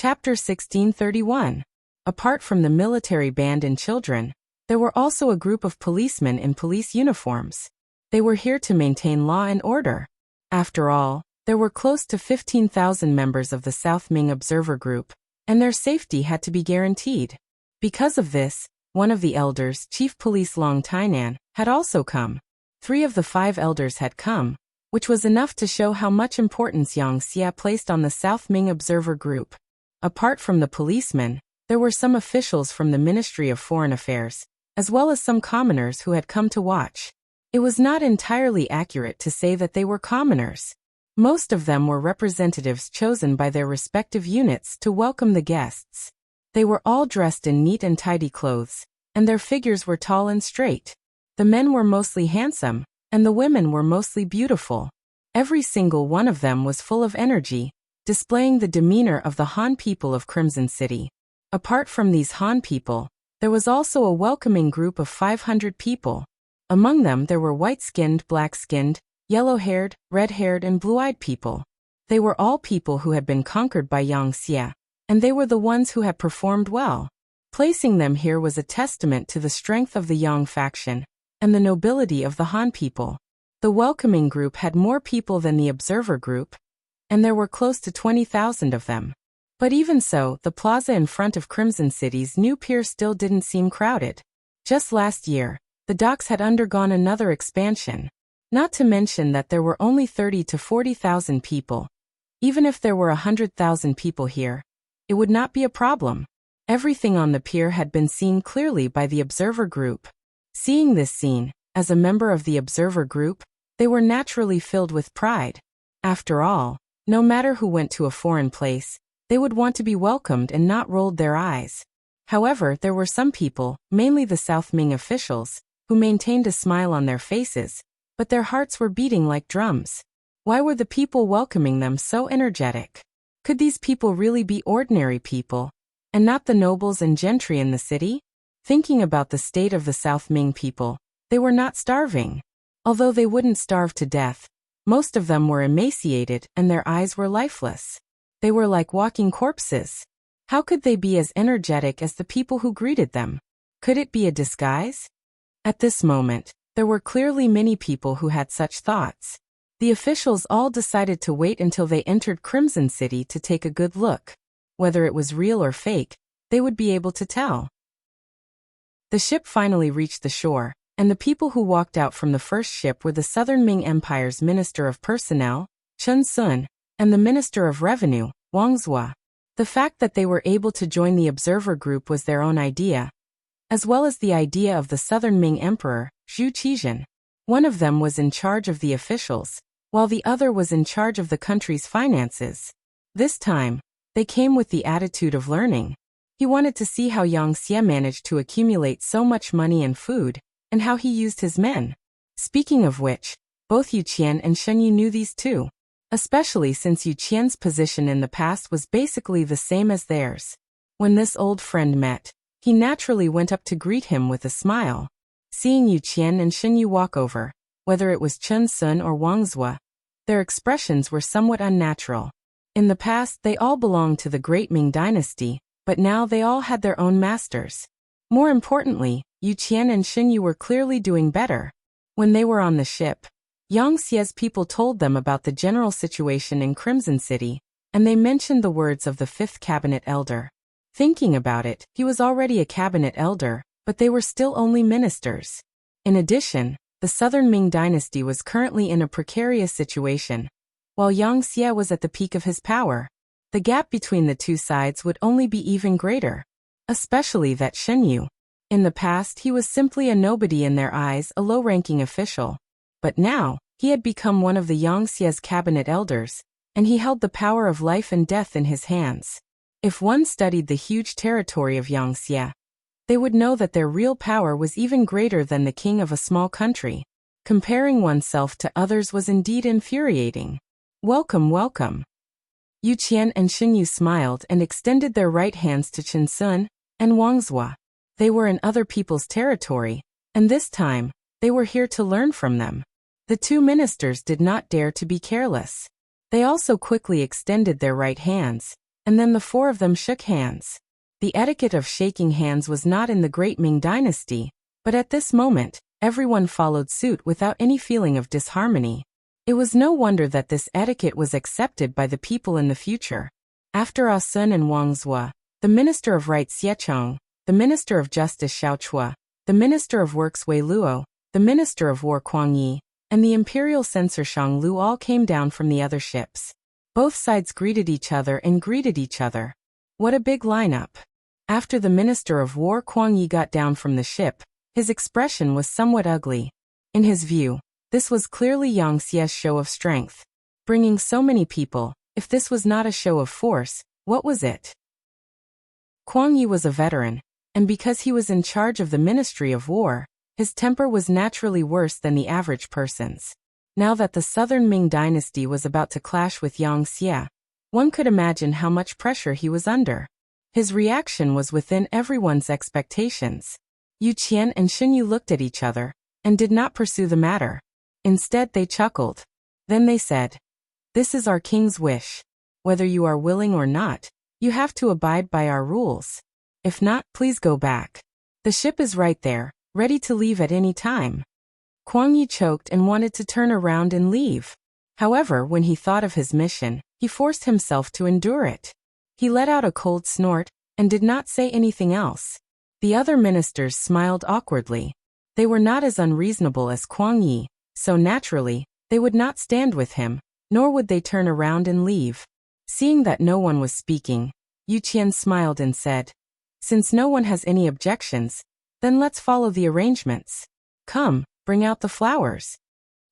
Chapter 1631. Apart from the military band and children, there were also a group of policemen in police uniforms. They were here to maintain law and order. After all, there were close to 15,000 members of the South Ming Observer Group, and their safety had to be guaranteed. Because of this, one of the elders, Chief Police Long Tainan, had also come. 3 of the 5 elders had come, which was enough to show how much importance Yang Xie placed on the South Ming Observer Group. Apart from the policemen, there were some officials from the Ministry of Foreign Affairs, as well as some commoners who had come to watch. It was not entirely accurate to say that they were commoners. Most of them were representatives chosen by their respective units to welcome the guests. They were all dressed in neat and tidy clothes, and their figures were tall and straight. The men were mostly handsome, and the women were mostly beautiful. Every single one of them was full of energy, displaying the demeanor of the Han people of Crimson City. Apart from these Han people, there was also a welcoming group of 500 people. Among them there were white-skinned, black-skinned, yellow-haired, red-haired and blue-eyed people. They were all people who had been conquered by Yang Xie, and they were the ones who had performed well. Placing them here was a testament to the strength of the Yang faction and the nobility of the Han people. The welcoming group had more people than the observer group, and there were close to 20,000 of them. But even so, the plaza in front of Crimson City's new pier still didn't seem crowded. Just last year, the docks had undergone another expansion. Not to mention that there were only 30 to 40,000 people. Even if there were 100,000 people here, it would not be a problem. Everything on the pier had been seen clearly by the observer group. Seeing this scene, as a member of the observer group, they were naturally filled with pride. After all, no matter who went to a foreign place, they would want to be welcomed and not rolled their eyes. However, there were some people, mainly the South Ming officials, who maintained a smile on their faces, but their hearts were beating like drums. Why were the people welcoming them so energetic? Could these people really be ordinary people, and not the nobles and gentry in the city? Thinking about the state of the South Ming people, they were not starving. Although they wouldn't starve to death, most of them were emaciated and their eyes were lifeless. They were like walking corpses. How could they be as energetic as the people who greeted them? Could it be a disguise? At this moment, there were clearly many people who had such thoughts. The officials all decided to wait until they entered Crimson City to take a good look. Whether it was real or fake, they would be able to tell. The ship finally reached the shore, and the people who walked out from the first ship were the Southern Ming Empire's Minister of Personnel, Chen Sun, and the Minister of Revenue, Wang Zhua. The fact that they were able to join the observer group was their own idea, as well as the idea of the Southern Ming Emperor, Zhu Qizhen. One of them was in charge of the officials, while the other was in charge of the country's finances. This time, they came with the attitude of learning. He wanted to see how Yang Xie managed to accumulate so much money and food, and how he used his men. Speaking of which, both Yu Qian and Shen Yu knew these too, especially since Yu Qian's position in the past was basically the same as theirs. When this old friend met, he naturally went up to greet him with a smile. Seeing Yu Qian and Shen Yu walk over, whether it was Chen Sun or Wang Zhua, their expressions were somewhat unnatural. In the past, they all belonged to the Great Ming Dynasty, but now they all had their own masters. More importantly, Yu Qian and Shen Yu were clearly doing better. When they were on the ship, Yang Xie's people told them about the general situation in Crimson City, and they mentioned the words of the 5th cabinet elder. Thinking about it, he was already a cabinet elder, but they were still only ministers. In addition, the Southern Ming Dynasty was currently in a precarious situation. While Yang Xie was at the peak of his power, the gap between the two sides would only be even greater. Especially that Shen Yu. In the past, he was simply a nobody in their eyes, a low-ranking official. But now, he had become one of the Yang Xie's cabinet elders, and he held the power of life and death in his hands. If one studied the huge territory of Yang Xie, they would know that their real power was even greater than the king of a small country. Comparing oneself to others was indeed infuriating. Welcome, welcome. Yu Qian and Shen Yu smiled and extended their right hands to Chen Sun and Wang Zhua. They were in other people's territory, and this time, they were here to learn from them. The two ministers did not dare to be careless. They also quickly extended their right hands, and then the four of them shook hands. The etiquette of shaking hands was not in the Great Ming Dynasty, but at this moment, everyone followed suit without any feeling of disharmony. It was no wonder that this etiquette was accepted by the people in the future. After Ah Sun and Wang Zhua, the Minister of Right Xiechong, the Minister of Justice Xiao Chua, the Minister of Works Wei Luo, the Minister of War Kuang Yi, and the Imperial Censor Shang Lu all came down from the other ships. Both sides greeted each other and greeted each other. What a big lineup. After the Minister of War Kuang Yi got down from the ship, his expression was somewhat ugly. In his view, this was clearly Yang Xie's show of strength. Bringing so many people, if this was not a show of force, what was it? Kuang Yi was a veteran, and because he was in charge of the Ministry of War, his temper was naturally worse than the average person's. Now that the Southern Ming Dynasty was about to clash with Yang Xie, one could imagine how much pressure he was under. His reaction was within everyone's expectations. Yu Qian and Xun Yu looked at each other, and did not pursue the matter. Instead they chuckled. Then they said, "This is our king's wish. Whether you are willing or not, you have to abide by our rules. If not, please go back. The ship is right there, ready to leave at any time." Kuang Yi choked and wanted to turn around and leave. However, when he thought of his mission, he forced himself to endure it. He let out a cold snort, and did not say anything else. The other ministers smiled awkwardly. They were not as unreasonable as Kuang Yi, so naturally, they would not stand with him, nor would they turn around and leave. Seeing that no one was speaking, Yu Qian smiled and said, "Since no one has any objections, then let's follow the arrangements. Come, bring out the flowers."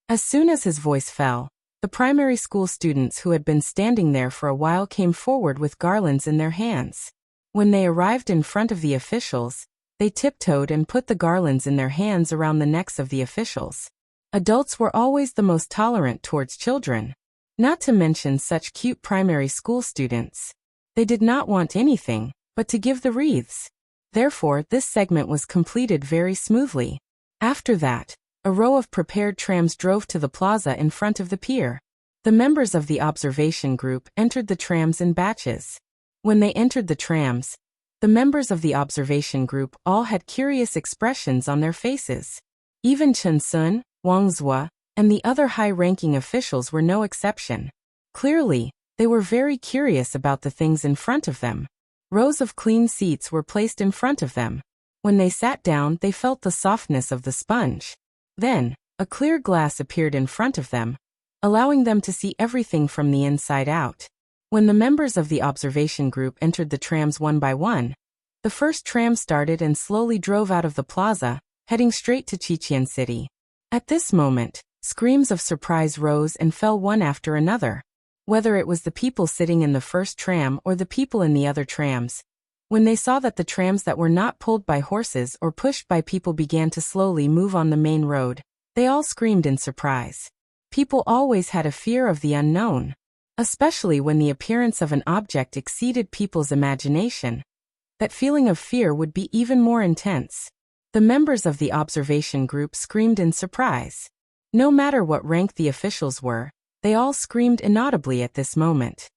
As soon as his voice fell, the primary school students who had been standing there for a while came forward with garlands in their hands. When they arrived in front of the officials, they tiptoed and put the garlands in their hands around the necks of the officials. Adults were always the most tolerant towards children. Not to mention such cute primary school students. They did not want anything but to give the wreaths. Therefore, this segment was completed very smoothly. After that, a row of prepared trams drove to the plaza in front of the pier. The members of the observation group entered the trams in batches. When they entered the trams, the members of the observation group all had curious expressions on their faces. Even Chen Sun, Wang Zhua, and the other high-ranking officials were no exception. Clearly, they were very curious about the things in front of them. Rows of clean seats were placed in front of them. When they sat down, they felt the softness of the sponge. Then, a clear glass appeared in front of them, allowing them to see everything from the inside out. When the members of the observation group entered the trams one by one, the first tram started and slowly drove out of the plaza, heading straight to Qiqian City. At this moment, screams of surprise rose and fell one after another. Whether it was the people sitting in the first tram or the people in the other trams, when they saw that the trams that were not pulled by horses or pushed by people began to slowly move on the main road, they all screamed in surprise. People always had a fear of the unknown, especially when the appearance of an object exceeded people's imagination. That feeling of fear would be even more intense. The members of the observation group screamed in surprise. No matter what rank the officials were, they all screamed inaudibly at this moment.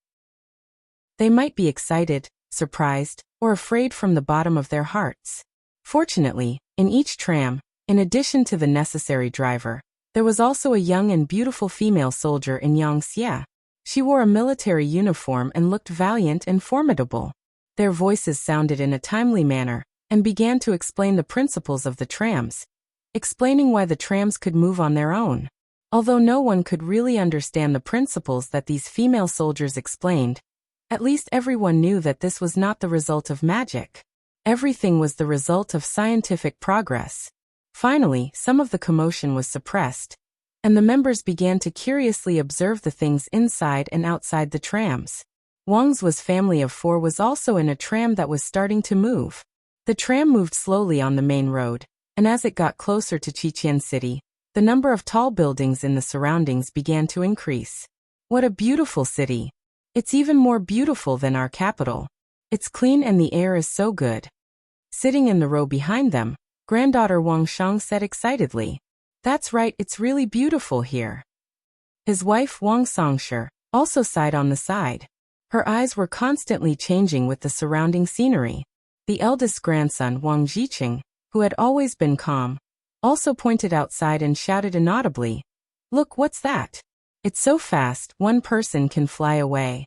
They might be excited, surprised, or afraid from the bottom of their hearts. Fortunately, in each tram, in addition to the necessary driver, there was also a young and beautiful female soldier in Yang Xie. She wore a military uniform and looked valiant and formidable. Their voices sounded in a timely manner, and began to explain the principles of the trams, explaining why the trams could move on their own. Although no one could really understand the principles that these female soldiers explained, at least everyone knew that this was not the result of magic. Everything was the result of scientific progress. Finally, some of the commotion was suppressed, and the members began to curiously observe the things inside and outside the trams. Wang Zuo's family of four was also in a tram that was starting to move. The tram moved slowly on the main road, and as it got closer to Qiqian City, the number of tall buildings in the surroundings began to increase. What a beautiful city! It's even more beautiful than our capital. It's clean and the air is so good. Sitting in the row behind them, granddaughter Wang Shang said excitedly, "That's right, it's really beautiful here." His wife Wang Songshi also sighed on the side. Her eyes were constantly changing with the surrounding scenery. The eldest grandson, Wang Jiqing, who had always been calm, also pointed outside and shouted inaudibly, "Look, what's that? It's so fast, one person can fly away."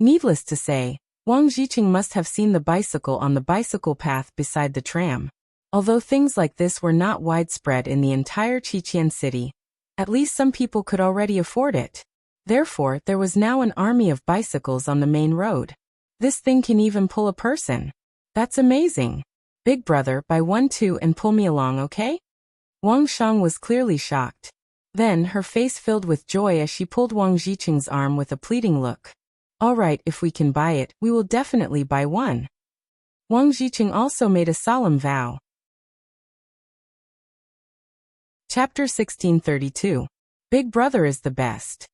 Needless to say, Wang Jiqing must have seen the bicycle on the bicycle path beside the tram. Although things like this were not widespread in the entire Qiqian city, at least some people could already afford it. Therefore, there was now an army of bicycles on the main road. This thing can even pull a person. That's amazing. Big brother, buy one too and pull me along, okay? Wang Shang was clearly shocked. Then, her face filled with joy as she pulled Wang Jiqing's arm with a pleading look. All right, if we can buy it, we will definitely buy one. Wang Jiqing also made a solemn vow. Chapter 1632. Big Brother is the best.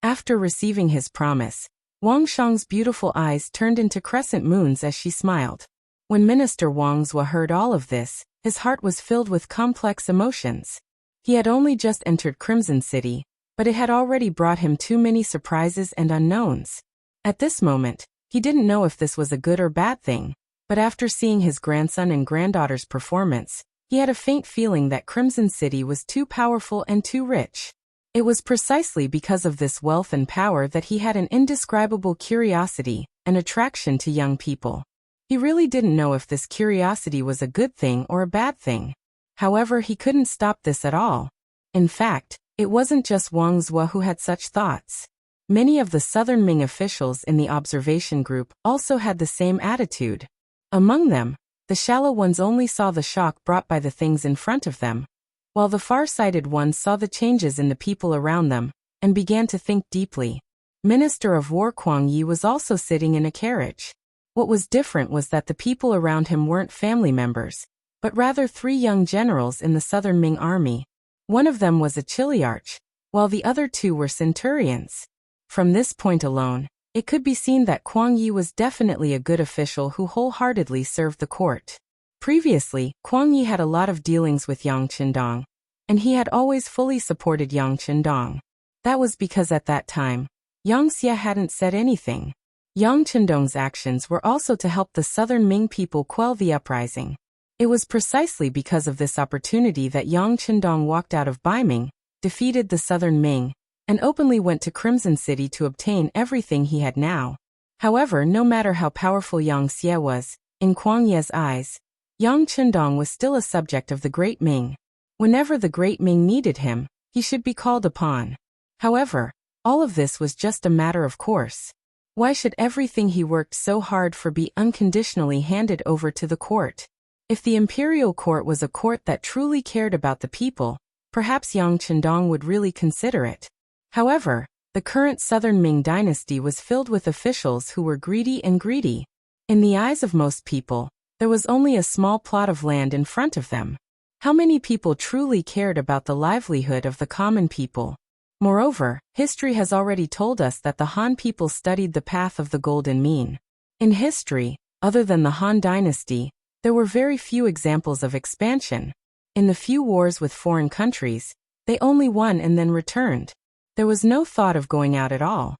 After receiving his promise, Wang Shang's beautiful eyes turned into crescent moons as she smiled. When Minister Wang Zhua heard all of this, his heart was filled with complex emotions. He had only just entered Crimson City, but it had already brought him too many surprises and unknowns. At this moment, he didn't know if this was a good or bad thing, but after seeing his grandson and granddaughter's performance, he had a faint feeling that Crimson City was too powerful and too rich. It was precisely because of this wealth and power that he had an indescribable curiosity, an attraction to young people. He really didn't know if this curiosity was a good thing or a bad thing. However, he couldn't stop this at all. In fact, it wasn't just Wang Zhua who had such thoughts. Many of the Southern Ming officials in the observation group also had the same attitude. Among them, the shallow ones only saw the shock brought by the things in front of them, while the far-sighted ones saw the changes in the people around them, and began to think deeply. Minister of War Kuang Yi was also sitting in a carriage. What was different was that the people around him weren't family members, but rather 3 young generals in the Southern Ming army. One of them was a chiliarch, while the other 2 were centurions. From this point alone, it could be seen that Kuang Yi was definitely a good official who wholeheartedly served the court. Previously, Kuang Yi had a lot of dealings with Yang Qindong, and he had always fully supported Yang Qindong. That was because at that time, Yang Xie hadn't said anything. Yang Qindong's actions were also to help the Southern Ming people quell the uprising. It was precisely because of this opportunity that Yang Qindong walked out of Baiming, defeated the Southern Ming, and openly went to Crimson City to obtain everything he had now. However, no matter how powerful Yang Xie was, in Kuang Ye's eyes, Yang Qindong was still a subject of the Great Ming. Whenever the Great Ming needed him, he should be called upon. However, all of this was just a matter of course. Why should everything he worked so hard for be unconditionally handed over to the court? If the imperial court was a court that truly cared about the people, perhaps Yang Qindong would really consider it. However, the current Southern Ming dynasty was filled with officials who were greedy and greedy. In the eyes of most people, there was only a small plot of land in front of them. How many people truly cared about the livelihood of the common people? Moreover, history has already told us that the Han people studied the path of the Golden Mean. In history, other than the Han dynasty, there were very few examples of expansion. In the few wars with foreign countries, they only won and then returned. There was no thought of going out at all.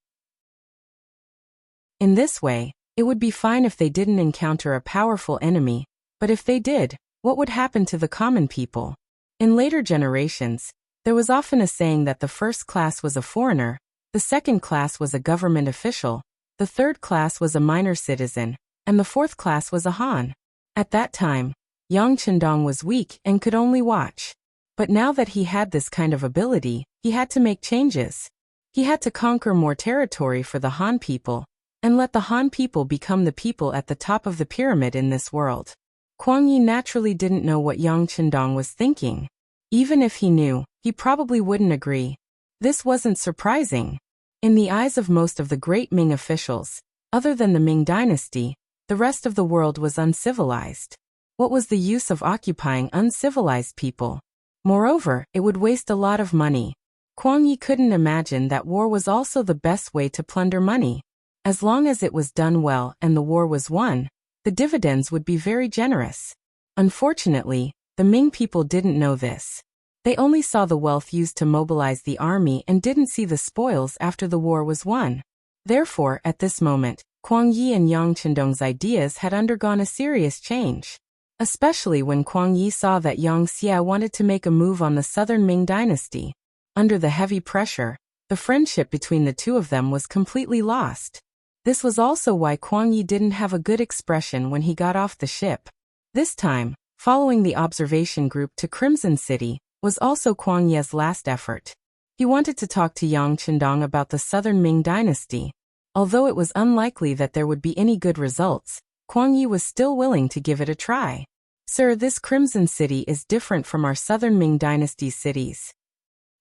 In this way, it would be fine if they didn't encounter a powerful enemy, but if they did, what would happen to the common people? In later generations, there was often a saying that the first class was a foreigner, the second class was a government official, the third class was a minor citizen, and the fourth class was a Han. At that time, Yang Qindong was weak and could only watch. But now that he had this kind of ability, he had to make changes. He had to conquer more territory for the Han people, and let the Han people become the people at the top of the pyramid in this world. Kuang Yi naturally didn't know what Yang Qindong was thinking. Even if he knew, he probably wouldn't agree. This wasn't surprising. In the eyes of most of the great Ming officials, other than the Ming dynasty, the rest of the world was uncivilized. What was the use of occupying uncivilized people? Moreover, it would waste a lot of money. Kuang Yi couldn't imagine that war was also the best way to plunder money. As long as it was done well and the war was won, the dividends would be very generous. Unfortunately, the Ming people didn't know this. They only saw the wealth used to mobilize the army and didn't see the spoils after the war was won. Therefore, at this moment, Kuang Yi and Yang Chendong's ideas had undergone a serious change. Especially when Kuang Yi saw that Yang Xia wanted to make a move on the southern Ming dynasty. Under the heavy pressure, the friendship between the two of them was completely lost. This was also why Kuang Yi didn't have a good expression when he got off the ship. This time, following the observation group to Crimson City, was also Kuang Yi's last effort. He wanted to talk to Yang Chendong about the southern Ming dynasty. Although it was unlikely that there would be any good results, Kuang Yi was still willing to give it a try. Sir, this Crimson City is different from our southern Ming dynasty's cities.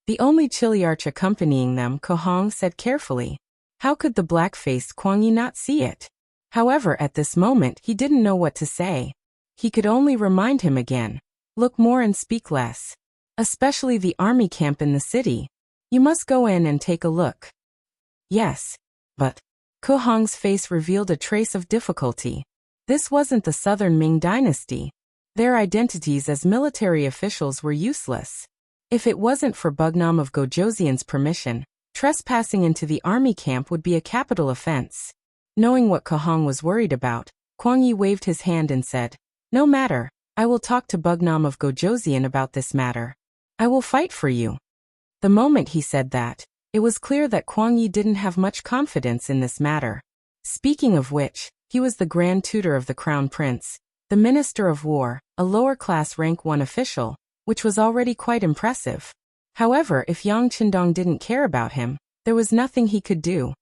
The only Chiliarch accompanying them, Ko Hong said carefully. How could the black-faced Kuang Yi not see it? However, at this moment he didn't know what to say. He could only remind him again. Look more and speak less. Especially the army camp in the city. You must go in and take a look. Yes. But Ko Hong's face revealed a trace of difficulty. This wasn't the southern Ming dynasty. Their identities as military officials were useless. If it wasn't for Bugnam of Gojoseon's permission, trespassing into the army camp would be a capital offense. Knowing what Ko Hong was worried about, Kuang Yi waved his hand and said, No matter, I will talk to Bugnam of Gojoseon about this matter. I will fight for you. The moment he said that, it was clear that Kuang Yi didn't have much confidence in this matter. Speaking of which, he was the Grand Tutor of the Crown Prince, the Minister of War, a lower-class rank 1 official, which was already quite impressive. However, if Yang Chendong didn't care about him, there was nothing he could do.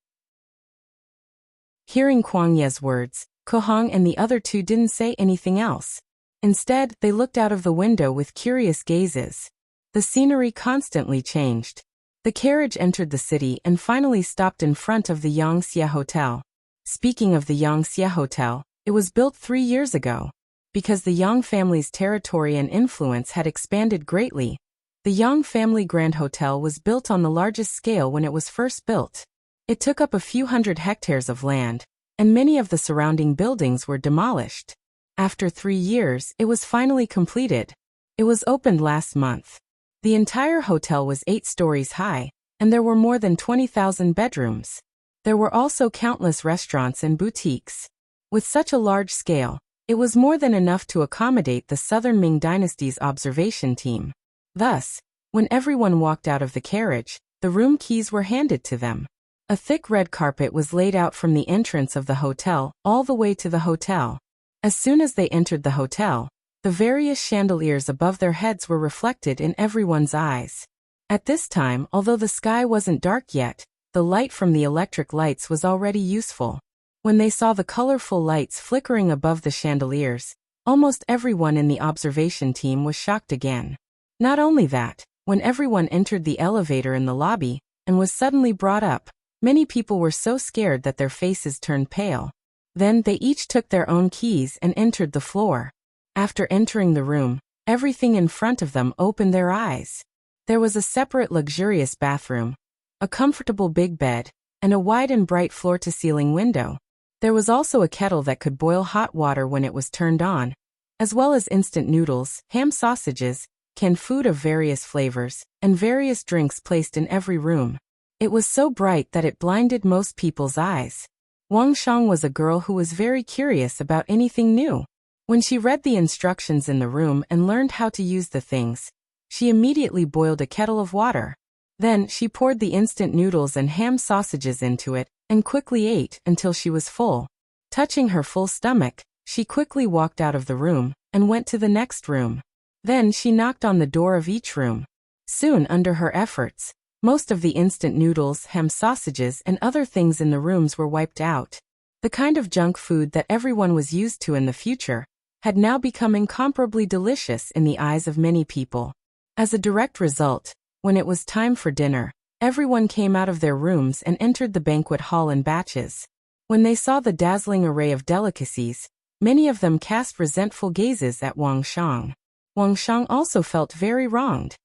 Hearing Kuang Yi's words, Ko Hong and the other two didn't say anything else. Instead, they looked out of the window with curious gazes. The scenery constantly changed. The carriage entered the city and finally stopped in front of the Yang Xia Hotel. Speaking of the Yang Xia Hotel, it was built 3 years ago. Because the Yang family's territory and influence had expanded greatly, the Yang family Grand Hotel was built on the largest scale when it was first built. It took up a few hundred hectares of land, and many of the surrounding buildings were demolished. After 3 years, it was finally completed. It was opened last month. The entire hotel was 8 stories high, and there were more than 20,000 bedrooms. There were also countless restaurants and boutiques. With such a large scale, it was more than enough to accommodate the Southern Ming Dynasty's observation team. Thus, when everyone walked out of the carriage, the room keys were handed to them. A thick red carpet was laid out from the entrance of the hotel all the way to the hotel. As soon as they entered the hotel, the various chandeliers above their heads were reflected in everyone's eyes. At this time, although the sky wasn't dark yet, the light from the electric lights was already useful. When they saw the colorful lights flickering above the chandeliers, almost everyone in the observation team was shocked again. Not only that, when everyone entered the elevator in the lobby and was suddenly brought up, many people were so scared that their faces turned pale. Then they each took their own keys and entered the floor. After entering the room, everything in front of them opened their eyes. There was a separate luxurious bathroom, a comfortable big bed, and a wide and bright floor-to-ceiling window. There was also a kettle that could boil hot water when it was turned on, as well as instant noodles, ham sausages, canned food of various flavors, and various drinks placed in every room. It was so bright that it blinded most people's eyes. Wang Shang was a girl who was very curious about anything new. When she read the instructions in the room and learned how to use the things, she immediately boiled a kettle of water. Then she poured the instant noodles and ham sausages into it and quickly ate until she was full. Touching her full stomach, she quickly walked out of the room and went to the next room. Then she knocked on the door of each room. Soon, under her efforts, most of the instant noodles, ham sausages, and other things in the rooms were wiped out. The kind of junk food that everyone was used to in the future had now become incomparably delicious in the eyes of many people. As a direct result, when it was time for dinner, everyone came out of their rooms and entered the banquet hall in batches. When they saw the dazzling array of delicacies, many of them cast resentful gazes at Wang Shang. Wang Shang also felt very wronged.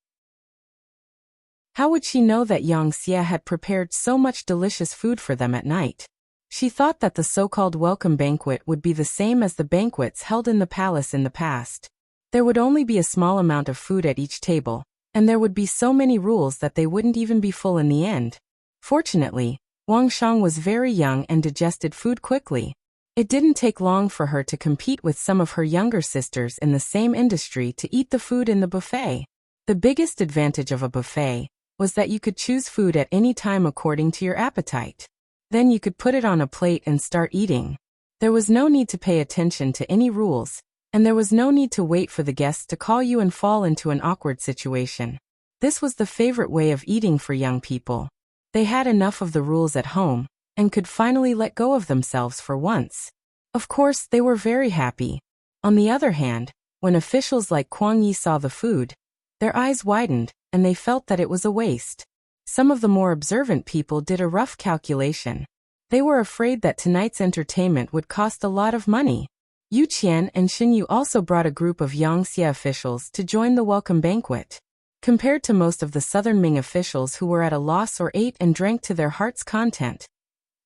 How would she know that Yang Xia had prepared so much delicious food for them at night? She thought that the so-called welcome banquet would be the same as the banquets held in the palace in the past. There would only be a small amount of food at each table, and there would be so many rules that they wouldn't even be full in the end. Fortunately, Wang Shang was very young and digested food quickly. It didn't take long for her to compete with some of her younger sisters in the same industry to eat the food in the buffet. The biggest advantage of a buffet was that you could choose food at any time according to your appetite. Then you could put it on a plate and start eating. There was no need to pay attention to any rules, and there was no need to wait for the guests to call you and fall into an awkward situation. This was the favorite way of eating for young people. They had enough of the rules at home, and could finally let go of themselves for once. Of course, they were very happy. On the other hand, when officials like Kuang Yi saw the food, their eyes widened, and they felt that it was a waste. Some of the more observant people did a rough calculation. They were afraid that tonight's entertainment would cost a lot of money. Yu Qian and Xin Yu also brought a group of Yangxie officials to join the welcome banquet. Compared to most of the southern Ming officials who were at a loss or ate and drank to their heart's content,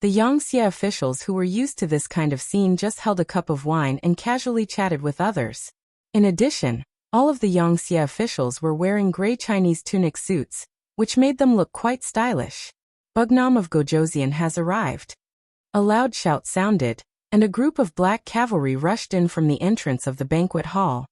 the Yangxie officials who were used to this kind of scene just held a cup of wine and casually chatted with others. In addition, all of the Yangxie officials were wearing gray Chinese tunic suits, which made them look quite stylish. Bugnam of Gojoseon has arrived. A loud shout sounded, and a group of black cavalry rushed in from the entrance of the banquet hall.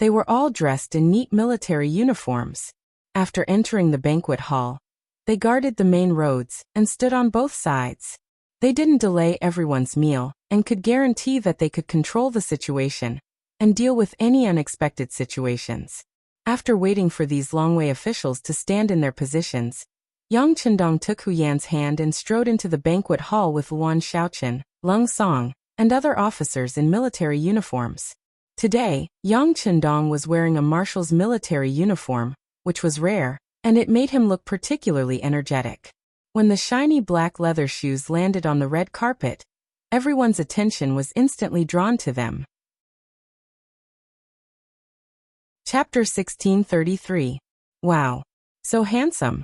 They were all dressed in neat military uniforms. After entering the banquet hall, they guarded the main roads and stood on both sides. They didn't delay everyone's meal and could guarantee that they could control the situation and deal with any unexpected situations. After waiting for these Longwei officials to stand in their positions, Yang Chendong took Hu Yan's hand and strode into the banquet hall with Luan Xiaochen, Lung Song, and other officers in military uniforms. Today, Yang Chendong was wearing a marshal's military uniform, which was rare, and it made him look particularly energetic. When the shiny black leather shoes landed on the red carpet, everyone's attention was instantly drawn to them. Chapter 1633. Wow. So handsome.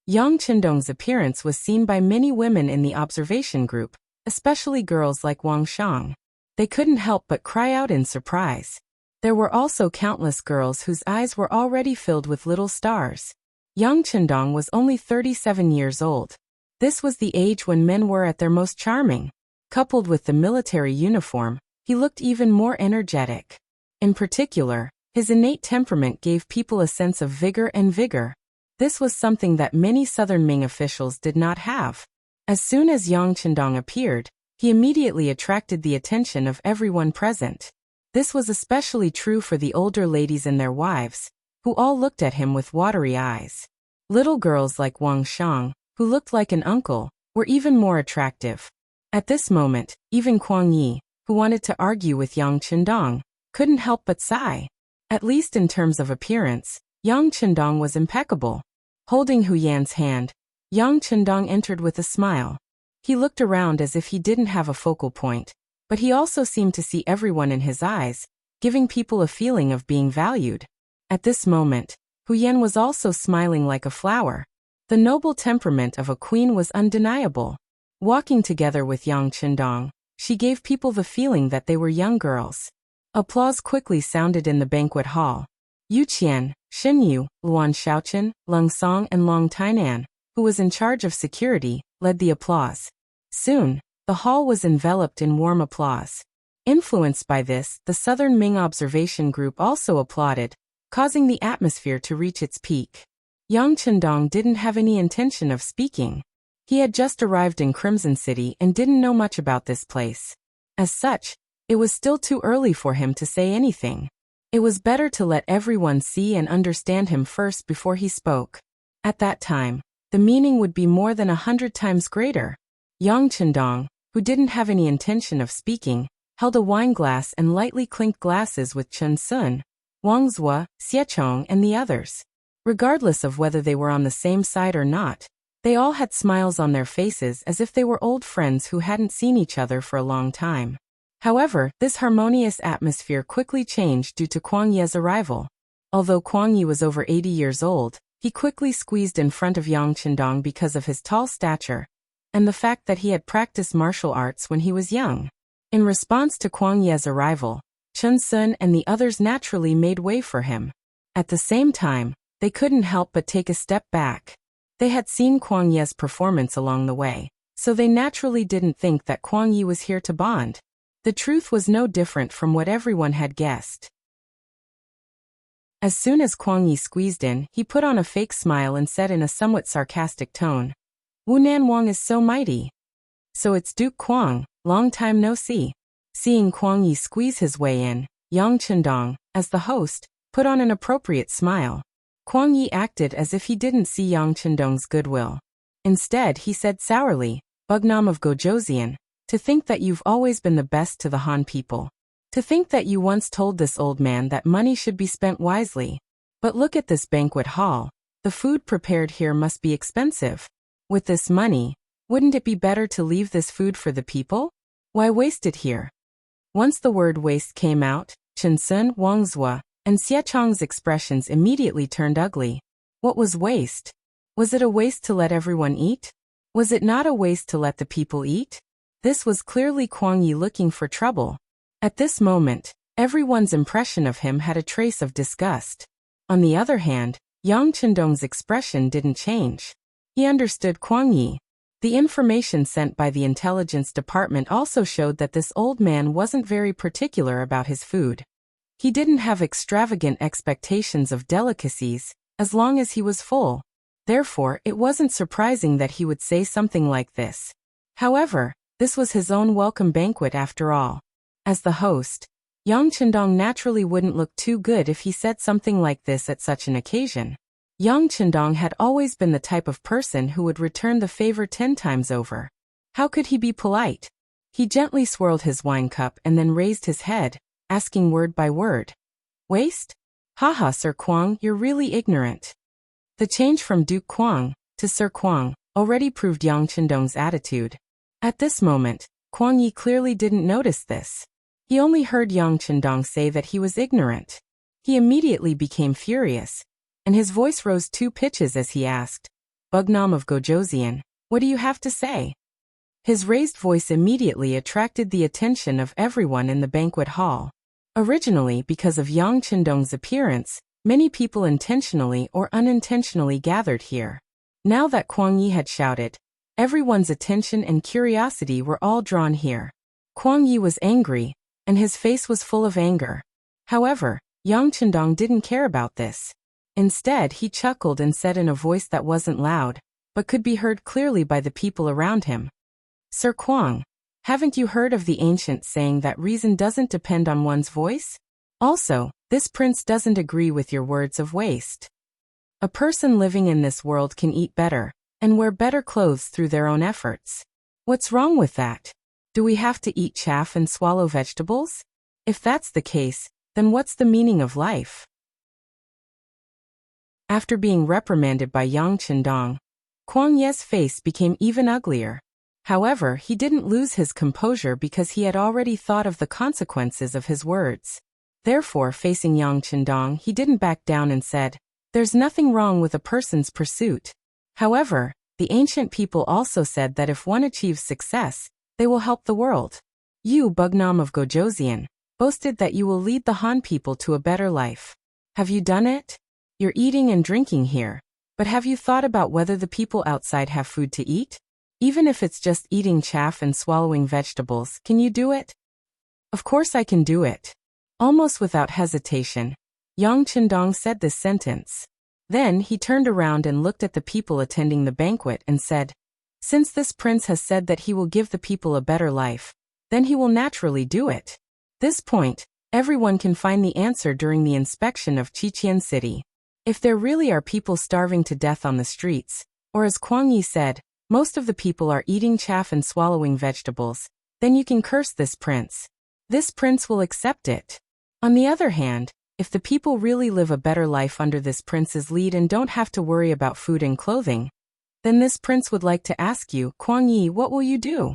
Yang Chendong's appearance was seen by many women in the observation group, especially girls like Wang Shang. They couldn't help but cry out in surprise. There were also countless girls whose eyes were already filled with little stars. Yang Chendong was only 37 years old. This was the age when men were at their most charming. Coupled with the military uniform, he looked even more energetic. In particular, his innate temperament gave people a sense of vigor and vigor. This was something that many southern Ming officials did not have. As soon as Yang Chendong appeared, he immediately attracted the attention of everyone present. This was especially true for the older ladies and their wives, who all looked at him with watery eyes. Little girls like Wang Shang, who looked like an uncle, were even more attractive. At this moment, even Kuang Yi, who wanted to argue with Yang Chendong, couldn't help but sigh. At least in terms of appearance, Yang Chendong was impeccable. Holding Hu Yan's hand, Yang Chendong entered with a smile. He looked around as if he didn't have a focal point, but he also seemed to see everyone in his eyes, giving people a feeling of being valued. At this moment, Hu Yan was also smiling like a flower. The noble temperament of a queen was undeniable. Walking together with Yang Chendong, she gave people the feeling that they were young girls. Applause quickly sounded in the banquet hall. Yu Qian, Xin Yu, Luan Xiaochen, Lung Song and Long Tainan, who was in charge of security, led the applause. Soon, the hall was enveloped in warm applause. Influenced by this, the Southern Ming observation group also applauded, causing the atmosphere to reach its peak. Yang Chendong didn't have any intention of speaking. He had just arrived in Crimson City and didn't know much about this place. As such, it was still too early for him to say anything. It was better to let everyone see and understand him first before he spoke. At that time, the meaning would be more than 100 times greater. Yang Chendong, who didn't have any intention of speaking, held a wine glass and lightly clinked glasses with Chen Sun, Wang Zhua, Xiechong and the others. Regardless of whether they were on the same side or not, they all had smiles on their faces as if they were old friends who hadn't seen each other for a long time. However, this harmonious atmosphere quickly changed due to Kuang Ye's arrival. Although Kuang Ye was over 80 years old, he quickly squeezed in front of Yang Chendong because of his tall stature, and the fact that he had practiced martial arts when he was young. In response to Kuang Ye's arrival, Chen Sun and the others naturally made way for him. At the same time, they couldn't help but take a step back. They had seen Kuang Ye's performance along the way, so they naturally didn't think that Kuang Yi was here to bond. The truth was no different from what everyone had guessed. As soon as Kuang Yi squeezed in, he put on a fake smile and said in a somewhat sarcastic tone, "Wunan Wang is so mighty. So it's Duke Kuang, long time no see." Seeing Kuang Yi squeeze his way in, Yang Chendong, as the host, put on an appropriate smile. Kuang Yi acted as if he didn't see Yang Chendong's goodwill. Instead, he said sourly, "Bugnam of Gojoseon, to think that you've always been the best to the Han people. To think that you once told this old man that money should be spent wisely. But look at this banquet hall. The food prepared here must be expensive. With this money, wouldn't it be better to leave this food for the people? Why waste it here?" Once the word waste came out, Chen Sun, Wang Zhua, and Xie Chong's expressions immediately turned ugly. What was waste? Was it a waste to let everyone eat? Was it not a waste to let the people eat? This was clearly Kuang Yi looking for trouble. At this moment, everyone's impression of him had a trace of disgust. On the other hand, Yang Chendong's expression didn't change. He understood Kuang Yi. The information sent by the intelligence department also showed that this old man wasn't very particular about his food. He didn't have extravagant expectations of delicacies, as long as he was full. Therefore, it wasn't surprising that he would say something like this. However, this was his own welcome banquet after all. As the host, Yang Chendong naturally wouldn't look too good if he said something like this at such an occasion. Yang Chendong had always been the type of person who would return the favor 10 times over. How could he be polite? He gently swirled his wine cup and then raised his head, asking word by word. "Waste? Haha, Sir Kuang, you're really ignorant." The change from Duke Kuang to Sir Kuang already proved Yang Chendong's attitude. At this moment, Kuang Yi clearly didn't notice this. He only heard Yang Chendong say that he was ignorant. He immediately became furious, and his voice rose 2 pitches as he asked, "Bugnam of Gojoseon, what do you have to say?" His raised voice immediately attracted the attention of everyone in the banquet hall. Originally, because of Yang Chendong's appearance, many people intentionally or unintentionally gathered here. Now that Kuang Yi had shouted, everyone's attention and curiosity were all drawn here. Kuang Yi was angry, and his face was full of anger. However, Yang Chendong didn't care about this. Instead, he chuckled and said in a voice that wasn't loud, but could be heard clearly by the people around him, "Sir Kuang, haven't you heard of the ancient saying that reason doesn't depend on one's voice? Also, this prince doesn't agree with your words of waste. A person living in this world can eat better and wear better clothes through their own efforts. What's wrong with that? Do we have to eat chaff and swallow vegetables? If that's the case, then what's the meaning of life?" After being reprimanded by Yang Chendong, Kuang Ye's face became even uglier. However, he didn't lose his composure because he had already thought of the consequences of his words. Therefore, facing Yang Chendong, he didn't back down and said, "There's nothing wrong with a person's pursuit. However, the ancient people also said that if one achieves success, they will help the world. You, Bugnam of Gojoseon, boasted that you will lead the Han people to a better life. Have you done it? You're eating and drinking here, but have you thought about whether the people outside have food to eat? Even if it's just eating chaff and swallowing vegetables, can you do it?" "Of course I can do it." Almost without hesitation, Yang Chendong said this sentence. Then he turned around and looked at the people attending the banquet and said, "Since this prince has said that he will give the people a better life, then he will naturally do it." This point, everyone can find the answer during the inspection of Qiqian City. If there really are people starving to death on the streets, or as Kuang Yi said, most of the people are eating chaff and swallowing vegetables, then you can curse this prince. This prince will accept it. On the other hand, if the people really live a better life under this prince's lead and don't have to worry about food and clothing, then this prince would like to ask you, "Kuang Yi, what will you do?"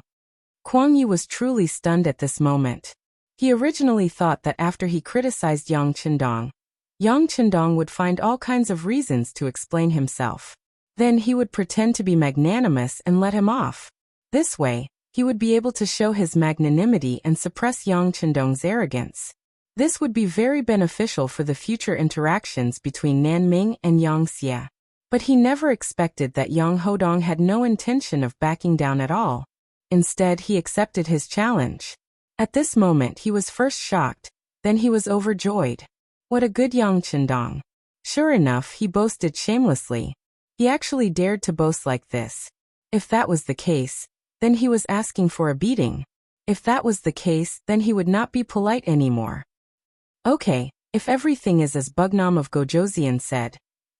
Kuang Yi was truly stunned at this moment. He originally thought that after he criticized Yang Chendong would find all kinds of reasons to explain himself. Then he would pretend to be magnanimous and let him off. This way, he would be able to show his magnanimity and suppress Yang Chendong's arrogance. This would be very beneficial for the future interactions between Nan Ming and Yang Xie. But he never expected that Yang Hodong had no intention of backing down at all. Instead, he accepted his challenge. At this moment he was first shocked, then he was overjoyed. What a good Yang Chendong. Sure enough, he boasted shamelessly. He actually dared to boast like this. If that was the case, then he was asking for a beating. If that was the case, then he would not be polite anymore. Okay, if everything is as Bugnam of Gojoseon said,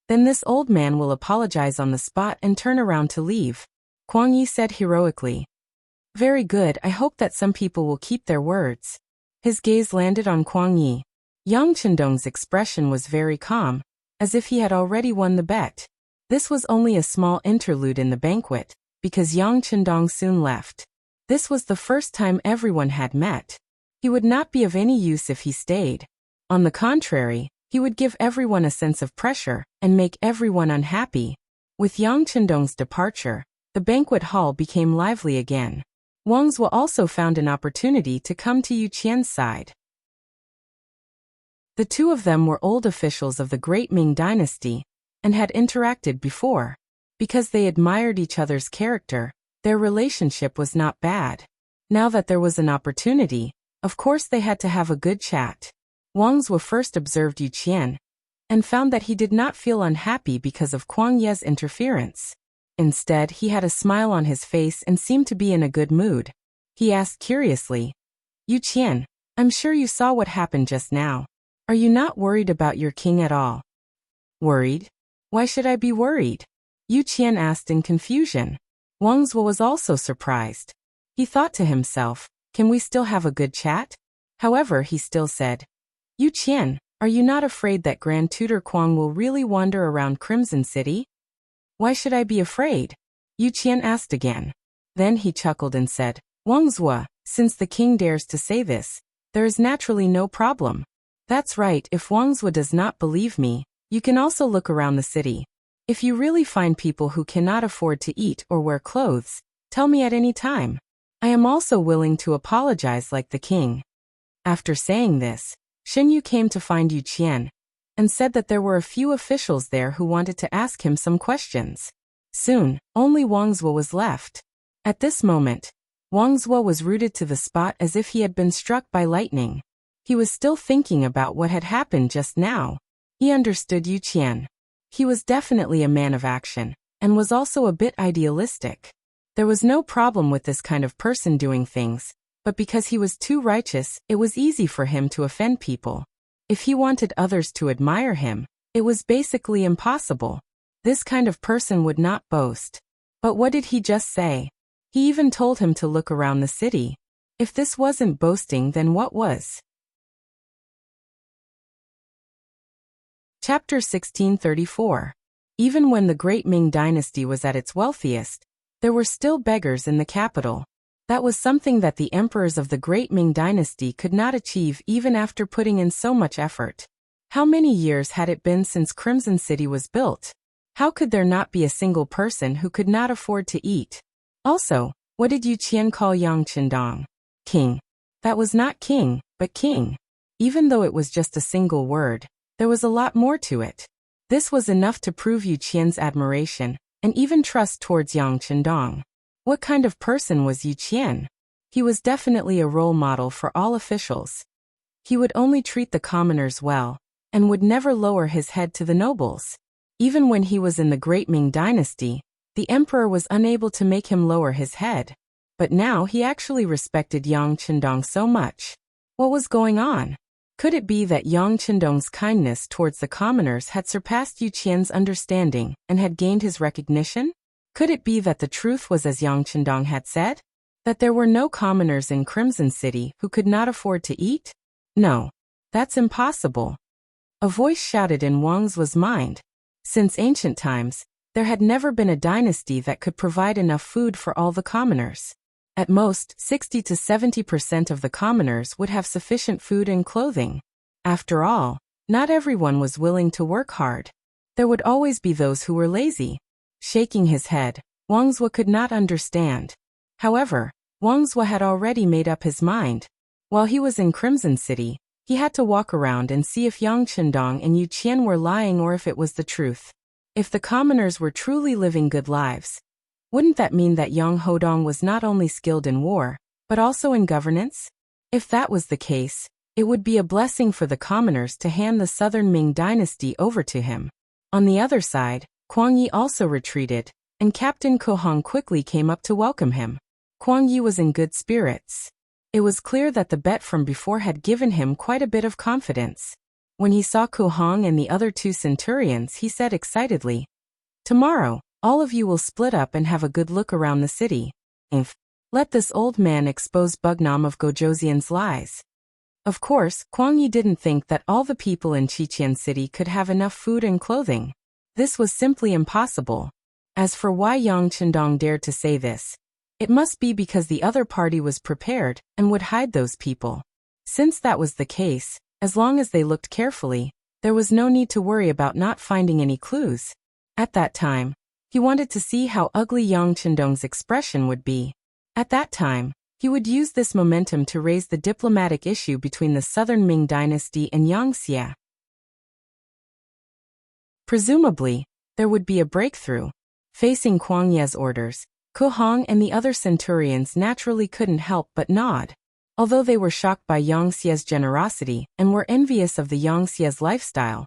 then this old man will apologize on the spot and turn around to leave, Kwang Yi said heroically. Very good, I hope that some people will keep their words. His gaze landed on Kwang Yi. Yang Chendong's expression was very calm, as if he had already won the bet. This was only a small interlude in the banquet, because Yang Chendong soon left. This was the first time everyone had met. He would not be of any use if he stayed. On the contrary, he would give everyone a sense of pressure and make everyone unhappy. With Yang Chendong's departure, the banquet hall became lively again. Wang Zhuo also found an opportunity to come to Yu Qian's side. The two of them were old officials of the Great Ming Dynasty and had interacted before. Because they admired each other's character, their relationship was not bad. Now that there was an opportunity, of course they had to have a good chat. Wang Zhuo first observed Yu Qian and found that he did not feel unhappy because of Kwang Ye's interference. Instead, he had a smile on his face and seemed to be in a good mood. He asked curiously, Yu Qian, I'm sure you saw what happened just now. Are you not worried about your king at all? Worried? Why should I be worried? Yu Qian asked in confusion. Wang Zhuo was also surprised. He thought to himself, can we still have a good chat? However, he still said, Yu Qian, are you not afraid that Grand Tutor Kwang will really wander around Crimson City? Why should I be afraid? Yu Qian asked again. Then he chuckled and said, Wang Zhuo, since the king dares to say this, there is naturally no problem. That's right, if Wang Zhuo does not believe me, you can also look around the city. If you really find people who cannot afford to eat or wear clothes, tell me at any time. I am also willing to apologize like the king. After saying this, Shen Yu came to find Yu Qian and said that there were a few officials there who wanted to ask him some questions. Soon, only Wang Zhuo was left. At this moment, Wang Zhuo was rooted to the spot as if he had been struck by lightning. He was still thinking about what had happened just now. He understood Yu Qian. He was definitely a man of action, and was also a bit idealistic. There was no problem with this kind of person doing things, but because he was too righteous, it was easy for him to offend people. If he wanted others to admire him, it was basically impossible. This kind of person would not boast. But what did he just say? He even told him to look around the city. If this wasn't boasting, then what was? Chapter 1634. Even when the Great Ming Dynasty was at its wealthiest, there were still beggars in the capital. That was something that the emperors of the Great Ming Dynasty could not achieve even after putting in so much effort. How many years had it been since Crimson City was built? How could there not be a single person who could not afford to eat? Also, what did Yu Qian call Yang Chendong? King. That was not king, but king. Even though it was just a single word, there was a lot more to it. This was enough to prove Yu Qian's admiration and even trust towards Yang Chendong. What kind of person was Yu Qian? He was definitely a role model for all officials. He would only treat the commoners well, and would never lower his head to the nobles. Even when he was in the Great Ming Dynasty, the emperor was unable to make him lower his head. But now he actually respected Yang Chendong so much. What was going on? Could it be that Yang Chendong's kindness towards the commoners had surpassed Yu Qian's understanding and had gained his recognition? Could it be that the truth was as Yang Chendong had said? That there were no commoners in Crimson City who could not afford to eat? No. That's impossible. A voice shouted in Wang Zhuo's mind. Since ancient times, there had never been a dynasty that could provide enough food for all the commoners. At most, 60 to 70% of the commoners would have sufficient food and clothing. After all, not everyone was willing to work hard. There would always be those who were lazy. Shaking his head, Wang Zhuo could not understand. However, Wang Zhuo had already made up his mind. While he was in Crimson City, he had to walk around and see if Yang Chendong and Yu Qian were lying or if it was the truth. If the commoners were truly living good lives, wouldn't that mean that Yang Hodong was not only skilled in war, but also in governance? If that was the case, it would be a blessing for the commoners to hand the southern Ming dynasty over to him. On the other side, Kuang Yi also retreated, and Captain Ko Hong quickly came up to welcome him. Kuang Yi was in good spirits. It was clear that the bet from before had given him quite a bit of confidence. When he saw Ko Hong and the other two centurions, he said excitedly, "Tomorrow, all of you will split up and have a good look around the city. Let this old man expose Bugnam of Gojoseon's lies." Of course, Kuang Yi didn't think that all the people in Qiqian City could have enough food and clothing. This was simply impossible. As for why Yang Chendong dared to say this, it must be because the other party was prepared and would hide those people. Since that was the case, as long as they looked carefully, there was no need to worry about not finding any clues. At that time, he wanted to see how ugly Yang Chendong's expression would be. At that time, he would use this momentum to raise the diplomatic issue between the southern Ming dynasty and Yangxia. Presumably, there would be a breakthrough. Facing Kuang Ye's orders, Ko Hong and the other centurions naturally couldn't help but nod. Although they were shocked by Yangxia's generosity and were envious of the Yangxia's lifestyle,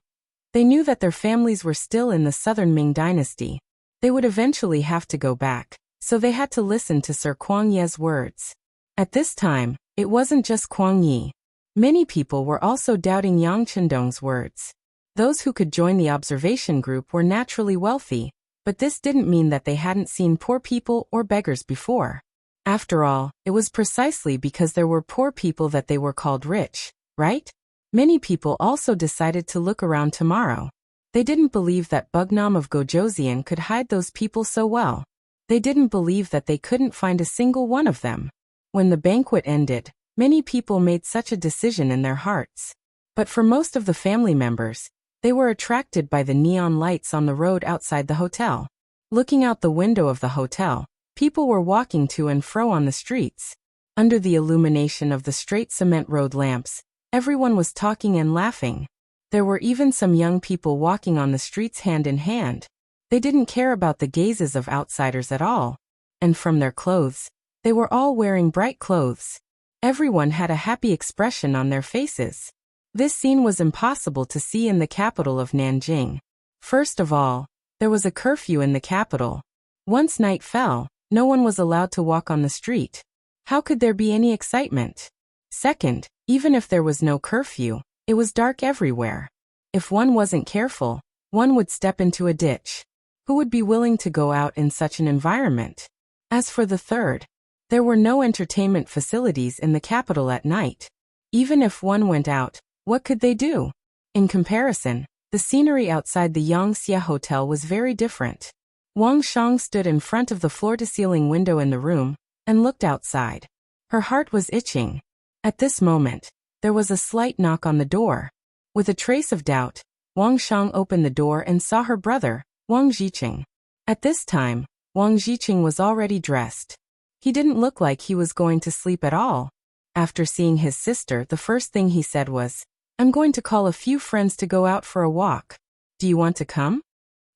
they knew that their families were still in the southern Ming dynasty. They would eventually have to go back, so they had to listen to Sir Kuang Ye's words. At this time, it wasn't just Kuang Yi. Many people were also doubting Yang Chendong's words. Those who could join the observation group were naturally wealthy, but this didn't mean that they hadn't seen poor people or beggars before. After all, it was precisely because there were poor people that they were called rich, right? Many people also decided to look around tomorrow. They didn't believe that Bugnam of Gojoseon could hide those people so well. They didn't believe that they couldn't find a single one of them. When the banquet ended, many people made such a decision in their hearts. But for most of the family members, they were attracted by the neon lights on the road outside the hotel. Looking out the window of the hotel, people were walking to and fro on the streets. Under the illumination of the straight cement road lamps, everyone was talking and laughing. There were even some young people walking on the streets hand in hand. They didn't care about the gazes of outsiders at all. And from their clothes, they were all wearing bright clothes. Everyone had a happy expression on their faces. This scene was impossible to see in the capital of Nanjing. First of all, there was a curfew in the capital. Once night fell, no one was allowed to walk on the street. How could there be any excitement? Second, even if there was no curfew, it was dark everywhere. If one wasn't careful, one would step into a ditch. Who would be willing to go out in such an environment? As for the third, there were no entertainment facilities in the capital at night. Even if one went out, what could they do? In comparison, the scenery outside the Yangxia Hotel was very different. Wang Shang stood in front of the floor-to-ceiling window in the room and looked outside. Her heart was itching. At this moment, there was a slight knock on the door. With a trace of doubt, Wang Shang opened the door and saw her brother, Wang Zhiqing. At this time, Wang Zhiqing was already dressed. He didn't look like he was going to sleep at all. After seeing his sister, the first thing he said was, "I'm going to call a few friends to go out for a walk. Do you want to come?"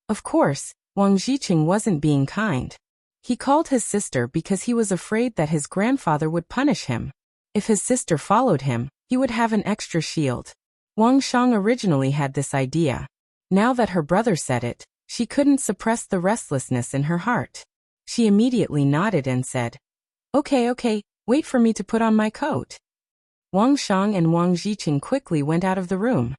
Of course, Wang Zhiqing wasn't being kind. He called his sister because he was afraid that his grandfather would punish him. If his sister followed him, he would have an extra shield. Wang Shang originally had this idea. Now that her brother said it, she couldn't suppress the restlessness in her heart. She immediately nodded and said, Okay, wait for me to put on my coat." Wang Shang and Wang Zhiqing quickly went out of the room.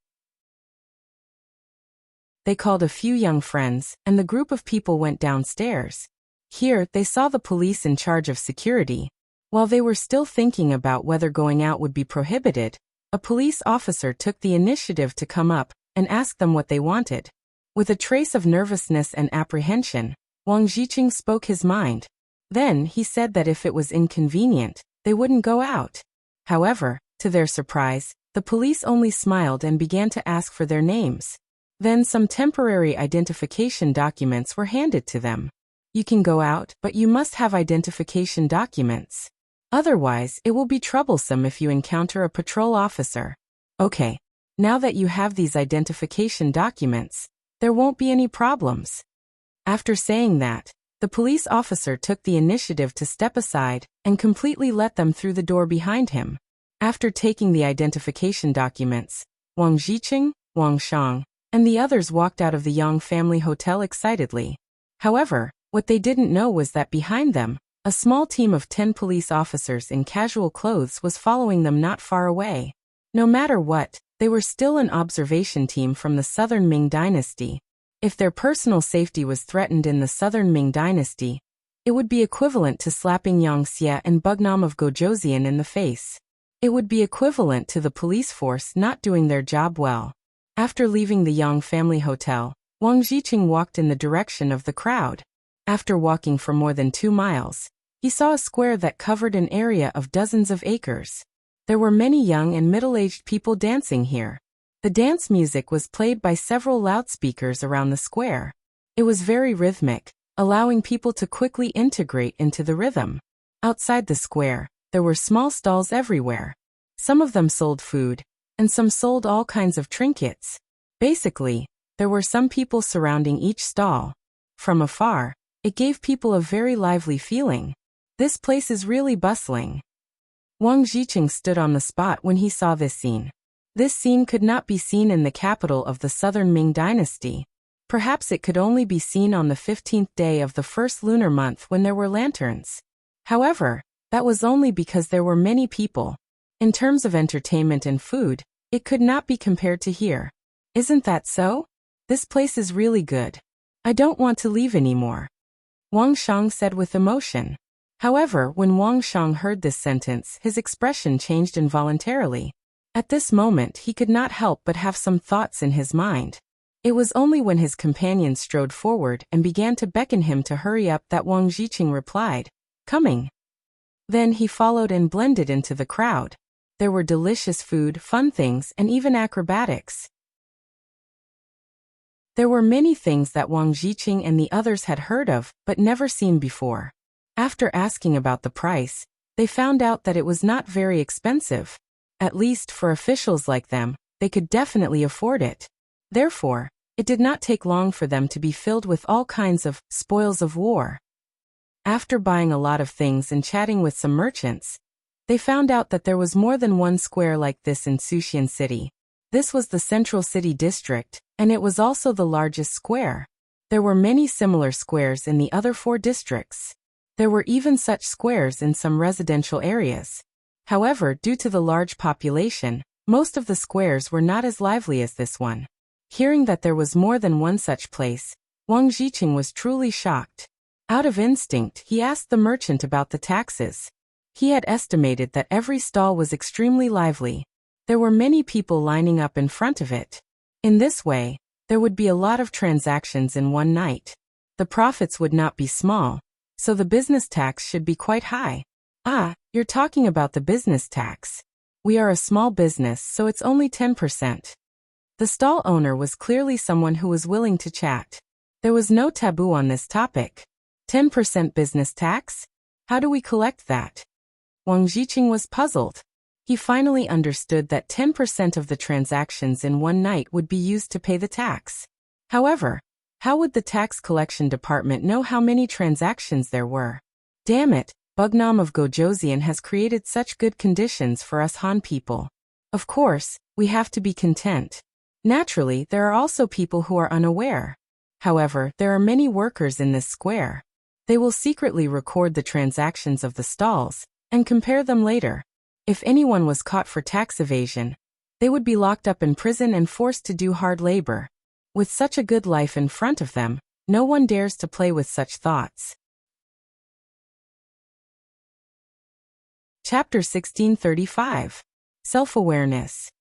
They called a few young friends, and the group of people went downstairs. Here, they saw the police in charge of security. While they were still thinking about whether going out would be prohibited, a police officer took the initiative to come up and ask them what they wanted. With a trace of nervousness and apprehension, Wang Zhiqing spoke his mind. Then he said that if it was inconvenient, they wouldn't go out. However, to their surprise, the police only smiled and began to ask for their names. Then some temporary identification documents were handed to them. You can go out, but you must have identification documents. Otherwise, it will be troublesome if you encounter a patrol officer. Okay. Now that you have these identification documents, There won't be any problems." After saying that, the police officer took the initiative to step aside and completely let them through the door behind him. After taking the identification documents, Wang Jiqing, Wang Shang, and the others walked out of the Yang family hotel excitedly. However, what they didn't know was that behind them, a small team of 10 police officers in casual clothes was following them not far away. No matter what, they were still an observation team from the Southern Ming Dynasty. If their personal safety was threatened in the Southern Ming Dynasty, it would be equivalent to slapping Yang Xie and Bugnam of Gojoseon in the face. It would be equivalent to the police force not doing their job well. After leaving the Yang family hotel, Wang Jiqing walked in the direction of the crowd. After walking for more than 2 miles, he saw a square that covered an area of dozens of acres. There were many young and middle-aged people dancing here. The dance music was played by several loudspeakers around the square. It was very rhythmic, allowing people to quickly integrate into the rhythm. Outside the square, there were small stalls everywhere. Some of them sold food, and some sold all kinds of trinkets. Basically, there were some people surrounding each stall. From afar, it gave people a very lively feeling. This place is really bustling. Wang Jiqing stood on the spot when he saw this scene. This scene could not be seen in the capital of the Southern Ming Dynasty. Perhaps it could only be seen on the 15th day of the first lunar month when there were lanterns. However, that was only because there were many people. In terms of entertainment and food, it could not be compared to here. Isn't that so? This place is really good. I don't want to leave anymore, Wang Shang said with emotion. However, when Wang Shang heard this sentence, his expression changed involuntarily. At this moment he could not help but have some thoughts in his mind. It was only when his companion strode forward and began to beckon him to hurry up that Wang Jiqing replied, "Coming." Then he followed and blended into the crowd. There were delicious food, fun things, and even acrobatics. There were many things that Wang Jiqing and the others had heard of but never seen before. After asking about the price, they found out that it was not very expensive. At least for officials like them, they could definitely afford it. Therefore, it did not take long for them to be filled with all kinds of spoils of war. After buying a lot of things and chatting with some merchants, they found out that there was more than one square like this in Suxian City. This was the central city district, and it was also the largest square. There were many similar squares in the other 4 districts. There were even such squares in some residential areas. However, due to the large population, most of the squares were not as lively as this one. Hearing that there was more than one such place, Wang Jiqing was truly shocked. Out of instinct, he asked the merchant about the taxes. He had estimated that every stall was extremely lively. There were many people lining up in front of it. In this way, there would be a lot of transactions in one night. The profits would not be small, so the business tax should be quite high. "Ah, you're talking about the business tax. We are a small business, so it's only 10%. The stall owner was clearly someone who was willing to chat. There was no taboo on this topic. 10% business tax? How do we collect that? Wang Jiqing was puzzled. He finally understood that 10% of the transactions in one night would be used to pay the tax. However, how would the tax collection department know how many transactions there were? Damn it, Bugnam of Gojoseon has created such good conditions for us Han people. Of course, we have to be content. Naturally, there are also people who are unaware. However, there are many workers in this square. They will secretly record the transactions of the stalls and compare them later. If anyone was caught for tax evasion, they would be locked up in prison and forced to do hard labor. With such a good life in front of them, no one dares to play with such thoughts. Chapter 1635. Self-awareness.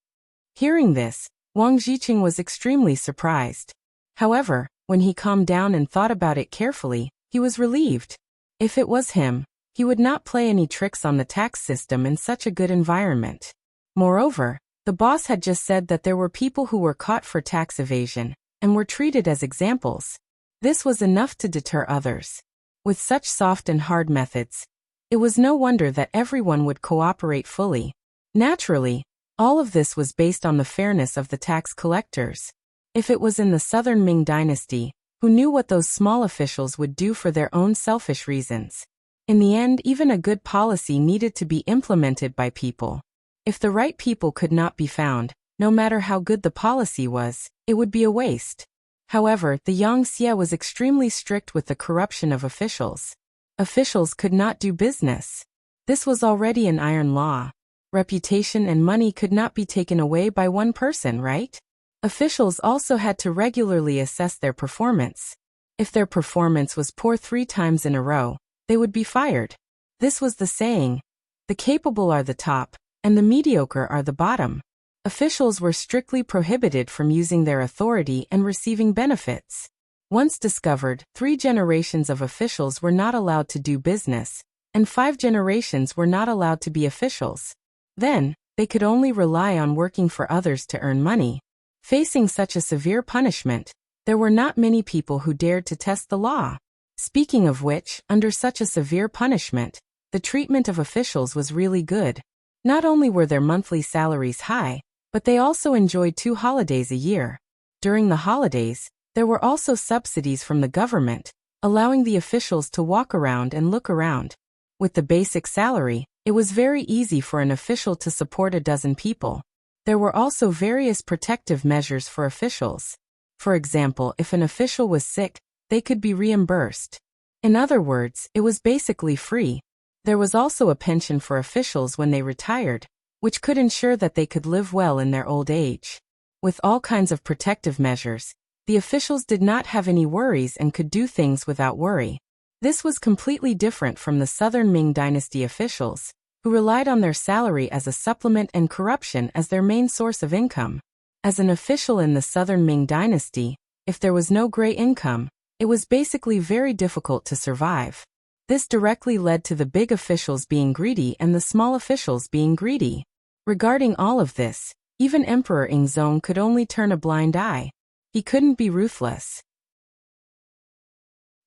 Hearing this, Wang Jiqing was extremely surprised. However, when he calmed down and thought about it carefully, he was relieved. If it was him, he would not play any tricks on the tax system in such a good environment. Moreover, the boss had just said that there were people who were caught for tax evasion and were treated as examples. This was enough to deter others. With such soft and hard methods, it was no wonder that everyone would cooperate fully. Naturally, all of this was based on the fairness of the tax collectors. If it was in the Southern Ming Dynasty, who knew what those small officials would do for their own selfish reasons? In the end, even a good policy needed to be implemented by people. If the right people could not be found, no matter how good the policy was, it would be a waste. However, the Yang Xie was extremely strict with the corruption of officials. Officials could not do business. This was already an iron law. Reputation and money could not be taken away by one person, right? Officials also had to regularly assess their performance. If their performance was poor 3 times in a row, they would be fired. This was the saying, the capable are the top, and the mediocre are the bottom. Officials were strictly prohibited from using their authority and receiving benefits. Once discovered, 3 generations of officials were not allowed to do business, and 5 generations were not allowed to be officials. Then, they could only rely on working for others to earn money. Facing such a severe punishment, there were not many people who dared to test the law. Speaking of which, under such a severe punishment, the treatment of officials was really good. Not only were their monthly salaries high, but they also enjoyed 2 holidays a year. During the holidays, there were also subsidies from the government, allowing the officials to walk around and look around. With the basic salary, it was very easy for an official to support a dozen people. There were also various protective measures for officials. For example, if an official was sick, they could be reimbursed. In other words, it was basically free. There was also a pension for officials when they retired, which could ensure that they could live well in their old age. With all kinds of protective measures, the officials did not have any worries and could do things without worry. This was completely different from the Southern Ming Dynasty officials, who relied on their salary as a supplement and corruption as their main source of income. As an official in the Southern Ming Dynasty, if there was no gray income, it was basically very difficult to survive. This directly led to the big officials being greedy and the small officials being greedy. Regarding all of this, even Emperor Ingzong could only turn a blind eye. He couldn't be ruthless.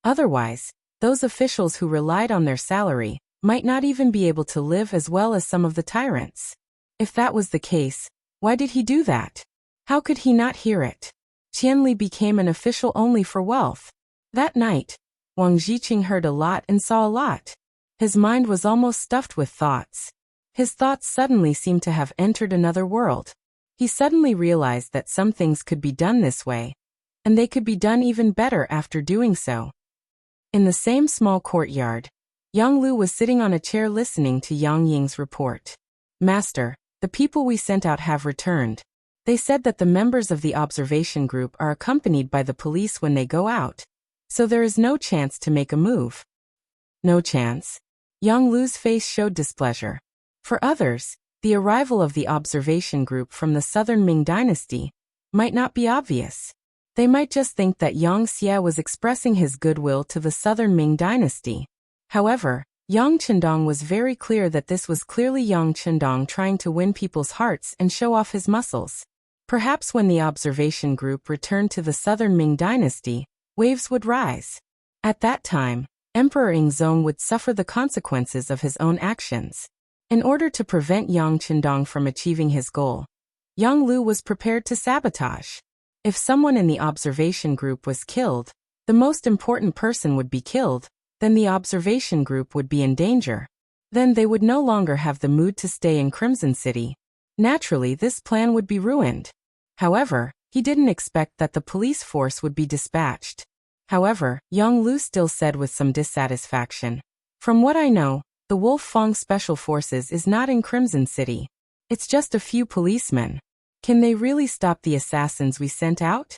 Otherwise, those officials who relied on their salary might not even be able to live as well as some of the tyrants. If that was the case, why did he do that? How could he not hear it? Qianli became an official only for wealth. That night, Wang Zhiqing heard a lot and saw a lot. His mind was almost stuffed with thoughts. His thoughts suddenly seemed to have entered another world. He suddenly realized that some things could be done this way, and they could be done even better after doing so. In the same small courtyard, Yang Lu was sitting on a chair listening to Yang Ying's report. Master, the people we sent out have returned. They said that the members of the observation group are accompanied by the police when they go out. So there is no chance to make a move. No chance? Yang Lu's face showed displeasure. For others, the arrival of the observation group from the Southern Ming Dynasty might not be obvious. They might just think that Yang Xie was expressing his goodwill to the Southern Ming Dynasty. However, Yang Chendong was very clear that this was clearly Yang Chendong trying to win people's hearts and show off his muscles. Perhaps when the observation group returned to the Southern Ming Dynasty, waves would rise. At that time, Emperor Ingzong would suffer the consequences of his own actions. In order to prevent Yang Chendong from achieving his goal, Yang Lu was prepared to sabotage. If someone in the observation group was killed, the most important person would be killed, then the observation group would be in danger. Then they would no longer have the mood to stay in Crimson City. Naturally, this plan would be ruined. However, he didn't expect that the police force would be dispatched. However, Yang Lu still said with some dissatisfaction, "From what I know, the Wolf Fong Special Forces is not in Crimson City. It's just a few policemen. Can they really stop the assassins we sent out?"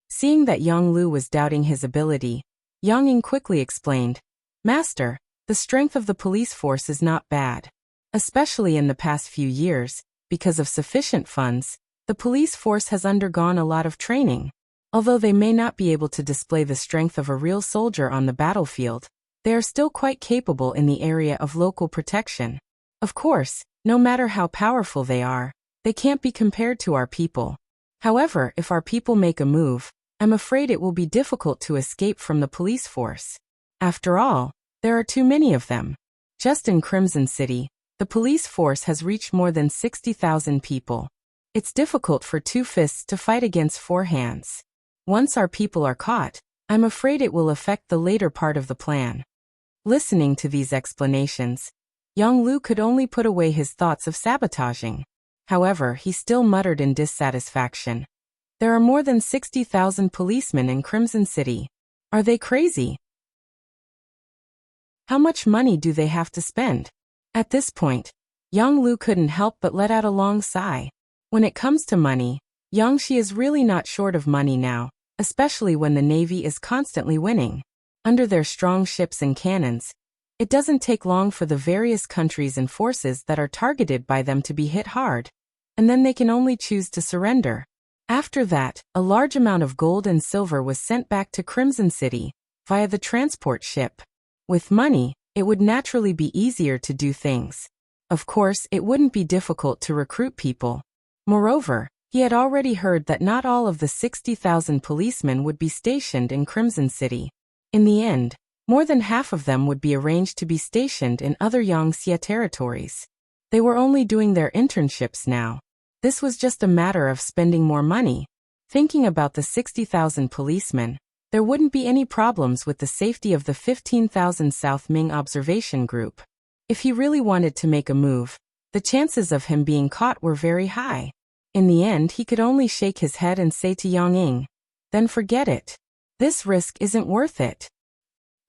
Seeing that Yang Lu was doubting his ability, Yang Ying quickly explained, "Master, the strength of the police force is not bad. Especially in the past few years, because of sufficient funds, the police force has undergone a lot of training. Although they may not be able to display the strength of a real soldier on the battlefield, they are still quite capable in the area of local protection. Of course, no matter how powerful they are, they can't be compared to our people. However, if our people make a move, I'm afraid it will be difficult to escape from the police force. After all, there are too many of them. Just in Crimson City, the police force has reached more than 60,000 people. It's difficult for two fists to fight against four hands. Once our people are caught, I'm afraid it will affect the later part of the plan. Listening to these explanations, young Lu could only put away his thoughts of sabotaging. However, he still muttered in dissatisfaction. There are more than 60,000 policemen in Crimson City. Are they crazy? How much money do they have to spend? At this point, young Lu couldn't help but let out a long sigh. When it comes to money, Yangshi is really not short of money now, especially when the Navy is constantly winning. Under their strong ships and cannons, it doesn't take long for the various countries and forces that are targeted by them to be hit hard, and then they can only choose to surrender. After that, a large amount of gold and silver was sent back to Crimson City, via the transport ship. With money, it would naturally be easier to do things. Of course, it wouldn't be difficult to recruit people. Moreover, he had already heard that not all of the 60,000 policemen would be stationed in Crimson City. In the end, more than half of them would be arranged to be stationed in other Yangtze territories. They were only doing their internships now. This was just a matter of spending more money. Thinking about the 60,000 policemen, there wouldn't be any problems with the safety of the 15,000 South Ming observation group. If he really wanted to make a move, the chances of him being caught were very high. In the end, he could only shake his head and say to Yang Ying, "Then forget it. This risk isn't worth it."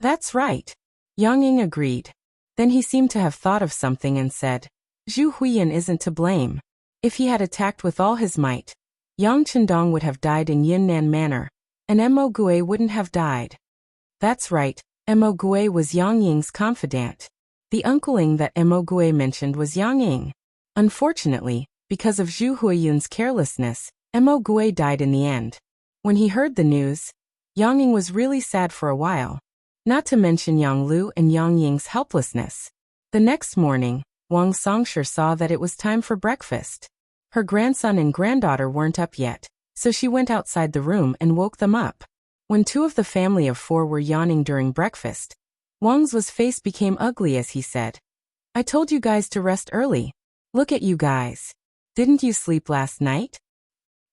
"That's right." Yang Ying agreed. Then he seemed to have thought of something and said, "Zhu Huiyan isn't to blame. If he had attacked with all his might, Yang Chendong would have died in Yunnan Manor, and Mo Gue wouldn't have died." That's right, Mo Gue was Yang Ying's confidant. The uncleing that Mo Gue mentioned was Yang Ying. Unfortunately, because of Zhu Huiyun's carelessness, Mo Gue died in the end. When he heard the news, Yang Ying was really sad for a while. Not to mention Yang Lu and Yang Ying's helplessness. The next morning, Wang Songshi saw that it was time for breakfast. Her grandson and granddaughter weren't up yet, so she went outside the room and woke them up. When two of the family of four were yawning during breakfast, Wang's face became ugly as he said, "I told you guys to rest early. Look at you guys. Didn't you sleep last night?"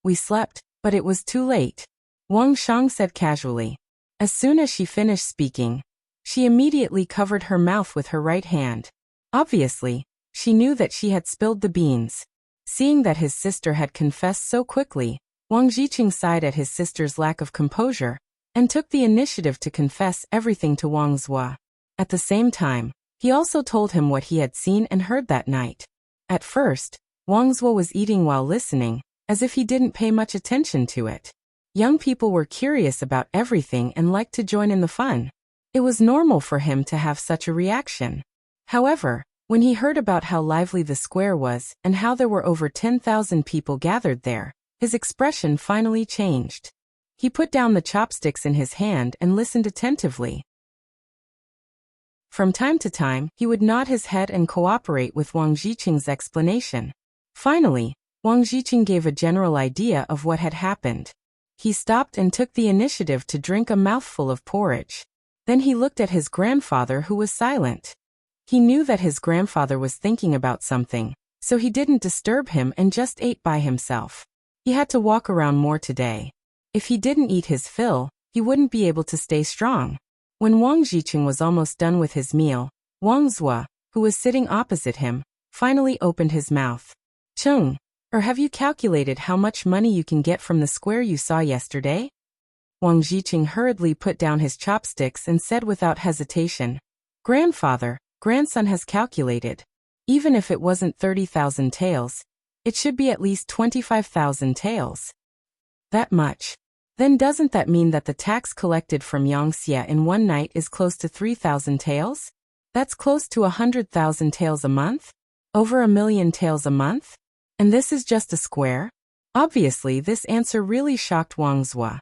"We slept, but it was too late," Wang Shang said casually. As soon as she finished speaking, she immediately covered her mouth with her right hand. Obviously, she knew that she had spilled the beans. Seeing that his sister had confessed so quickly, Wang Jiqing sighed at his sister's lack of composure, and took the initiative to confess everything to Wang Zhua. At the same time, he also told him what he had seen and heard that night. At first, Wang Zhua was eating while listening, as if he didn't pay much attention to it. Young people were curious about everything and liked to join in the fun. It was normal for him to have such a reaction. However, when he heard about how lively the square was and how there were over 10,000 people gathered there, his expression finally changed. He put down the chopsticks in his hand and listened attentively. From time to time, he would nod his head and cooperate with Wang Jiqing's explanation. Finally, Wang Jiqing gave a general idea of what had happened. He stopped and took the initiative to drink a mouthful of porridge. Then he looked at his grandfather, who was silent. He knew that his grandfather was thinking about something, so he didn't disturb him and just ate by himself. He had to walk around more today. If he didn't eat his fill, he wouldn't be able to stay strong. When Wang Jiqing was almost done with his meal, Wang Zhua, who was sitting opposite him, finally opened his mouth. "Chung, or have you calculated how much money you can get from the square you saw yesterday?" Wang Jiqing hurriedly put down his chopsticks and said without hesitation, "Grandfather, grandson has calculated. Even if it wasn't 30,000 taels, it should be at least 25,000 taels. That much. Then doesn't that mean that the tax collected from Yangtze in one night is close to 3,000 taels? That's close to 100,000 taels a month? Over 1,000,000 taels a month? And this is just a square?" Obviously, this answer really shocked Wang Zhua.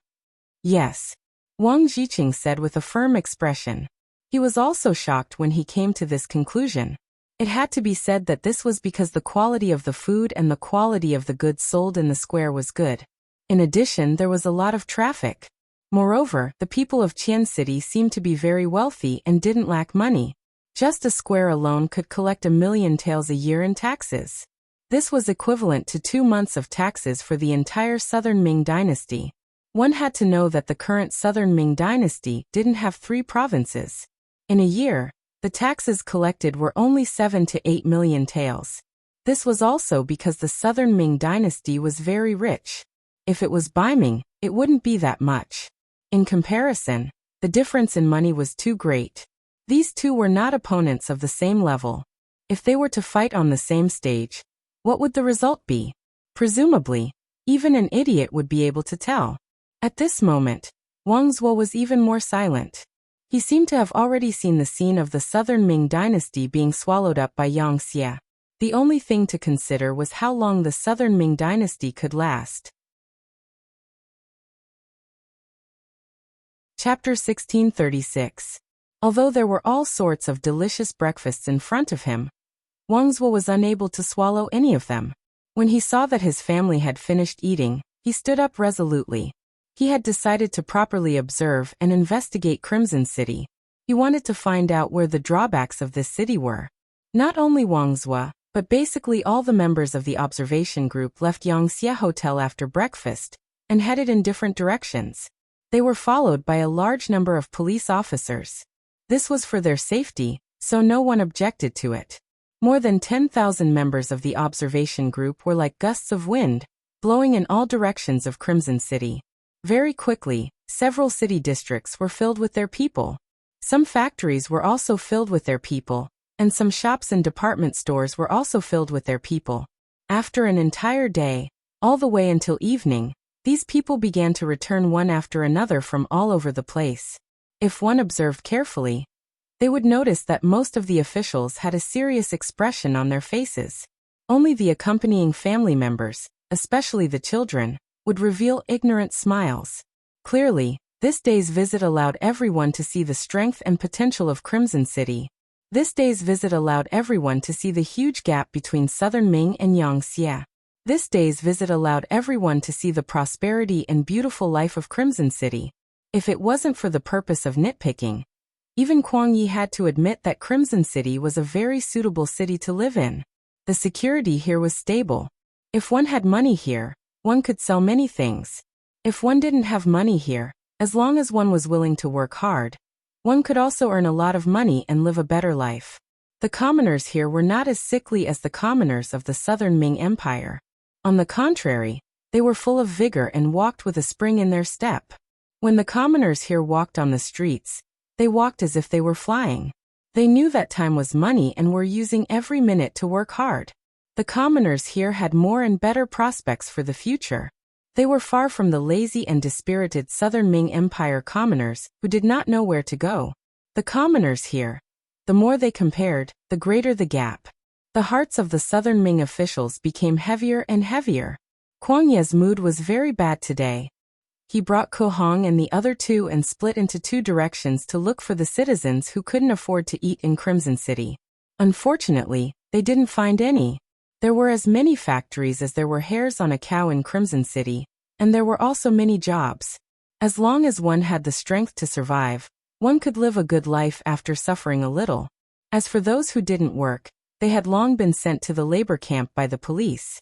"Yes," Wang Jiqing said with a firm expression. He was also shocked when he came to this conclusion. It had to be said that this was because the quality of the food and the quality of the goods sold in the square was good. In addition, there was a lot of traffic. Moreover, the people of Qian City seemed to be very wealthy and didn't lack money. Just a square alone could collect 1,000,000 taels a year in taxes. This was equivalent to 2 months of taxes for the entire Southern Ming Dynasty. One had to know that the current Southern Ming Dynasty didn't have 3 provinces. In a year, the taxes collected were only 7 to 8 million taels. This was also because the Southern Ming Dynasty was very rich. If it was Ming, it wouldn't be that much. In comparison, the difference in money was too great. These two were not opponents of the same level. If they were to fight on the same stage, what would the result be? Presumably, even an idiot would be able to tell. At this moment, Wang Zuo was even more silent. He seemed to have already seen the scene of the Southern Ming Dynasty being swallowed up by Yang Xie. The only thing to consider was how long the Southern Ming Dynasty could last. Chapter 1636. Although there were all sorts of delicious breakfasts in front of him, Wang Zuo was unable to swallow any of them. When he saw that his family had finished eating, he stood up resolutely. He had decided to properly observe and investigate Crimson City. He wanted to find out where the drawbacks of this city were. Not only Wang Zuo, but basically all the members of the observation group left Yangxie Hotel after breakfast and headed in different directions. They were followed by a large number of police officers. This was for their safety, so no one objected to it. More than 10,000 members of the observation group were like gusts of wind, blowing in all directions of Crimson City. Very quickly, several city districts were filled with their people. Some factories were also filled with their people, and some shops and department stores were also filled with their people. After an entire day, all the way until evening, these people began to return one after another from all over the place. If one observed carefully, they would notice that most of the officials had a serious expression on their faces. Only the accompanying family members, especially the children, would reveal ignorant smiles. Clearly, this day's visit allowed everyone to see the strength and potential of Crimson City. This day's visit allowed everyone to see the huge gap between Southern Ming and Yangxie. This day's visit allowed everyone to see the prosperity and beautiful life of Crimson City. If it wasn't for the purpose of nitpicking, even Kuang Yi had to admit that Crimson City was a very suitable city to live in. The security here was stable. If one had money here, one could sell many things. If one didn't have money here, as long as one was willing to work hard, one could also earn a lot of money and live a better life. The commoners here were not as sickly as the commoners of the Southern Ming Empire. On the contrary, they were full of vigor and walked with a spring in their step. When the commoners here walked on the streets, they walked as if they were flying. They knew that time was money and were using every minute to work hard. The commoners here had more and better prospects for the future. They were far from the lazy and dispirited Southern Ming Empire commoners who did not know where to go. The commoners here, the more they compared, the greater the gap. The hearts of the Southern Ming officials became heavier and heavier. Kuang Ye's mood was very bad today. He brought Ko Hong and the other two and split into 2 directions to look for the citizens who couldn't afford to eat in Crimson City. Unfortunately, they didn't find any. There were as many factories as there were hairs on a cow in Crimson City, and there were also many jobs. As long as one had the strength to survive, one could live a good life after suffering a little. As for those who didn't work, they had long been sent to the labor camp by the police.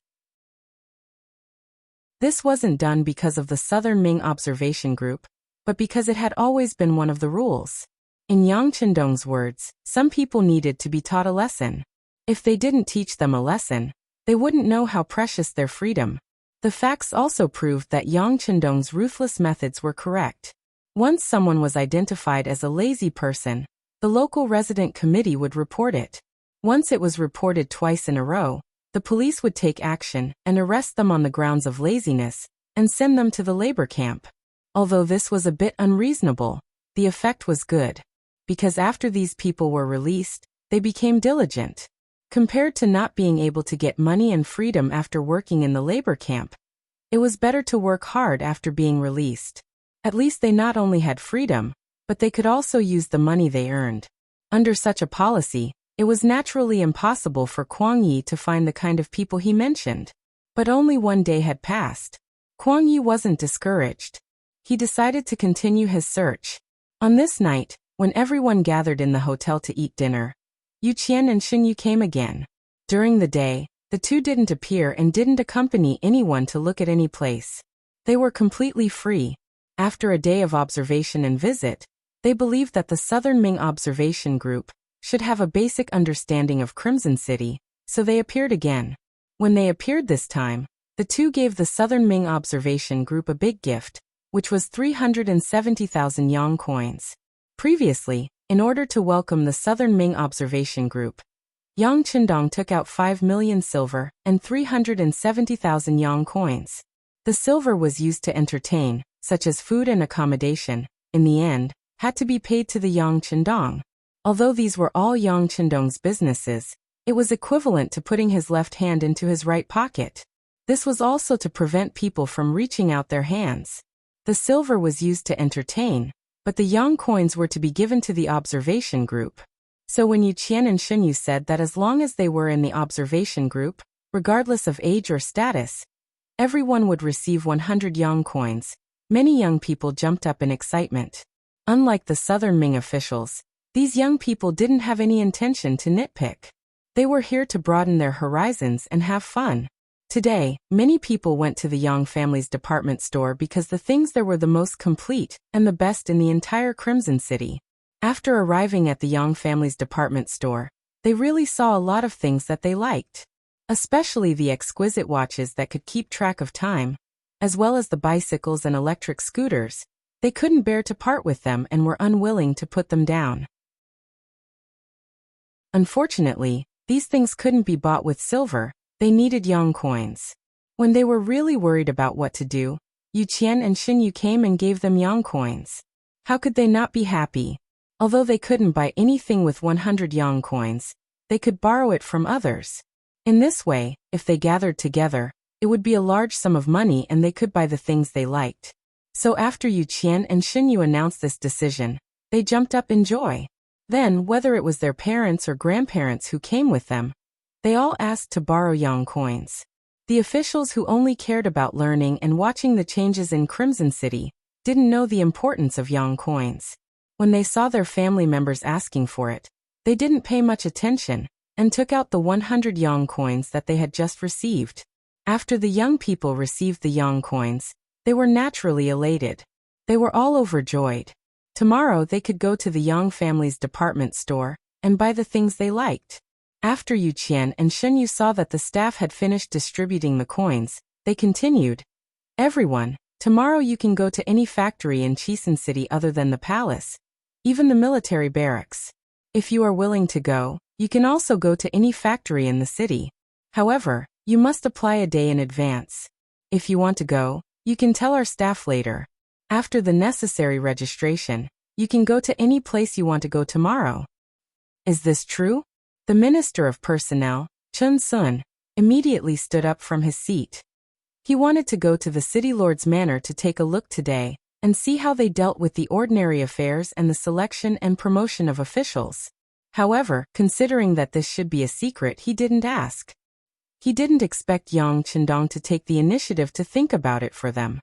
This wasn't done because of the Southern Ming Observation Group, but because it had always been one of the rules. In Yang Chendong's words, some people needed to be taught a lesson. If they didn't teach them a lesson, they wouldn't know how precious their freedom. The facts also proved that Yang Chendong's ruthless methods were correct. Once someone was identified as a lazy person, the local resident committee would report it. Once it was reported twice in a row, the police would take action and arrest them on the grounds of laziness and send them to the labor camp. Although this was a bit unreasonable, the effect was good. Because after these people were released, they became diligent. Compared to not being able to get money and freedom after working in the labor camp, it was better to work hard after being released. At least they not only had freedom, but they could also use the money they earned. Under such a policy, it was naturally impossible for Kuang Yi to find the kind of people he mentioned. But only one day had passed. Kuang Yi wasn't discouraged. He decided to continue his search. On this night, when everyone gathered in the hotel to eat dinner, Yu Qian and Xun Yu came again. During the day, The two didn't appear and didn't accompany anyone to look at any place. They were completely free. After a day of observation and visit, they believed that the Southern Ming observation group should have a basic understanding of Crimson City, so they appeared again. When they appeared this time, the two gave the Southern Ming observation group a big gift, which was 370,000 Yang coins. Previously, in order to welcome the Southern Ming observation group, Yang Qindong took out 5 million silver and 370,000 Yang coins. The silver was used to entertain, such as food and accommodation, in the end, had to be paid to the Yang Qindong. Although these were all Yang Qindong's businesses, it was equivalent to putting his left hand into his right pocket. This was also to prevent people from reaching out their hands. The silver was used to entertain, but the Yang coins were to be given to the observation group. So when Yu Qian and Xunyu said that as long as they were in the observation group, regardless of age or status, everyone would receive 100 Yang coins, many young people jumped up in excitement. Unlike the Southern Ming officials, these young people didn't have any intention to nitpick. They were here to broaden their horizons and have fun. Today, many people went to the Yang family's department store because the things there were the most complete and the best in the entire Crimson City. After arriving at the Yang family's department store, they really saw a lot of things that they liked. Especially the exquisite watches that could keep track of time, as well as the bicycles and electric scooters. They couldn't bear to part with them and were unwilling to put them down. Unfortunately, these things couldn't be bought with silver. They needed Yang coins. When they were really worried about what to do, Yu Qian and Xunyu came and gave them Yang coins. How could they not be happy? Although they couldn't buy anything with 100 Yang coins, they could borrow it from others. In this way, if they gathered together, it would be a large sum of money and they could buy the things they liked. So after Yu Qian and Xunyu announced this decision, they jumped up in joy. Then, whether it was their parents or grandparents who came with them, they all asked to borrow Yang coins. The officials who only cared about learning and watching the changes in Crimson City didn't know the importance of Yang coins. When they saw their family members asking for it, they didn't pay much attention and took out the 100 Yang coins that they had just received. After the young people received the Yang coins, they were naturally elated. They were all overjoyed. Tomorrow they could go to the Yang family's department store and buy the things they liked. After Yu Qian and Xunyu saw that the staff had finished distributing the coins, they continued, "Everyone, tomorrow you can go to any factory in Qisen City other than the palace, even the military barracks. If you are willing to go, you can also go to any factory in the city. However, you must apply a day in advance. If you want to go, you can tell our staff later. After the necessary registration, you can go to any place you want to go tomorrow." "Is this true?" The Minister of Personnel, Chun Sun, immediately stood up from his seat. He wanted to go to the City Lord's Manor to take a look today and see how they dealt with the ordinary affairs and the selection and promotion of officials. However, considering that this should be a secret, he didn't ask. He didn't expect Yang Qindong to take the initiative to think about it for them.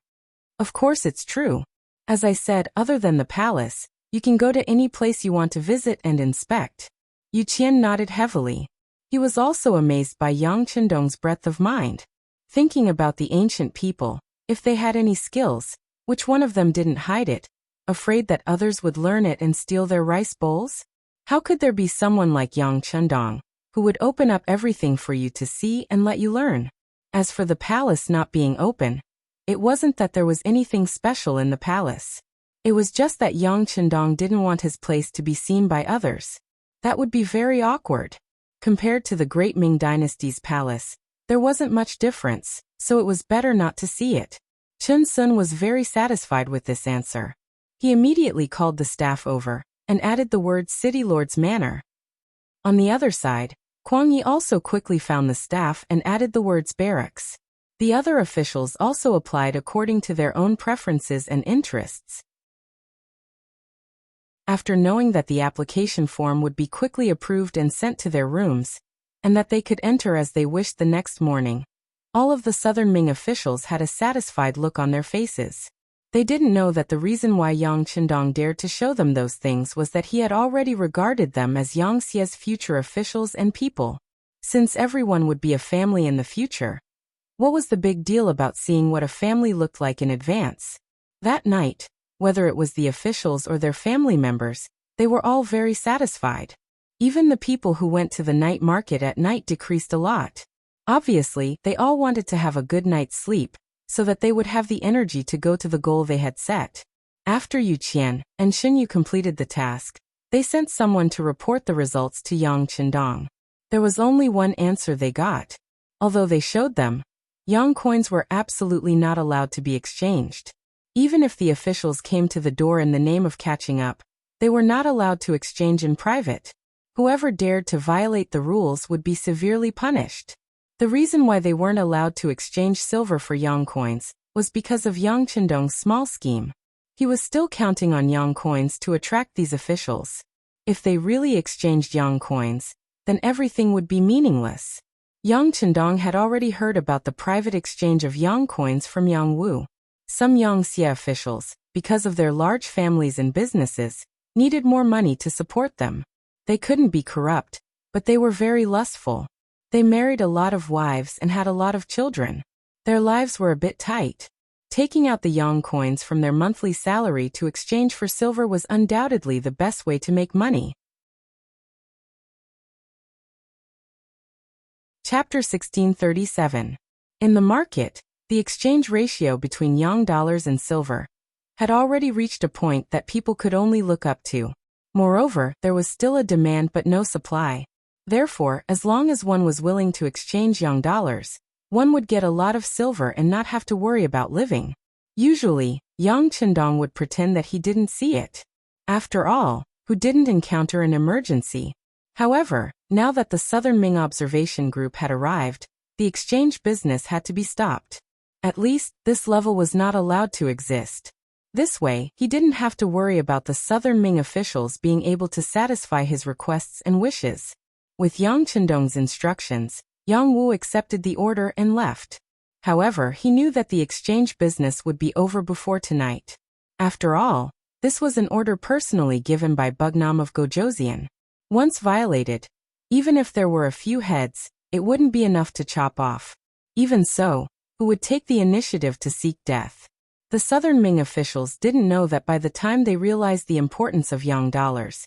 Of course it's true. As I said, other than the palace, you can go to any place you want to visit and inspect. Yu Qian nodded heavily. He was also amazed by Yang Qindong's breadth of mind. Thinking about the ancient people, if they had any skills, which one of them didn't hide it, afraid that others would learn it and steal their rice bowls? How could there be someone like Yang Qindong, who would open up everything for you to see and let you learn? As for the palace not being open, it wasn't that there was anything special in the palace. It was just that Yang Qindong didn't want his place to be seen by others. That would be very awkward. Compared to the Great Ming Dynasty's palace, there wasn't much difference, so it was better not to see it. Chun Sun was very satisfied with this answer. He immediately called the staff over and added the words City Lord's Manor. On the other side, Kuang Yi also quickly found the staff and added the words barracks. The other officials also applied according to their own preferences and interests. After knowing that the application form would be quickly approved and sent to their rooms, and that they could enter as they wished the next morning, all of the Southern Ming officials had a satisfied look on their faces. They didn't know that the reason why Yang Qindong dared to show them those things was that he had already regarded them as Yangtze's future officials and people. Since everyone would be a family in the future, what was the big deal about seeing what a family looked like in advance? That night, whether it was the officials or their family members, they were all very satisfied. Even the people who went to the night market at night decreased a lot. Obviously, they all wanted to have a good night's sleep, so that they would have the energy to go to the goal they had set. After Yu Qian and Shen Yu completed the task, they sent someone to report the results to Yang Qindong. There was only one answer they got. Although they showed them, Yang coins were absolutely not allowed to be exchanged. Even if the officials came to the door in the name of catching up, they were not allowed to exchange in private. Whoever dared to violate the rules would be severely punished. The reason why they weren't allowed to exchange silver for Yang coins was because of Yang Qindong's small scheme. He was still counting on Yang coins to attract these officials. If they really exchanged Yang coins, then everything would be meaningless. Yang Qindong had already heard about the private exchange of Yang coins from Yang Wu. Some Yangxia officials, because of their large families and businesses, needed more money to support them. They couldn't be corrupt, but they were very lustful. They married a lot of wives and had a lot of children. Their lives were a bit tight. Taking out the Yang coins from their monthly salary to exchange for silver was undoubtedly the best way to make money. Chapter 1637. In the market, the exchange ratio between Yang dollars and silver had already reached a point that people could only look up to. Moreover, there was still a demand but no supply. Therefore, as long as one was willing to exchange Yang dollars, one would get a lot of silver and not have to worry about living. Usually, Yang Qindong would pretend that he didn't see it. After all, who didn't encounter an emergency? However, now that the Southern Ming observation group had arrived, the exchange business had to be stopped. At least, this level was not allowed to exist. This way, he didn't have to worry about the Southern Ming officials being able to satisfy his requests and wishes. With Yang Qindong's instructions, Yang Wu accepted the order and left. However, he knew that the exchange business would be over before tonight. After all, this was an order personally given by Bugnam of Gojoseon. Once violated, even if there were a few heads, it wouldn't be enough to chop off. Even so, who would take the initiative to seek death? The Southern Ming officials didn't know that by the time they realized the importance of Yang dollars,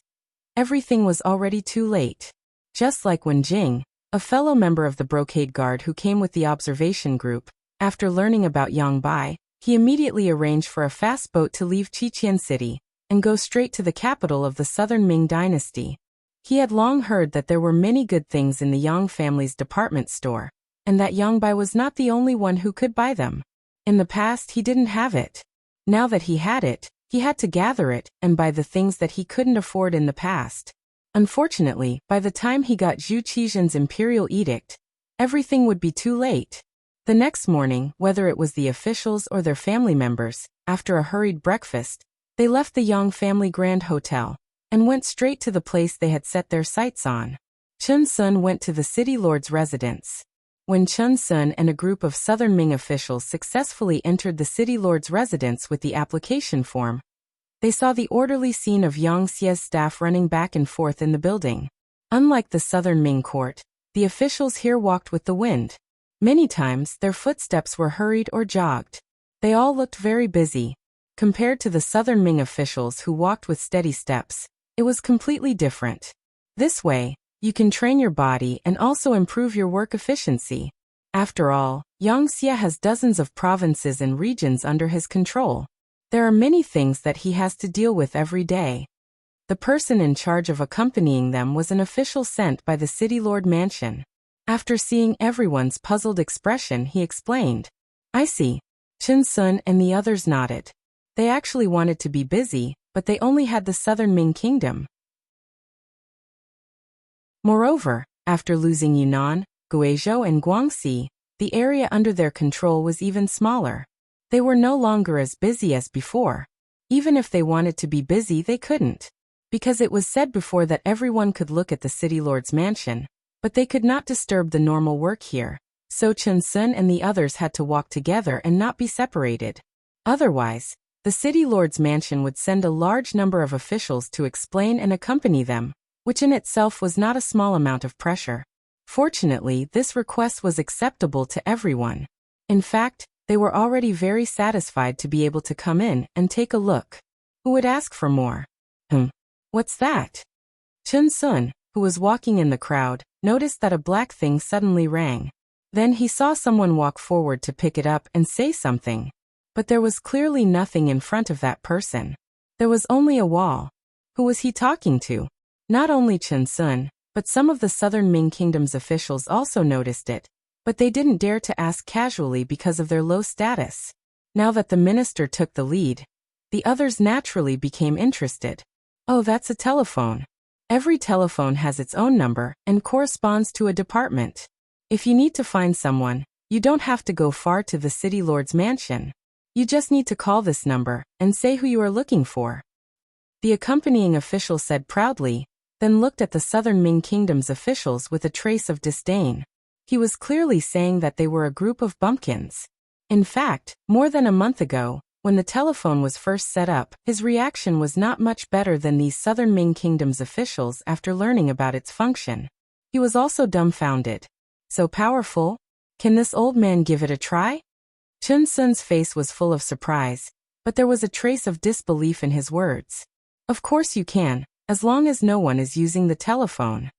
everything was already too late. Just like when Jing, a fellow member of the Brocade Guard who came with the observation group, after learning about Yang Bai, he immediately arranged for a fast boat to leave Qiqian City and go straight to the capital of the Southern Ming Dynasty. He had long heard that there were many good things in the Yang family's department store, and that Yang Bai was not the only one who could buy them. In the past he didn't have it. Now that he had it, he had to gather it and buy the things that he couldn't afford in the past. Unfortunately, by the time he got Zhu Qijian's imperial edict, everything would be too late. The next morning, whether it was the officials or their family members, after a hurried breakfast, they left the Yang family Grand Hotel and went straight to the place they had set their sights on. Chun Sun went to the city lord's residence. When Chun Sun and a group of Southern Ming officials successfully entered the city lord's residence with the application form, they saw the orderly scene of Yang Xie's staff running back and forth in the building. Unlike the Southern Ming court, the officials here walked with the wind. Many times, their footsteps were hurried or jogged. They all looked very busy. Compared to the Southern Ming officials who walked with steady steps, it was completely different. This way, you can train your body and also improve your work efficiency. After all, Yang Xie has dozens of provinces and regions under his control. There are many things that he has to deal with every day. The person in charge of accompanying them was an official sent by the city lord mansion. After seeing everyone's puzzled expression, he explained, "I see." Chun Sun and the others nodded. They actually wanted to be busy, but they only had the Southern Ming Kingdom. Moreover, after losing Yunnan, Guizhou and Guangxi, the area under their control was even smaller. They were no longer as busy as before. Even if they wanted to be busy, they couldn't. Because it was said before that everyone could look at the city lord's mansion, but they could not disturb the normal work here. So Chun Sun and the others had to walk together and not be separated. Otherwise, the city lord's mansion would send a large number of officials to explain and accompany them, which in itself was not a small amount of pressure. Fortunately, this request was acceptable to everyone. In fact, they were already very satisfied to be able to come in and take a look. Who would ask for more? What's that? Chun Sun, who was walking in the crowd, noticed that a black thing suddenly rang. Then he saw someone walk forward to pick it up and say something. But there was clearly nothing in front of that person. There was only a wall. Who was he talking to? Not only Chun Sun, but some of the Southern Ming Kingdom's officials also noticed it, but they didn't dare to ask casually because of their low status. Now that the minister took the lead, the others naturally became interested. Oh, that's a telephone. Every telephone has its own number and corresponds to a department. If you need to find someone, you don't have to go far to the city lord's mansion. You just need to call this number and say who you are looking for. The accompanying official said proudly, then looked at the Southern Ming Kingdom's officials with a trace of disdain. He was clearly saying that they were a group of bumpkins. In fact, more than a month ago, when the telephone was first set up, his reaction was not much better than these Southern Ming Kingdom's officials after learning about its function. He was also dumbfounded. So powerful? Can this old man give it a try? Chun Sun's face was full of surprise, but there was a trace of disbelief in his words. Of course you can, as long as no one is using the telephone.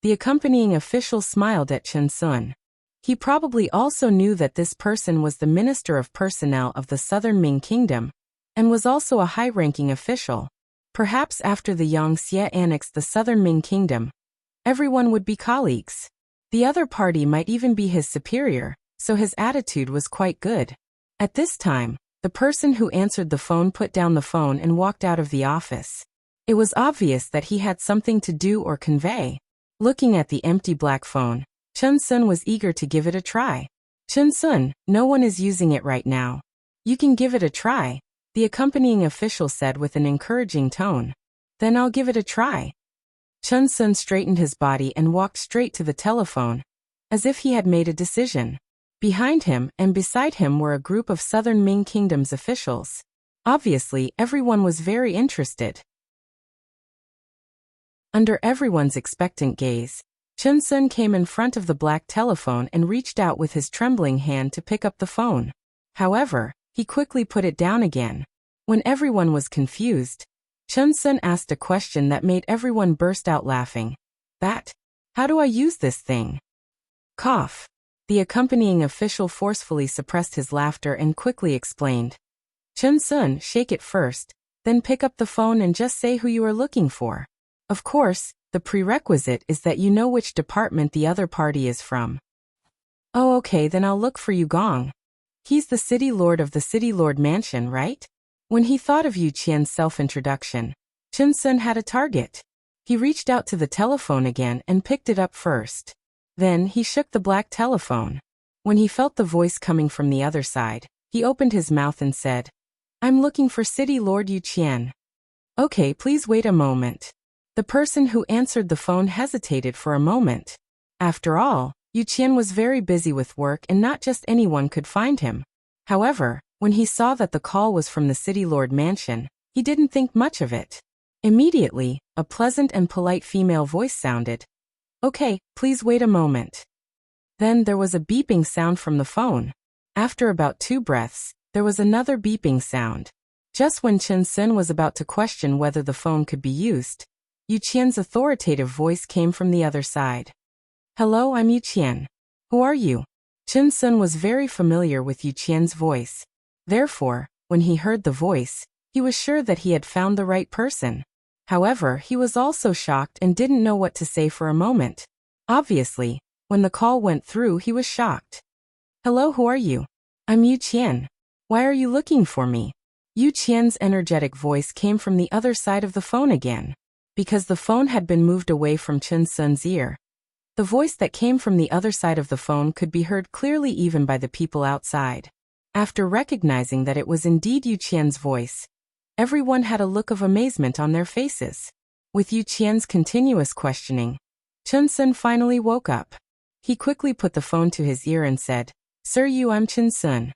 The accompanying official smiled at Chun Sun. He probably also knew that this person was the Minister of Personnel of the Southern Ming Kingdom, and was also a high-ranking official. Perhaps after the Yangtze annexed the Southern Ming Kingdom, everyone would be colleagues. The other party might even be his superior, so his attitude was quite good. At this time, the person who answered the phone put down the phone and walked out of the office. It was obvious that he had something to do or convey. Looking at the empty black phone, Chun Sun was eager to give it a try. Chun Sun, no one is using it right now. You can give it a try, the accompanying official said with an encouraging tone. Then I'll give it a try. Chun Sun straightened his body and walked straight to the telephone, as if he had made a decision. Behind him and beside him were a group of Southern Ming Kingdom's officials. Obviously, everyone was very interested. Under everyone's expectant gaze, Chun Sun came in front of the black telephone and reached out with his trembling hand to pick up the phone. However, he quickly put it down again. When everyone was confused, Chun Sun asked a question that made everyone burst out laughing. How do I use this thing? Cough. The accompanying official forcefully suppressed his laughter and quickly explained. Chun Sun, shake it first, then pick up the phone and just say who you are looking for. Of course, the prerequisite is that you know which department the other party is from. Oh, okay, then I'll look for Yu Gong. He's the city lord of the city lord mansion, right? When he thought of Yu Qian's self-introduction, Chun Sun had a target. He reached out to the telephone again and picked it up first. Then he shook the black telephone. When he felt the voice coming from the other side, he opened his mouth and said, I'm looking for City Lord Yu Qian. Okay, please wait a moment. The person who answered the phone hesitated for a moment. After all, Yu Qian was very busy with work and not just anyone could find him. However, when he saw that the call was from the City Lord mansion, he didn't think much of it. Immediately, a pleasant and polite female voice sounded. Okay, please wait a moment. Then there was a beeping sound from the phone. After about 2 breaths, there was another beeping sound. Just when Chun Sun was about to question whether the phone could be used, Yu Qian's authoritative voice came from the other side. Hello, I'm Yu Qian. Who are you? Chun Sun was very familiar with Yu Qian's voice. Therefore, when he heard the voice, he was sure that he had found the right person. However, he was also shocked and didn't know what to say for a moment. Obviously, when the call went through, he was shocked. Hello, who are you? I'm Yu Qian. Why are you looking for me? Yu Qian's energetic voice came from the other side of the phone again. Because the phone had been moved away from Chun Sun's ear, the voice that came from the other side of the phone could be heard clearly even by the people outside. After recognizing that it was indeed Yu Qian's voice, everyone had a look of amazement on their faces. With Yu Qian's continuous questioning, Chun Sun finally woke up. He quickly put the phone to his ear and said, Sir Yu, I'm Chun Sun.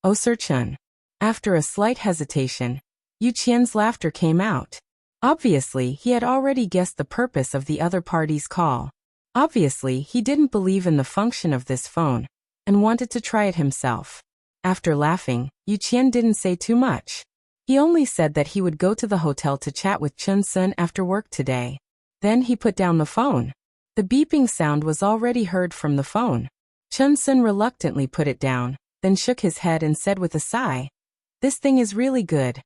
Oh, Sir Chun. After a slight hesitation, Yu Qian's laughter came out. Obviously, he had already guessed the purpose of the other party's call. Obviously, he didn't believe in the function of this phone and wanted to try it himself. After laughing, Yu Qian didn't say too much. He only said that he would go to the hotel to chat with Chun Sun after work today. Then he put down the phone. The beeping sound was already heard from the phone. Chun Sun reluctantly put it down, then shook his head and said with a sigh, "This thing is really good.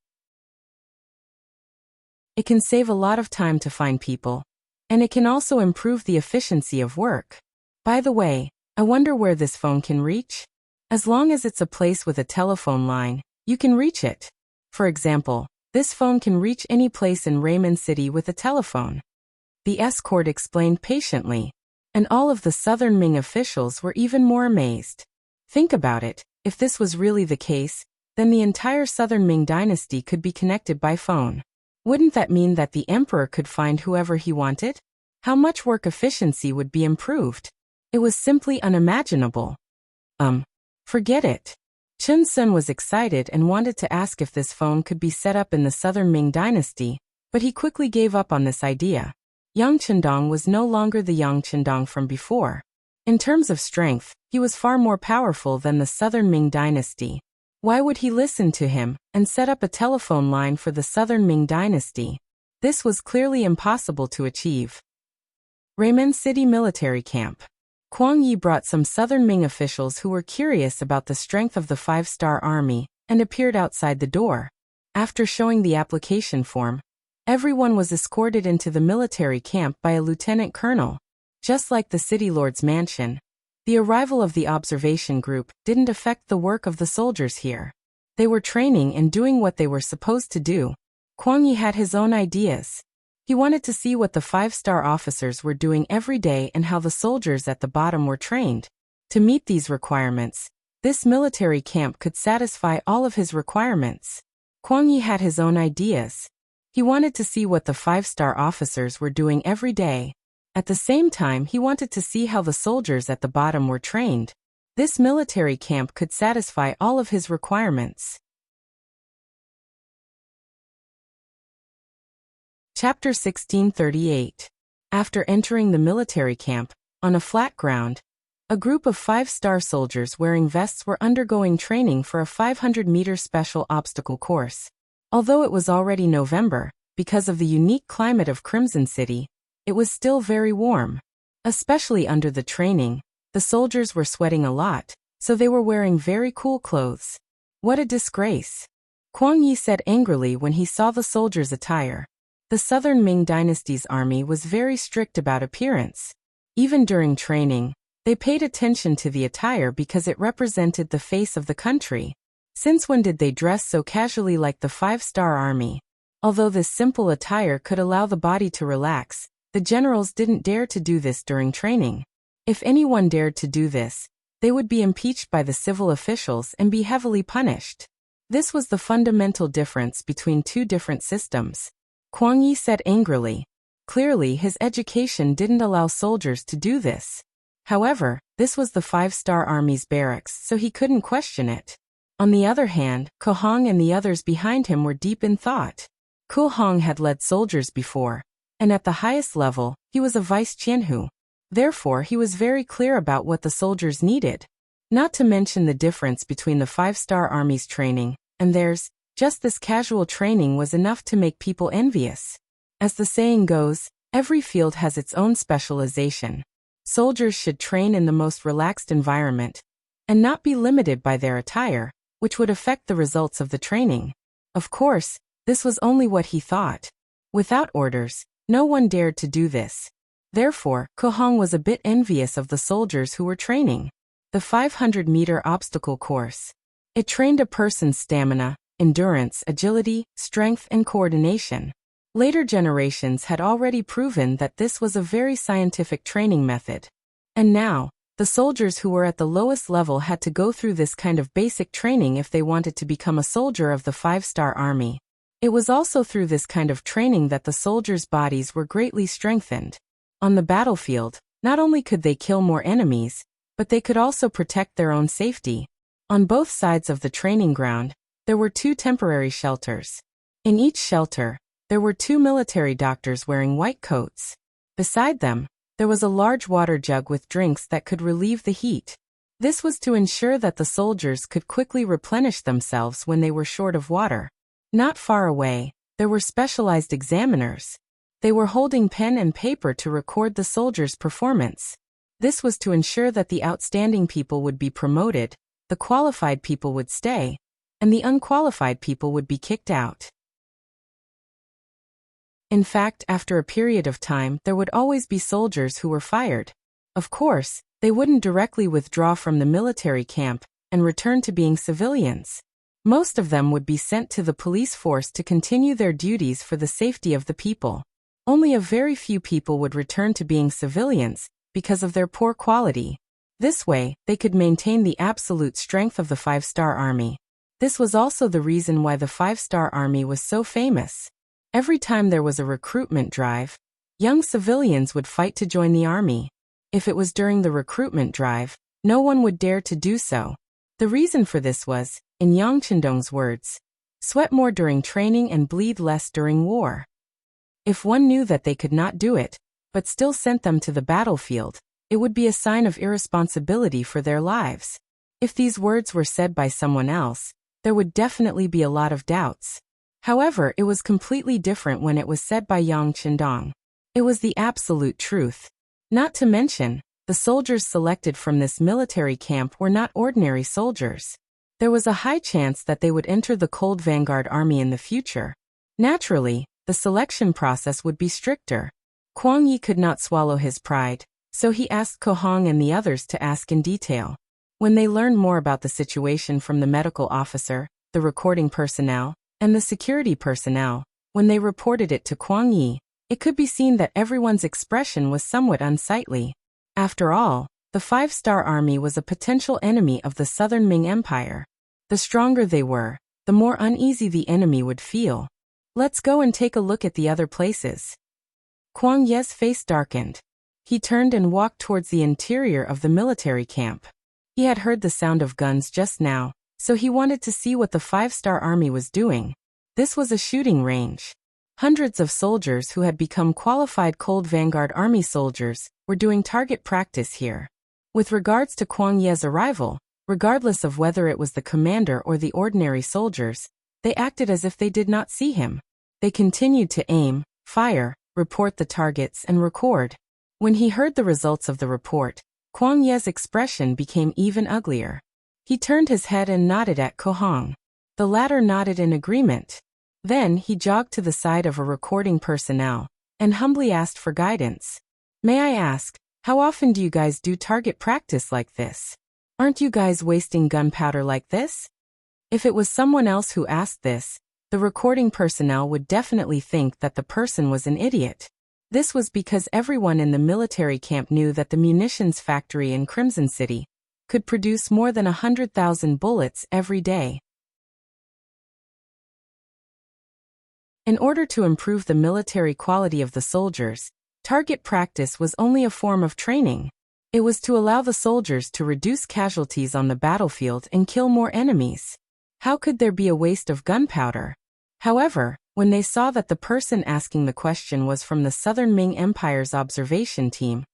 It can save a lot of time to find people, and it can also improve the efficiency of work. By the way, I wonder where this phone can reach? As long as it's a place with a telephone line, you can reach it. For example, this phone can reach any place in Raymond City with a telephone." The escort explained patiently, and all of the Southern Ming officials were even more amazed. Think about it, if this was really the case, then the entire Southern Ming dynasty could be connected by phone. Wouldn't that mean that the emperor could find whoever he wanted? How much work efficiency would be improved? It was simply unimaginable. Forget it. Chun Sun was excited and wanted to ask if this phone could be set up in the Southern Ming dynasty, but he quickly gave up on this idea. Yang Chendong was no longer the Yang Chendong from before. In terms of strength, he was far more powerful than the Southern Ming dynasty. Why would he listen to him and set up a telephone line for the Southern Ming dynasty? This was clearly impossible to achieve. Raymond City Military Camp. Kuang Yi brought some Southern Ming officials who were curious about the strength of the five-star army and appeared outside the door. After showing the application form, everyone was escorted into the military camp by a lieutenant colonel. Just like the city lord's mansion, the arrival of the observation group didn't affect the work of the soldiers here. They were training and doing what they were supposed to do. Kuang Yi had his own ideas. He wanted to see what the five-star officers were doing every day and how the soldiers at the bottom were trained. To meet these requirements, this military camp could satisfy all of his requirements. Kuang Yi had his own ideas. He wanted to see what the five-star officers were doing every day. At the same time, he wanted to see how the soldiers at the bottom were trained. This military camp could satisfy all of his requirements. Chapter 1638. After entering the military camp, on a flat ground, a group of five-star soldiers wearing vests were undergoing training for a 500-meter special obstacle course. Although it was already November, because of the unique climate of Crimson City, it was still very warm. Especially under the training, the soldiers were sweating a lot, so they were wearing very cool clothes. What a disgrace! Kuang Yi said angrily when he saw the soldiers' attire. The Southern Ming dynasty's army was very strict about appearance. Even during training, they paid attention to the attire because it represented the face of the country. Since when did they dress so casually like the five-star army? Although this simple attire could allow the body to relax, the generals didn't dare to do this during training. If anyone dared to do this, they would be impeached by the civil officials and be heavily punished. This was the fundamental difference between two different systems. Kuang Yi said angrily. Clearly, his education didn't allow soldiers to do this. However, this was the five-star army's barracks, so he couldn't question it. On the other hand, Ko Hong and the others behind him were deep in thought. Ko Hong had led soldiers before, and at the highest level, he was a vice-Qianhu. Therefore, he was very clear about what the soldiers needed. Not to mention the difference between the five-star army's training and theirs. Just this casual training was enough to make people envious. As the saying goes, every field has its own specialization. Soldiers should train in the most relaxed environment and not be limited by their attire, which would affect the results of the training. Of course, this was only what he thought. Without orders, no one dared to do this. Therefore, Ko Hong was a bit envious of the soldiers who were training. The 500-meter obstacle course. It trained a person's stamina, endurance, agility, strength, and coordination. Later generations had already proven that this was a very scientific training method. And now, the soldiers who were at the lowest level had to go through this kind of basic training if they wanted to become a soldier of the five-star army. It was also through this kind of training that the soldiers' bodies were greatly strengthened. On the battlefield, not only could they kill more enemies, but they could also protect their own safety. On both sides of the training ground, there were two temporary shelters. In each shelter, there were two military doctors wearing white coats. Beside them, There was a large water jug with drinks that could relieve the heat. This was to ensure that the soldiers could quickly replenish themselves when they were short of water. Not far away, there were specialized examiners. They were holding pen and paper to record the soldiers' performance. This was to ensure that the outstanding people would be promoted, the qualified people would stay, and the unqualified people would be kicked out. In fact, after a period of time, there would always be soldiers who were fired. Of course, they wouldn't directly withdraw from the military camp and return to being civilians. Most of them would be sent to the police force to continue their duties for the safety of the people. Only a very few people would return to being civilians because of their poor quality. This way, they could maintain the absolute strength of the five-star army. This was also the reason why the five-star army was so famous. Every time there was a recruitment drive, young civilians would fight to join the army. If it was during the recruitment drive, no one would dare to do so. The reason for this was, in Yang Chendong's words, sweat more during training and bleed less during war. If one knew that they could not do it, but still sent them to the battlefield, it would be a sign of irresponsibility for their lives. If these words were said by someone else, there would definitely be a lot of doubts. However, it was completely different when it was said by Yang Chendong. It was the absolute truth. Not to mention, the soldiers selected from this military camp were not ordinary soldiers. There was a high chance that they would enter the Cold Vanguard Army in the future. Naturally, the selection process would be stricter. Kuang Yi could not swallow his pride, so he asked Ko Hong and the others to ask in detail. When they learned more about the situation from the medical officer, the recording personnel, and the security personnel, when they reported it to Kuang Yi, it could be seen that everyone's expression was somewhat unsightly. After all, the five-star army was a potential enemy of the Southern Ming Empire. The stronger they were, the more uneasy the enemy would feel. Let's go and take a look at the other places. Kuang Ye's face darkened. He turned and walked towards the interior of the military camp. He had heard the sound of guns just now, so he wanted to see what the five-star army was doing. This was a shooting range. Hundreds of soldiers who had become qualified Cold Vanguard Army soldiers were doing target practice here. With regards to Kuang Ye's arrival, regardless of whether it was the commander or the ordinary soldiers, they acted as if they did not see him. They continued to aim, fire, report the targets, and record. When he heard the results of the report, Kuang Ye's expression became even uglier. He turned his head and nodded at Ko Hong. The latter nodded in agreement. Then he jogged to the side of a recording personnel and humbly asked for guidance. May I ask, how often do you guys do target practice like this? Aren't you guys wasting gunpowder like this? If it was someone else who asked this, the recording personnel would definitely think that the person was an idiot. This was because everyone in the military camp knew that the munitions factory in Crimson City could produce more than 100,000 bullets every day. In order to improve the military quality of the soldiers, target practice was only a form of training. It was to allow the soldiers to reduce casualties on the battlefield and kill more enemies. How could there be a waste of gunpowder? However, when they saw that the person asking the question was from the Southern Ming Empire's observation team,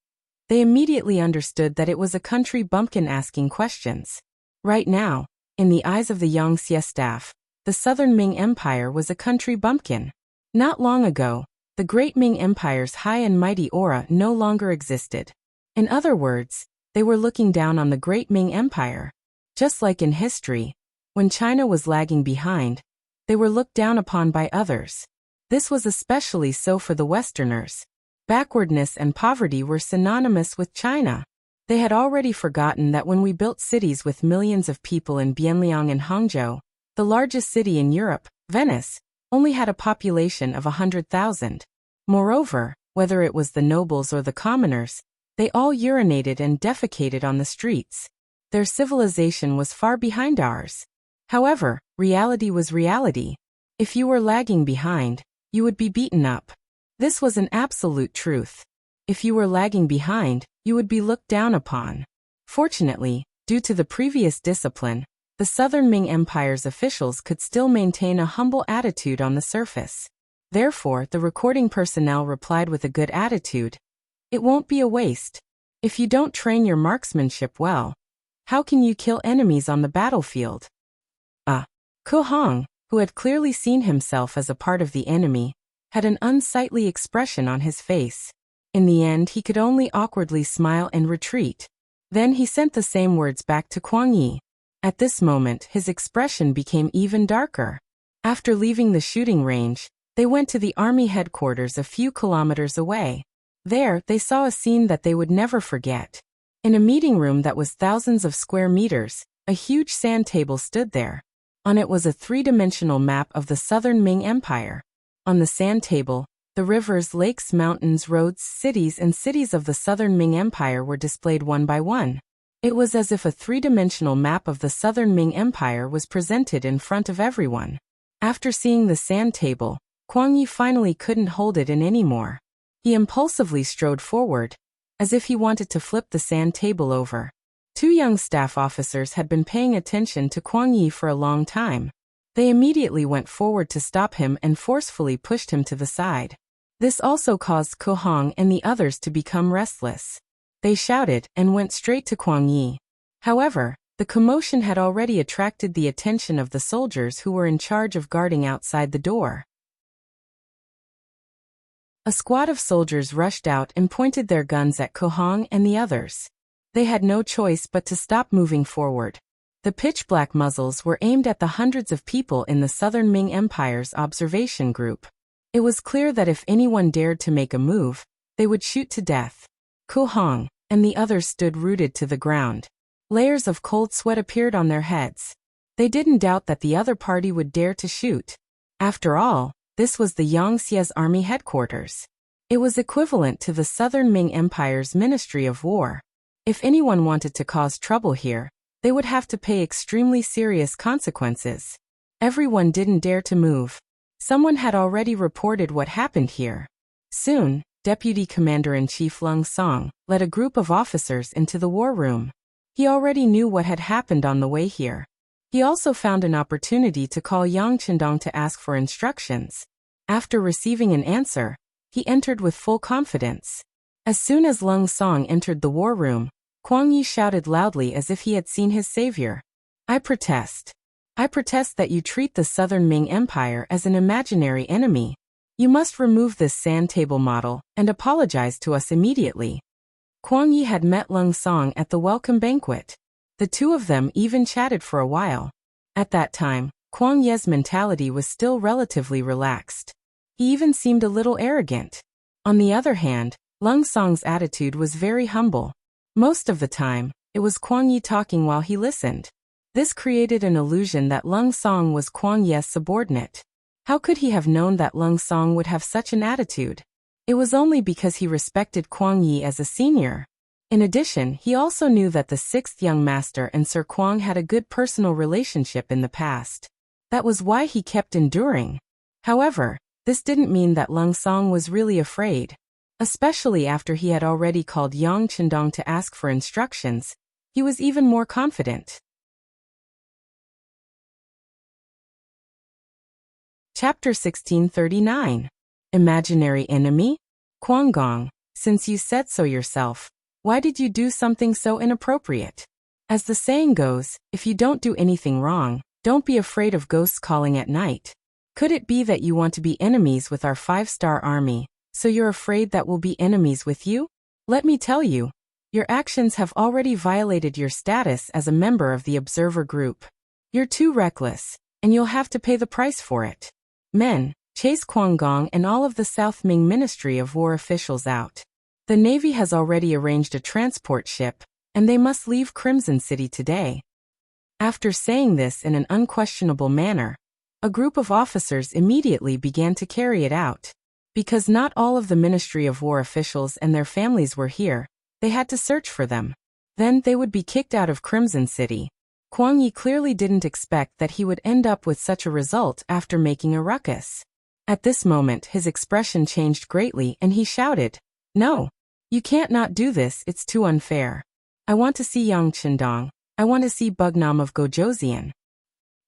they immediately understood that it was a country bumpkin asking questions. Right now, in the eyes of the Yangtze staff, the Southern Ming Empire was a country bumpkin. Not long ago, the Great Ming Empire's high and mighty aura no longer existed. In other words, they were looking down on the Great Ming Empire. Just like in history, when China was lagging behind, they were looked down upon by others. This was especially so for the Westerners. Backwardness and poverty were synonymous with China. They had already forgotten that when we built cities with millions of people in Bianliang and Hangzhou, the largest city in Europe, Venice, only had a population of 100,000. Moreover, whether it was the nobles or the commoners, they all urinated and defecated on the streets. Their civilization was far behind ours. However, reality was reality. If you were lagging behind, you would be beaten up. This was an absolute truth. If you were lagging behind, you would be looked down upon. Fortunately, due to the previous discipline, the Southern Ming Empire's officials could still maintain a humble attitude on the surface. Therefore, the recording personnel replied with a good attitude. It won't be a waste. If you don't train your marksmanship well, how can you kill enemies on the battlefield? Ko Hong, who had clearly seen himself as a part of the enemy, had an unsightly expression on his face. In the end, he could only awkwardly smile and retreat. Then he sent the same words back to Kwang Yi. At this moment, his expression became even darker. After leaving the shooting range, they went to the army headquarters a few kilometers away. There, they saw a scene that they would never forget. In a meeting room that was thousands of square meters, a huge sand table stood there. On it was a three-dimensional map of the Southern Ming Empire. On the sand table, the rivers, lakes, mountains, roads, cities, and cities of the Southern Ming Empire were displayed one by one. It was as if a three-dimensional map of the Southern Ming Empire was presented in front of everyone. After seeing the sand table, Kwang Yi finally couldn't hold it in anymore. He impulsively strode forward, as if he wanted to flip the sand table over. Two young staff officers had been paying attention to Kwang Yi for a long time. They immediately went forward to stop him and forcefully pushed him to the side. This also caused Ko Hong and the others to become restless. They shouted and went straight to Kwang Yi. However, the commotion had already attracted the attention of the soldiers who were in charge of guarding outside the door. A squad of soldiers rushed out and pointed their guns at Ko Hong and the others. They had no choice but to stop moving forward. The pitch-black muzzles were aimed at the hundreds of people in the Southern Ming Empire's observation group. It was clear that if anyone dared to make a move, they would shoot to death. Ko Hong and the others stood rooted to the ground. Layers of cold sweat appeared on their heads. They didn't doubt that the other party would dare to shoot. After all, this was the Yangtze's army headquarters. It was equivalent to the Southern Ming Empire's Ministry of War. If anyone wanted to cause trouble here, they would have to pay extremely serious consequences. Everyone didn't dare to move. Someone had already reported what happened here. Soon, Deputy Commander-in-Chief Lung Song led a group of officers into the war room. He already knew what had happened on the way here. He also found an opportunity to call Yang Chendong to ask for instructions. After receiving an answer, he entered with full confidence. As soon as Lung Song entered the war room, Kwang Yi shouted loudly as if he had seen his savior. I protest. I protest that you treat the Southern Ming Empire as an imaginary enemy. You must remove this sand table model and apologize to us immediately. Kwang Yi had met Lung Song at the welcome banquet. The two of them even chatted for a while. At that time, Kwang Ye's mentality was still relatively relaxed. He even seemed a little arrogant. On the other hand, Lung Song's attitude was very humble. Most of the time, it was Kwang Yi talking while he listened. This created an illusion that Lung Song was Kwang Ye's subordinate. How could he have known that Lung Song would have such an attitude? It was only because he respected Kwang Yi as a senior. In addition, he also knew that the sixth young master and Sir Kwang had a good personal relationship in the past. That was why he kept enduring. However, this didn't mean that Lung Song was really afraid. Especially after he had already called Yang Chendong to ask for instructions, he was even more confident. Chapter 1639. Imaginary Enemy? Kwang Gong, since you said so yourself, why did you do something so inappropriate? As the saying goes, if you don't do anything wrong, don't be afraid of ghosts calling at night. Could it be that you want to be enemies with our 5-star army, so you're afraid that we'll be enemies with you? Let me tell you, your actions have already violated your status as a member of the observer group. You're too reckless, and you'll have to pay the price for it. Men, chase Kwang Gong and all of the South Ming Ministry of War officials out. The Navy has already arranged a transport ship, and they must leave Crimson City today. After saying this in an unquestionable manner, a group of officers immediately began to carry it out. Because not all of the Ministry of War officials and their families were here, they had to search for them. Then they would be kicked out of Crimson City. Kwang Yi clearly didn't expect that he would end up with such a result after making a ruckus. At this moment his expression changed greatly and he shouted, "No! You can't not do this, it's too unfair. I want to see Yang Chendong. I want to see Bugnam of Gojoseon.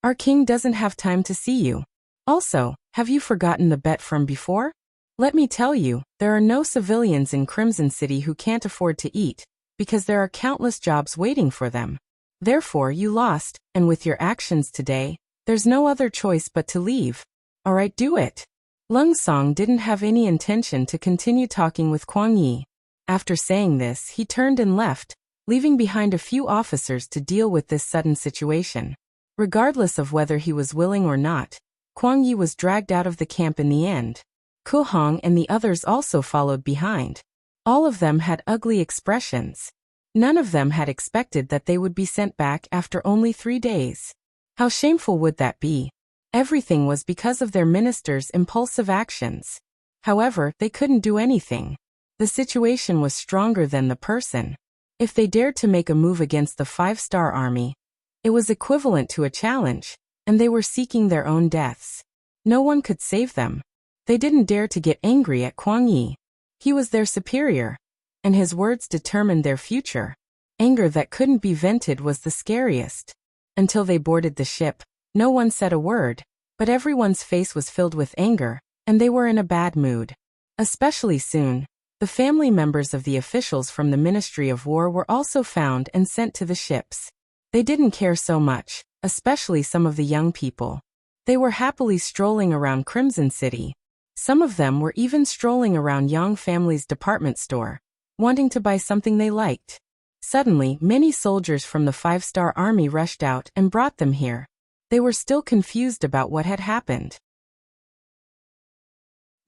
Our king doesn't have time to see you. Also, have you forgotten the bet from before? Let me tell you, there are no civilians in Crimson City who can't afford to eat, because there are countless jobs waiting for them. Therefore you lost, and with your actions today, there's no other choice but to leave. Alright, do it. Lung Song didn't have any intention to continue talking with Kwang Yi. After saying this, he turned and left, leaving behind a few officers to deal with this sudden situation. Regardless of whether he was willing or not, Kwang Yi was dragged out of the camp in the end. Ku Hong and the others also followed behind. All of them had ugly expressions. None of them had expected that they would be sent back after only 3 days. How shameful would that be? Everything was because of their minister's impulsive actions. However, they couldn't do anything. The situation was stronger than the person. If they dared to make a move against the 5-star army, it was equivalent to a challenge, and they were seeking their own deaths. No one could save them. They didn't dare to get angry at Kwang Yi. He was their superior, and his words determined their future. Anger that couldn't be vented was the scariest. Until they boarded the ship, no one said a word, but everyone's face was filled with anger, and they were in a bad mood. Especially soon, the family members of the officials from the Ministry of War were also found and sent to the ships. They didn't care so much, especially some of the young people. They were happily strolling around Crimson City. Some of them were even strolling around Yang family's department store, wanting to buy something they liked. Suddenly, many soldiers from the 5-star army rushed out and brought them here. They were still confused about what had happened.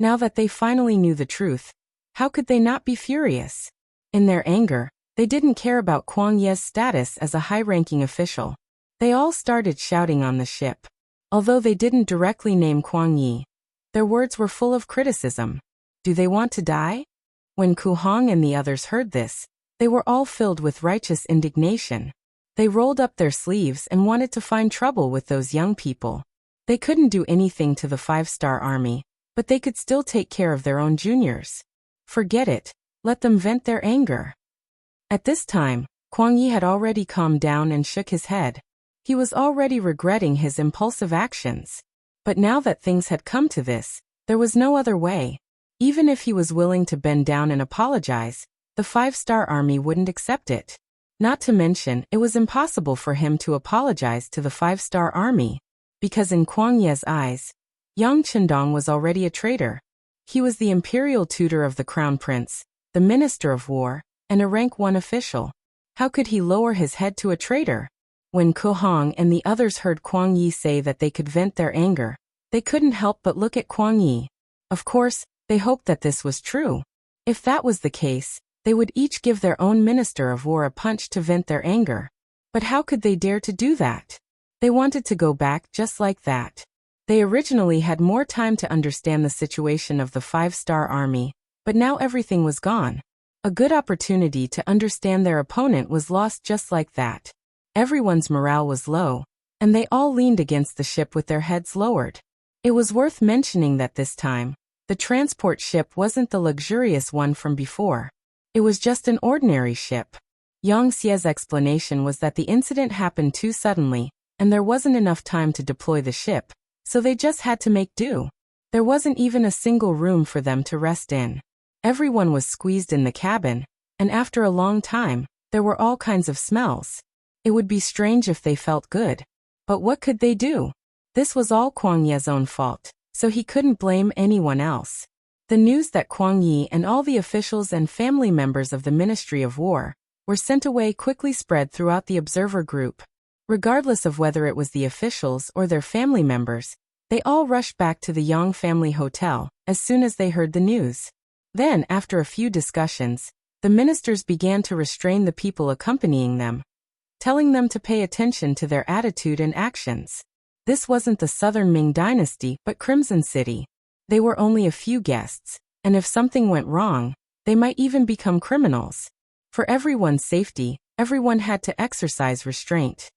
Now that they finally knew the truth, how could they not be furious? In their anger, they didn't care about Kwang Ye's status as a high-ranking official. They all started shouting on the ship. Although they didn't directly name Kwang Yi, their words were full of criticism. Do they want to die? When Ku Hong and the others heard this, they were all filled with righteous indignation. They rolled up their sleeves and wanted to find trouble with those young people. They couldn't do anything to the 5-star army, but they could still take care of their own juniors. Forget it, let them vent their anger. At this time, Kwang Yi had already calmed down and shook his head. He was already regretting his impulsive actions. But now that things had come to this, there was no other way. Even if he was willing to bend down and apologize, the 5-star army wouldn't accept it. Not to mention, it was impossible for him to apologize to the 5-star army, because in Kwang Ye's eyes, Yang Chendong was already a traitor. He was the imperial tutor of the crown prince, the minister of war, and a rank 1 official. How could he lower his head to a traitor? When Ku Hong and the others heard Kwang Yi say that they could vent their anger, they couldn't help but look at Kwang Yi. Of course, they hoped that this was true. If that was the case, they would each give their own minister of war a punch to vent their anger. But how could they dare to do that? They wanted to go back just like that. They originally had more time to understand the situation of the 5-star army, but now everything was gone. A good opportunity to understand their opponent was lost just like that. Everyone's morale was low, and they all leaned against the ship with their heads lowered. It was worth mentioning that this time, the transport ship wasn't the luxurious one from before. It was just an ordinary ship. Yang Xie's explanation was that the incident happened too suddenly, and there wasn't enough time to deploy the ship, so they just had to make do. There wasn't even a single room for them to rest in. Everyone was squeezed in the cabin, and after a long time, there were all kinds of smells. It would be strange if they felt good. But what could they do? This was all Kwang Ye's own fault, so he couldn't blame anyone else. The news that Kwang Yi and all the officials and family members of the Ministry of War were sent away quickly spread throughout the observer group. Regardless of whether it was the officials or their family members, they all rushed back to the Yang family hotel as soon as they heard the news. Then, after a few discussions, the ministers began to restrain the people accompanying them, telling them to pay attention to their attitude and actions. This wasn't the Southern Ming Dynasty but Crimson City. They were only a few guests, and if something went wrong, they might even become criminals. For everyone's safety, everyone had to exercise restraint.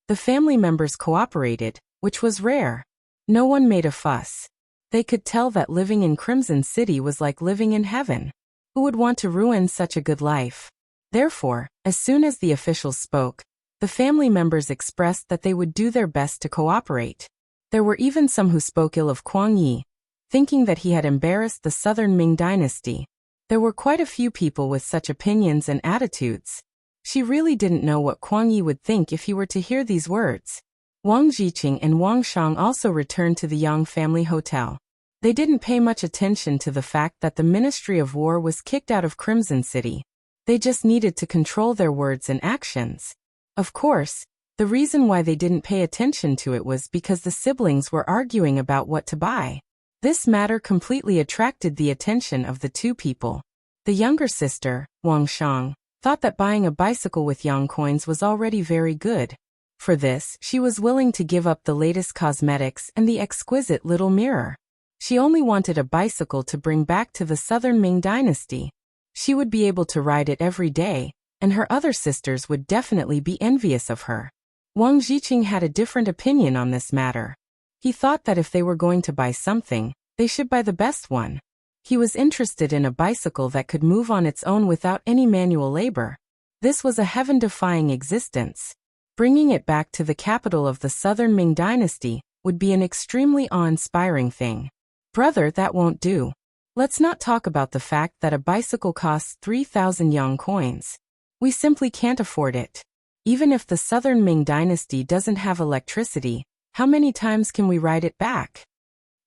The family members cooperated, which was rare. No one made a fuss. They could tell that living in Crimson City was like living in heaven. Who would want to ruin such a good life? Therefore, as soon as the officials spoke, the family members expressed that they would do their best to cooperate. There were even some who spoke ill of Kuang Yi, thinking that he had embarrassed the southern Ming dynasty. There were quite a few people with such opinions and attitudes. She really didn't know what Kuang Yi would think if he were to hear these words. Wang Jiqing and Wang Shang also returned to the Yang family hotel. They didn't pay much attention to the fact that the Ministry of War was kicked out of Crimson City. They just needed to control their words and actions. Of course, the reason why they didn't pay attention to it was because the siblings were arguing about what to buy. This matter completely attracted the attention of the two people. The younger sister, Wang Shang, thought that buying a bicycle with Yang coins was already very good. For this, she was willing to give up the latest cosmetics and the exquisite little mirror. She only wanted a bicycle to bring back to the southern Ming dynasty. She would be able to ride it every day, and her other sisters would definitely be envious of her. Wang Jiqing had a different opinion on this matter. He thought that if they were going to buy something, they should buy the best one. He was interested in a bicycle that could move on its own without any manual labor. This was a heaven-defying existence. Bringing it back to the capital of the southern Ming dynasty would be an extremely awe-inspiring thing. Brother, that won't do. Let's not talk about the fact that a bicycle costs 3,000 Yang coins. We simply can't afford it. Even if the southern Ming dynasty doesn't have electricity, how many times can we ride it back?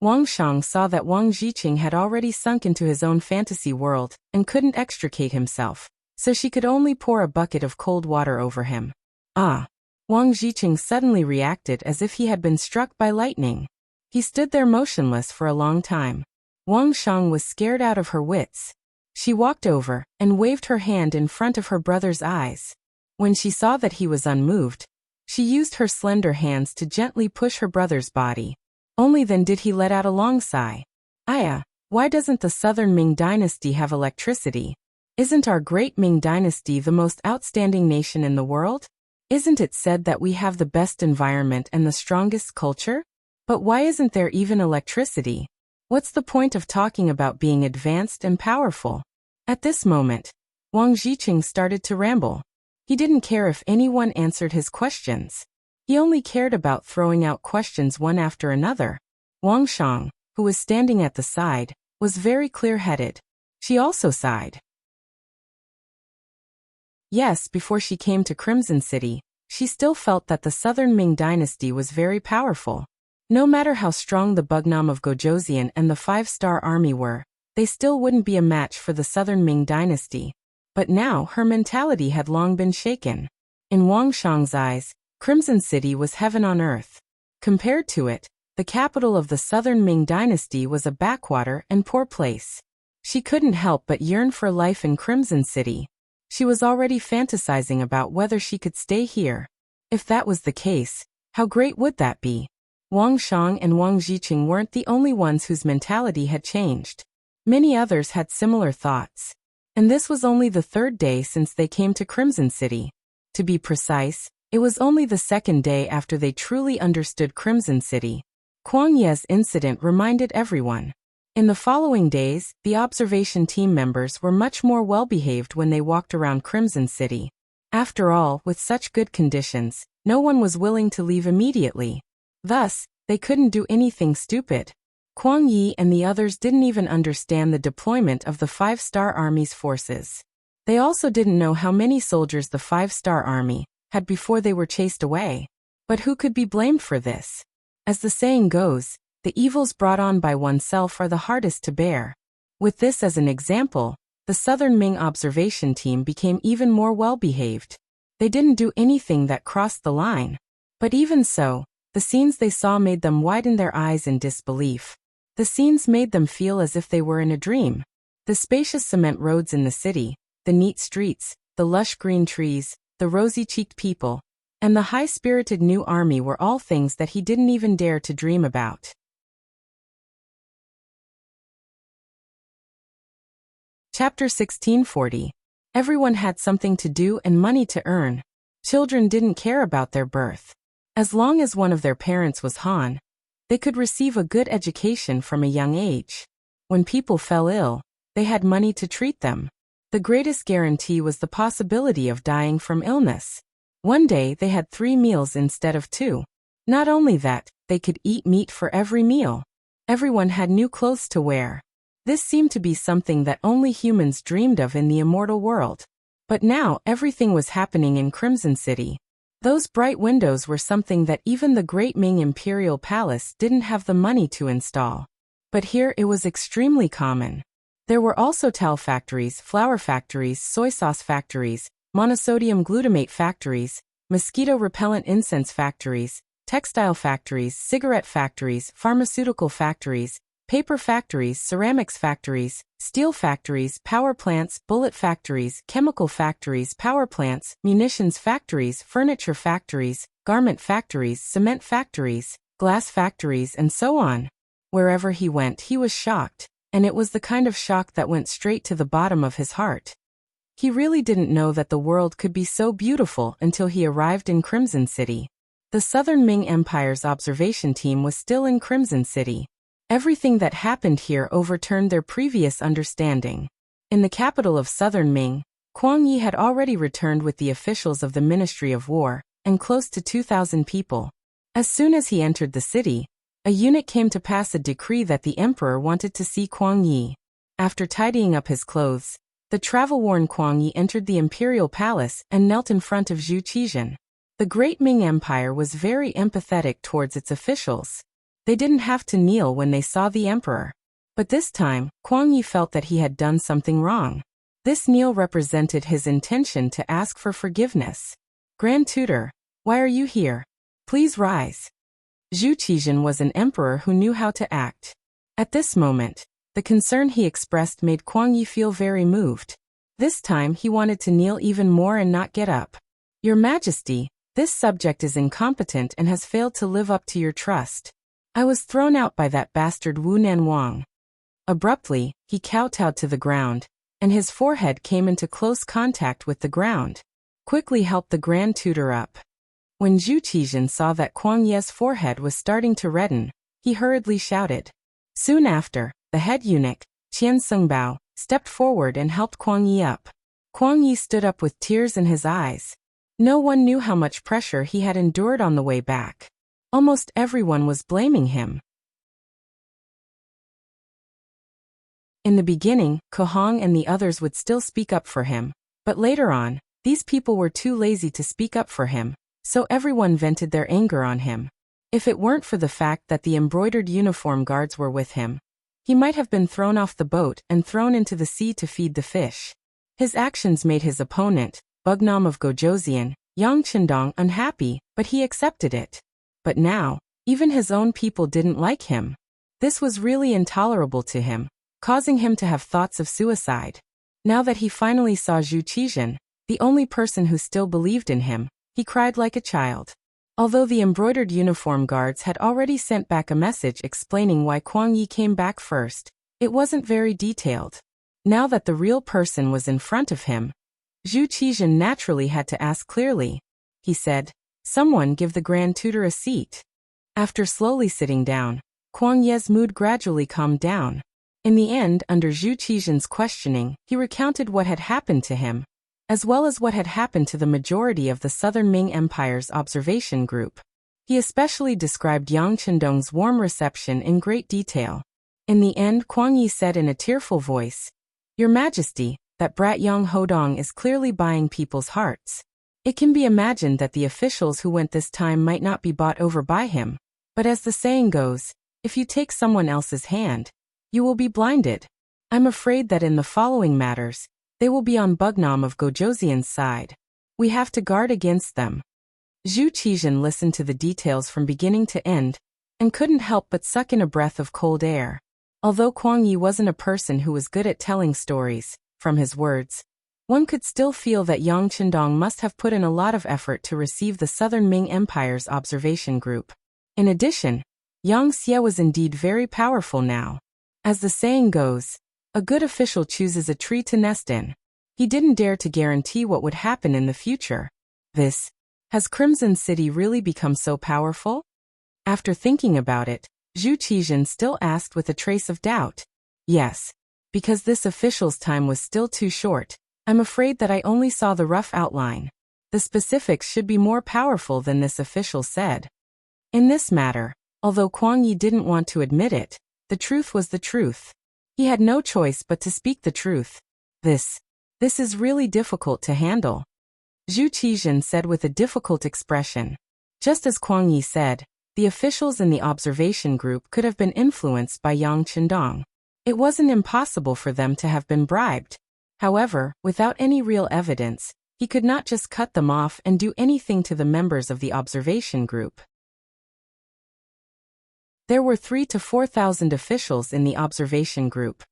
Wang Shang saw that Wang Jiqing had already sunk into his own fantasy world and couldn't extricate himself, so she could only pour a bucket of cold water over him. Ah! Wang Jiqing suddenly reacted as if he had been struck by lightning. He stood there motionless for a long time. Wang Shang was scared out of her wits. She walked over and waved her hand in front of her brother's eyes. When she saw that he was unmoved, she used her slender hands to gently push her brother's body. Only then did he let out a long sigh. Aya, why doesn't the southern Ming dynasty have electricity? Isn't our great Ming dynasty the most outstanding nation in the world? Isn't it said that we have the best environment and the strongest culture? But why isn't there even electricity? What's the point of talking about being advanced and powerful? At this moment, Wang Jiqing started to ramble. He didn't care if anyone answered his questions. He only cared about throwing out questions one after another. Wang Shang, who was standing at the side, was very clear-headed. She also sighed. Yes, before she came to Crimson City, she still felt that the southern Ming dynasty was very powerful. No matter how strong the Bugnam of Gojoseon and the five-star army were, they still wouldn't be a match for the southern Ming dynasty. But now her mentality had long been shaken. In Wang Shang's eyes, Crimson City was heaven on earth. Compared to it, the capital of the southern Ming dynasty was a backwater and poor place. She couldn't help but yearn for life in Crimson City. She was already fantasizing about whether she could stay here. If that was the case, how great would that be? Wang Shang and Wang Jiqing weren't the only ones whose mentality had changed. Many others had similar thoughts. And this was only the third day since they came to Crimson City. To be precise, it was only the second day after they truly understood Crimson City. Kuang Ye's incident reminded everyone. In the following days, the observation team members were much more well-behaved when they walked around Crimson City. After all, with such good conditions, no one was willing to leave immediately. Thus, they couldn't do anything stupid. Kuang Yi and the others didn't even understand the deployment of the five-star army's forces. They also didn't know how many soldiers the five-star army had before they were chased away. But who could be blamed for this? As the saying goes, the evils brought on by oneself are the hardest to bear. With this as an example, the Southern Ming observation team became even more well-behaved. They didn't do anything that crossed the line. But even so, the scenes they saw made them widen their eyes in disbelief. The scenes made them feel as if they were in a dream. The spacious cement roads in the city, the neat streets, the lush green trees, the rosy-cheeked people, and the high-spirited new army were all things that he didn't even dare to dream about. Chapter 1640. Everyone had something to do and money to earn. Children didn't care about their birth. As long as one of their parents was Han, they could receive a good education from a young age. When people fell ill, they had money to treat them. The greatest guarantee was the possibility of dying from illness. One day they had 3 meals instead of 2. Not only that, They could eat meat for every meal. Everyone had new clothes to wear. This seemed to be something that only humans dreamed of in the immortal world. But now everything was happening in Crimson City. Those bright windows were something that even the Great Ming Imperial Palace didn't have the money to install. But here it was extremely common. There were also towel factories, flour factories, soy sauce factories, monosodium glutamate factories, mosquito-repellent incense factories, textile factories, cigarette factories, pharmaceutical factories, paper factories, ceramics factories, steel factories, power plants, bullet factories, chemical factories, power plants, munitions factories, furniture factories, garment factories, cement factories, glass factories, and so on. Wherever he went, he was shocked, and it was the kind of shock that went straight to the bottom of his heart. He really didn't know that the world could be so beautiful until he arrived in Crimson City. The Southern Ming Empire's observation team was still in Crimson City. Everything that happened here overturned their previous understanding. In the capital of Southern Ming, Kuang Yi had already returned with the officials of the Ministry of War, and close to 2,000 people. As soon as he entered the city, a eunuch came to pass a decree that the emperor wanted to see Kuang Yi. After tidying up his clothes, the travel-worn Kuang Yi entered the imperial palace and knelt in front of Zhu Qizhen. The Great Ming Empire was very empathetic towards its officials. They didn't have to kneel when they saw the emperor. But this time, Kuang Yi felt that he had done something wrong. This kneel represented his intention to ask for forgiveness. Grand Tutor, why are you here? Please rise. Zhu Qizhen was an emperor who knew how to act. At this moment, the concern he expressed made Kuang Yi feel very moved. This time he wanted to kneel even more and not get up. Your Majesty, this subject is incompetent and has failed to live up to your trust. I was thrown out by that bastard Wu Nanwang. Abruptly, he kowtowed to the ground, and his forehead came into close contact with the ground. Quickly helped the Grand Tutor up. When Zhu Qizhen saw that Kuang Yi's forehead was starting to redden, he hurriedly shouted. Soon after, the head eunuch, Qian Sungbao, stepped forward and helped Kuang Yi up. Kuang Yi stood up with tears in his eyes. No one knew how much pressure he had endured on the way back. Almost everyone was blaming him. In the beginning, Kohong and the others would still speak up for him, but later on, these people were too lazy to speak up for him, so everyone vented their anger on him. If it weren't for the fact that the embroidered uniform guards were with him, he might have been thrown off the boat and thrown into the sea to feed the fish. His actions made his opponent, Bugnam of Gojoseon, Yang Chendong, unhappy, but he accepted it. But now, even his own people didn't like him. This was really intolerable to him, causing him to have thoughts of suicide. Now that he finally saw Zhu Qizhen, the only person who still believed in him, he cried like a child. Although the embroidered uniform guards had already sent back a message explaining why Kuang Yi came back first, it wasn't very detailed. Now that the real person was in front of him, Zhu Qizhen naturally had to ask clearly. He said, Someone give the Grand Tutor a seat. After slowly sitting down, Kuang Yi's mood gradually calmed down. In the end, under Zhu Qizhen's questioning, he recounted what had happened to him, as well as what had happened to the majority of the Southern Ming Empire's observation group. He especially described Yang Chendong's warm reception in great detail. In the end, Kuang Yi said in a tearful voice, Your Majesty, that brat Yang Hodong is clearly buying people's hearts. It can be imagined that the officials who went this time might not be bought over by him, but as the saying goes, if you take someone else's hand, you will be blinded. I'm afraid that in the following matters, they will be on Bugnam of Gojoseon's side. We have to guard against them. Zhu Qizhen listened to the details from beginning to end, and couldn't help but suck in a breath of cold air. Although Kuang Yi wasn't a person who was good at telling stories, from his words, one could still feel that Yang Chendong must have put in a lot of effort to receive the Southern Ming Empire's observation group. In addition, Yang Xie was indeed very powerful now. As the saying goes, a good official chooses a tree to nest in. He didn't dare to guarantee what would happen in the future. Has Crimson City really become so powerful? After thinking about it, Zhu Qizhen still asked with a trace of doubt. Yes. Because this official's time was still too short, I'm afraid that I only saw the rough outline. The specifics should be more powerful than this official said. In this matter, Although Kuang Yi didn't want to admit it, the truth was the truth. He had no choice but to speak the truth. This is really difficult to handle, Zhu Qizhen said with a difficult expression. Just as Kuang Yi said, the officials in the observation group could have been influenced by Yang Qindong. It wasn't impossible for them to have been bribed. However, without any real evidence, he could not just cut them off and do anything to the members of the observation group. There were 3,000 to 4,000 officials in the observation group,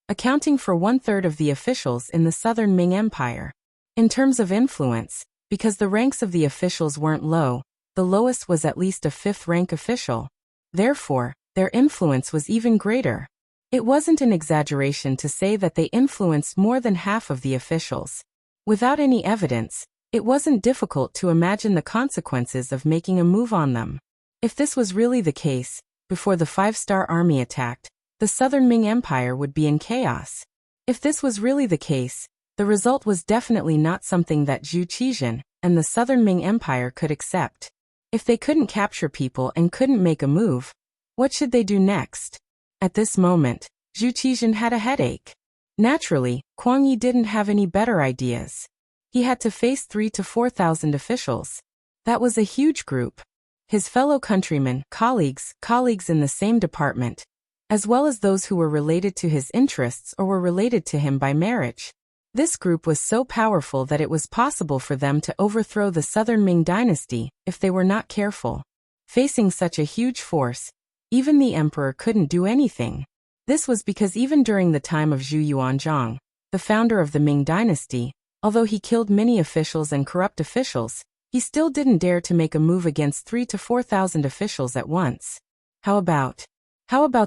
accounting for 1/3 of the officials in the southern Ming Empire. In terms of influence, because the ranks of the officials weren't low, the lowest was at least a 5th rank official. Therefore, their influence was even greater. It wasn't an exaggeration to say that they influenced more than half of the officials. Without any evidence, it wasn't difficult to imagine the consequences of making a move on them. If this was really the case, before the 5-star army attacked, the southern Ming Empire would be in chaos. If this was really the case, the result was definitely not something that Zhu Qizhen and the southern Ming Empire could accept. If they couldn't capture people and couldn't make a move, what should they do next? At this moment, Zhu Qizhen had a headache. Naturally, Kuang Yi didn't have any better ideas. He had to face 3,000 to 4,000 officials. That was a huge group. His fellow countrymen, colleagues in the same department, as well as those who were related to his interests or were related to him by marriage. This group was so powerful that it was possible for them to overthrow the southern Ming dynasty if they were not careful. Facing such a huge force, even the emperor couldn't do anything. This was because even during the time of Zhu Yuanzhang, the founder of the Ming dynasty, although he killed many officials and corrupt officials, he still didn't dare to make a move against 3,000 to 4,000 officials at once. How about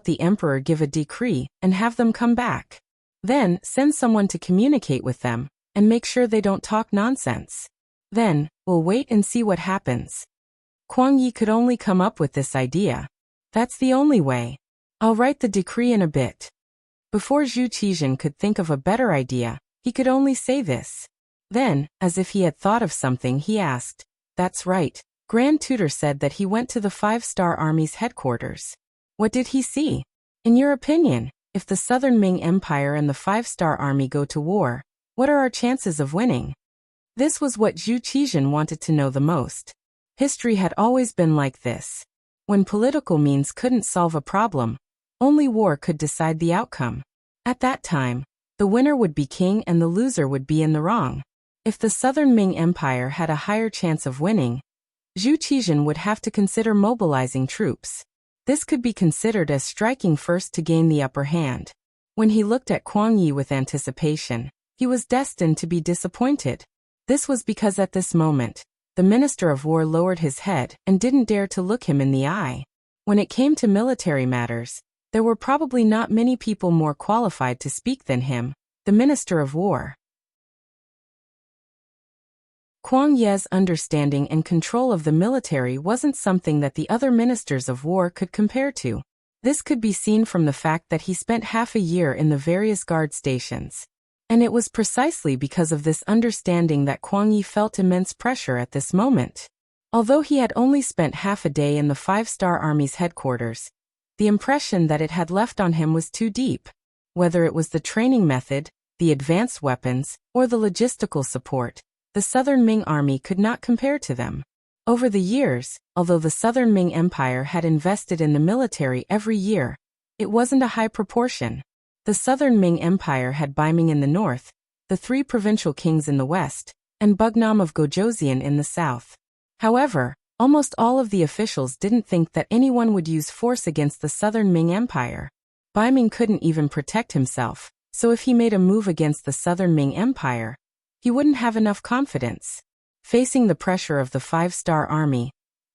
the emperor give a decree and have them come back? Then, send someone to communicate with them, and make sure they don't talk nonsense. Then, we'll wait and see what happens. Kuang Yi could only come up with this idea. That's the only way. I'll write the decree in a bit. Before Zhu Qizhen could think of a better idea, he could only say this. Then, as if he had thought of something, he asked, "That's right." Grand Tutor said that he went to the 5-star Army's headquarters. What did he see? In your opinion, if the southern Ming Empire and the 5-star Army go to war, what are our chances of winning? This was what Zhu Qizhen wanted to know the most. History had always been like this. When political means couldn't solve a problem, only war could decide the outcome. At that time, the winner would be king and the loser would be in the wrong. If the southern Ming Empire had a higher chance of winning, Zhu Qizhen would have to consider mobilizing troops. This could be considered as striking first to gain the upper hand. When he looked at Kuang Yi with anticipation, he was destined to be disappointed. This was because at this moment, the Minister of War lowered his head and didn't dare to look him in the eye. When it came to military matters, there were probably not many people more qualified to speak than him, the Minister of War. Kuang Yi's understanding and control of the military wasn't something that the other ministers of war could compare to. This could be seen from the fact that he spent half a year in the various guard stations. And it was precisely because of this understanding that Kuang Yi felt immense pressure at this moment. Although he had only spent half a day in the 5-star Army's headquarters, the impression that it had left on him was too deep. Whether it was the training method, the advanced weapons, or the logistical support, the Southern Ming Army could not compare to them. Over the years, although the Southern Ming Empire had invested in the military every year, it wasn't a high proportion. The Southern Ming Empire had Baiming in the north, the 3 provincial kings in the west, and Bugnam of Gojoseon in the south. However, almost all of the officials didn't think that anyone would use force against the Southern Ming Empire. Baiming couldn't even protect himself, so if he made a move against the Southern Ming Empire, he wouldn't have enough confidence. Facing the pressure of the 5-star Army,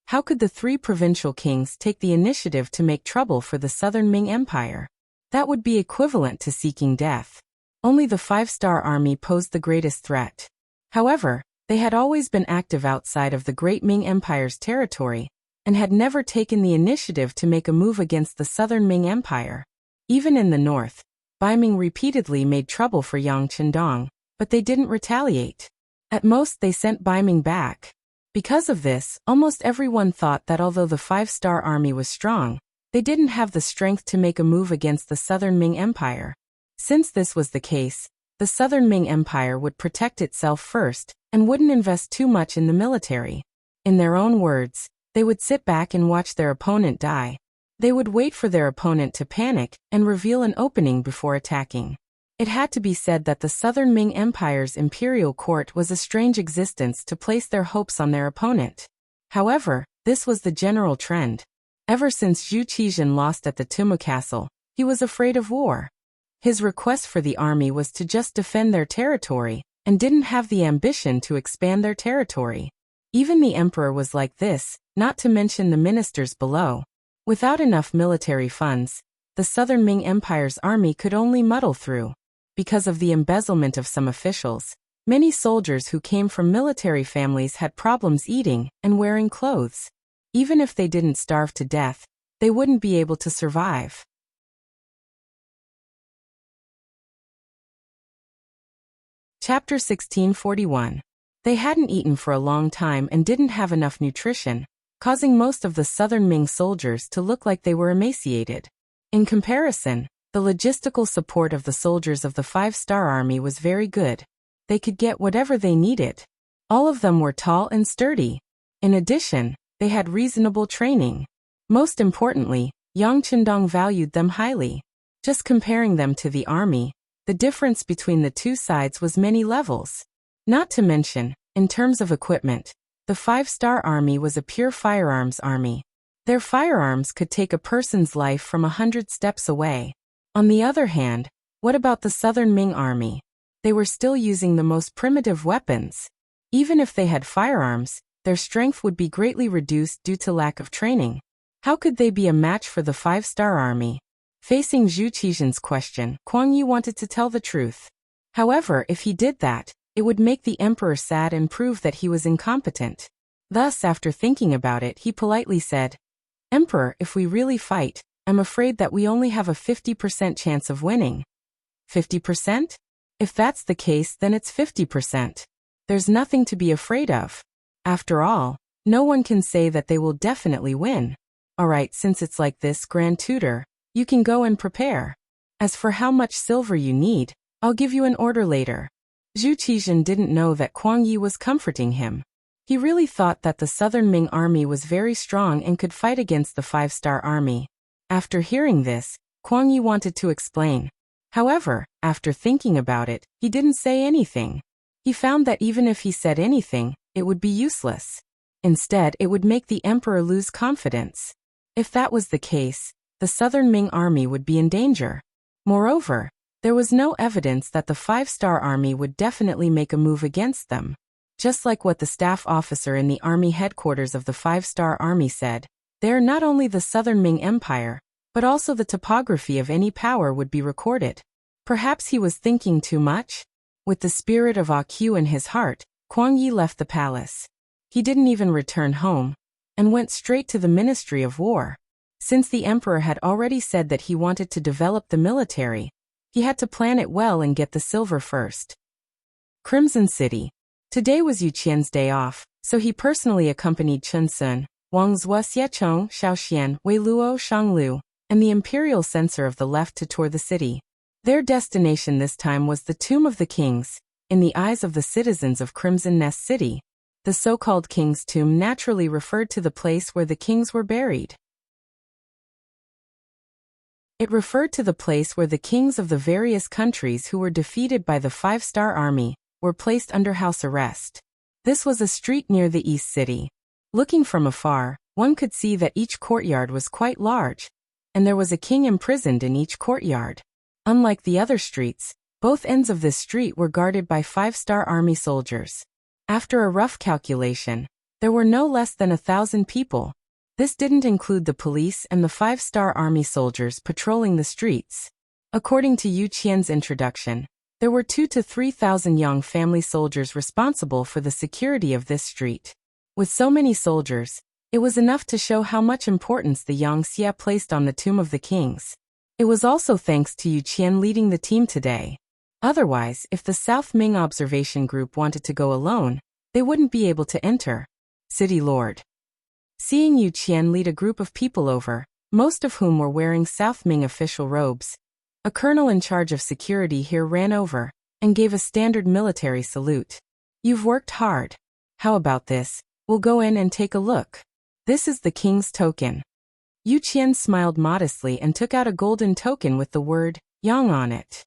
how could the 3 provincial kings take the initiative to make trouble for the Southern Ming Empire? That would be equivalent to seeking death. Only the 5-star Army posed the greatest threat. However, they had always been active outside of the Great Ming Empire's territory, and had never taken the initiative to make a move against the Southern Ming Empire. Even in the north, Baiming repeatedly made trouble for Yang Qindong, but they didn't retaliate. At most they sent Baiming back. Because of this, almost everyone thought that although the five-star army was strong, they didn't have the strength to make a move against the Southern Ming Empire. Since this was the case, the Southern Ming Empire would protect itself first and wouldn't invest too much in the military. In their own words, they would sit back and watch their opponent die. They would wait for their opponent to panic and reveal an opening before attacking. It had to be said that the Southern Ming Empire's imperial court was a strange existence to place their hopes on their opponent. However, this was the general trend. Ever since Zhu Qizhen lost at the Tumu Castle, he was afraid of war. His request for the army was to just defend their territory, and didn't have the ambition to expand their territory. Even the emperor was like this, not to mention the ministers below. Without enough military funds, the Southern Ming Empire's army could only muddle through. Because of the embezzlement of some officials, many soldiers who came from military families had problems eating and wearing clothes. Even if they didn't starve to death, they wouldn't be able to survive. Chapter 1641. They hadn't eaten for a long time and didn't have enough nutrition, causing most of the Southern Ming soldiers to look like they were emaciated. In comparison, the logistical support of the soldiers of the five-star army was very good. They could get whatever they needed. All of them were tall and sturdy. In addition, they had reasonable training. Most importantly, Yang Qindong valued them highly. Just comparing them to the army, the difference between the two sides was many levels. Not to mention, in terms of equipment, the five-star army was a pure firearms army. Their firearms could take a person's life from 100 steps away. On the other hand, what about the Southern Ming army? They were still using the most primitive weapons. Even if they had firearms, their strength would be greatly reduced due to lack of training. How could they be a match for the five-star army? Facing Zhu Qizhen's question, Kuang Yi wanted to tell the truth. However, if he did that, it would make the emperor sad and prove that he was incompetent. Thus, after thinking about it, he politely said, "Emperor, if we really fight, I'm afraid that we only have a 50% chance of winning." 50%? If that's the case, then it's 50%. There's nothing to be afraid of. After all, no one can say that they will definitely win. Alright, since it's like this, Grand Tutor, you can go and prepare. As for how much silver you need, I'll give you an order later. Zhu Qizhen didn't know that Kuang Yi was comforting him. He really thought that the Southern Ming army was very strong and could fight against the five-star army. After hearing this, Kuang Yi wanted to explain. However, after thinking about it, he didn't say anything. He found that even if he said anything, it would be useless. Instead, it would make the emperor lose confidence. If that was the case, the Southern Ming army would be in danger. Moreover, there was no evidence that the five-star army would definitely make a move against them. Just like what the staff officer in the army headquarters of the five-star army said, there not only the Southern Ming Empire, but also the topography of any power would be recorded. Perhaps he was thinking too much? With the spirit of AQ in his heart, Kuang Yi left the palace. He didn't even return home, and went straight to the Ministry of War. Since the emperor had already said that he wanted to develop the military, he had to plan it well and get the silver first. Crimson City. Today was Yu Qian's day off, so he personally accompanied Chen Sun, Wang Zhua Xiechong, Xiaoxian, Wei Luo Shanglu, and the imperial censor of the left to tour the city. Their destination this time was the Tomb of the Kings. In the eyes of the citizens of Crimson Nest City, the so-called King's Tomb naturally referred to the place where the kings were buried. It referred to the place where the kings of the various countries who were defeated by the five-star army were placed under house arrest. This was a street near the East City. Looking from afar, one could see that each courtyard was quite large, and there was a king imprisoned in each courtyard. Unlike the other streets, both ends of this street were guarded by five-star army soldiers. After a rough calculation, there were no less than 1,000 people. This didn't include the police and the five-star army soldiers patrolling the streets. According to Yu Qian's introduction, there were 2,000 to 3,000 young family soldiers responsible for the security of this street. With so many soldiers, it was enough to show how much importance the Yangxia placed on the Tomb of the Kings. It was also thanks to Yu Qian leading the team today. Otherwise, if the South Ming observation group wanted to go alone, they wouldn't be able to enter. City Lord. Seeing Yu Qian lead a group of people over, most of whom were wearing South Ming official robes, a colonel in charge of security here ran over and gave a standard military salute. You've worked hard. How about this? We'll go in and take a look. This is the king's token. Yu Qian smiled modestly and took out a golden token with the word Yang on it.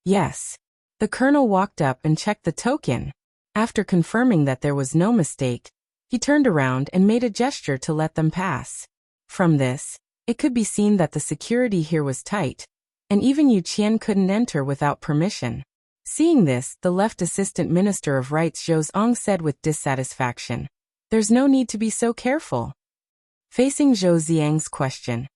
Yes. The colonel walked up and checked the token. After confirming that there was no mistake, he turned around and made a gesture to let them pass. From this, it could be seen that the security here was tight, and even Yu Qian couldn't enter without permission. Seeing this, the left assistant minister of rights Zhou Zong said with dissatisfaction, "There's no need to be so careful." Facing Zhou Xiang's question,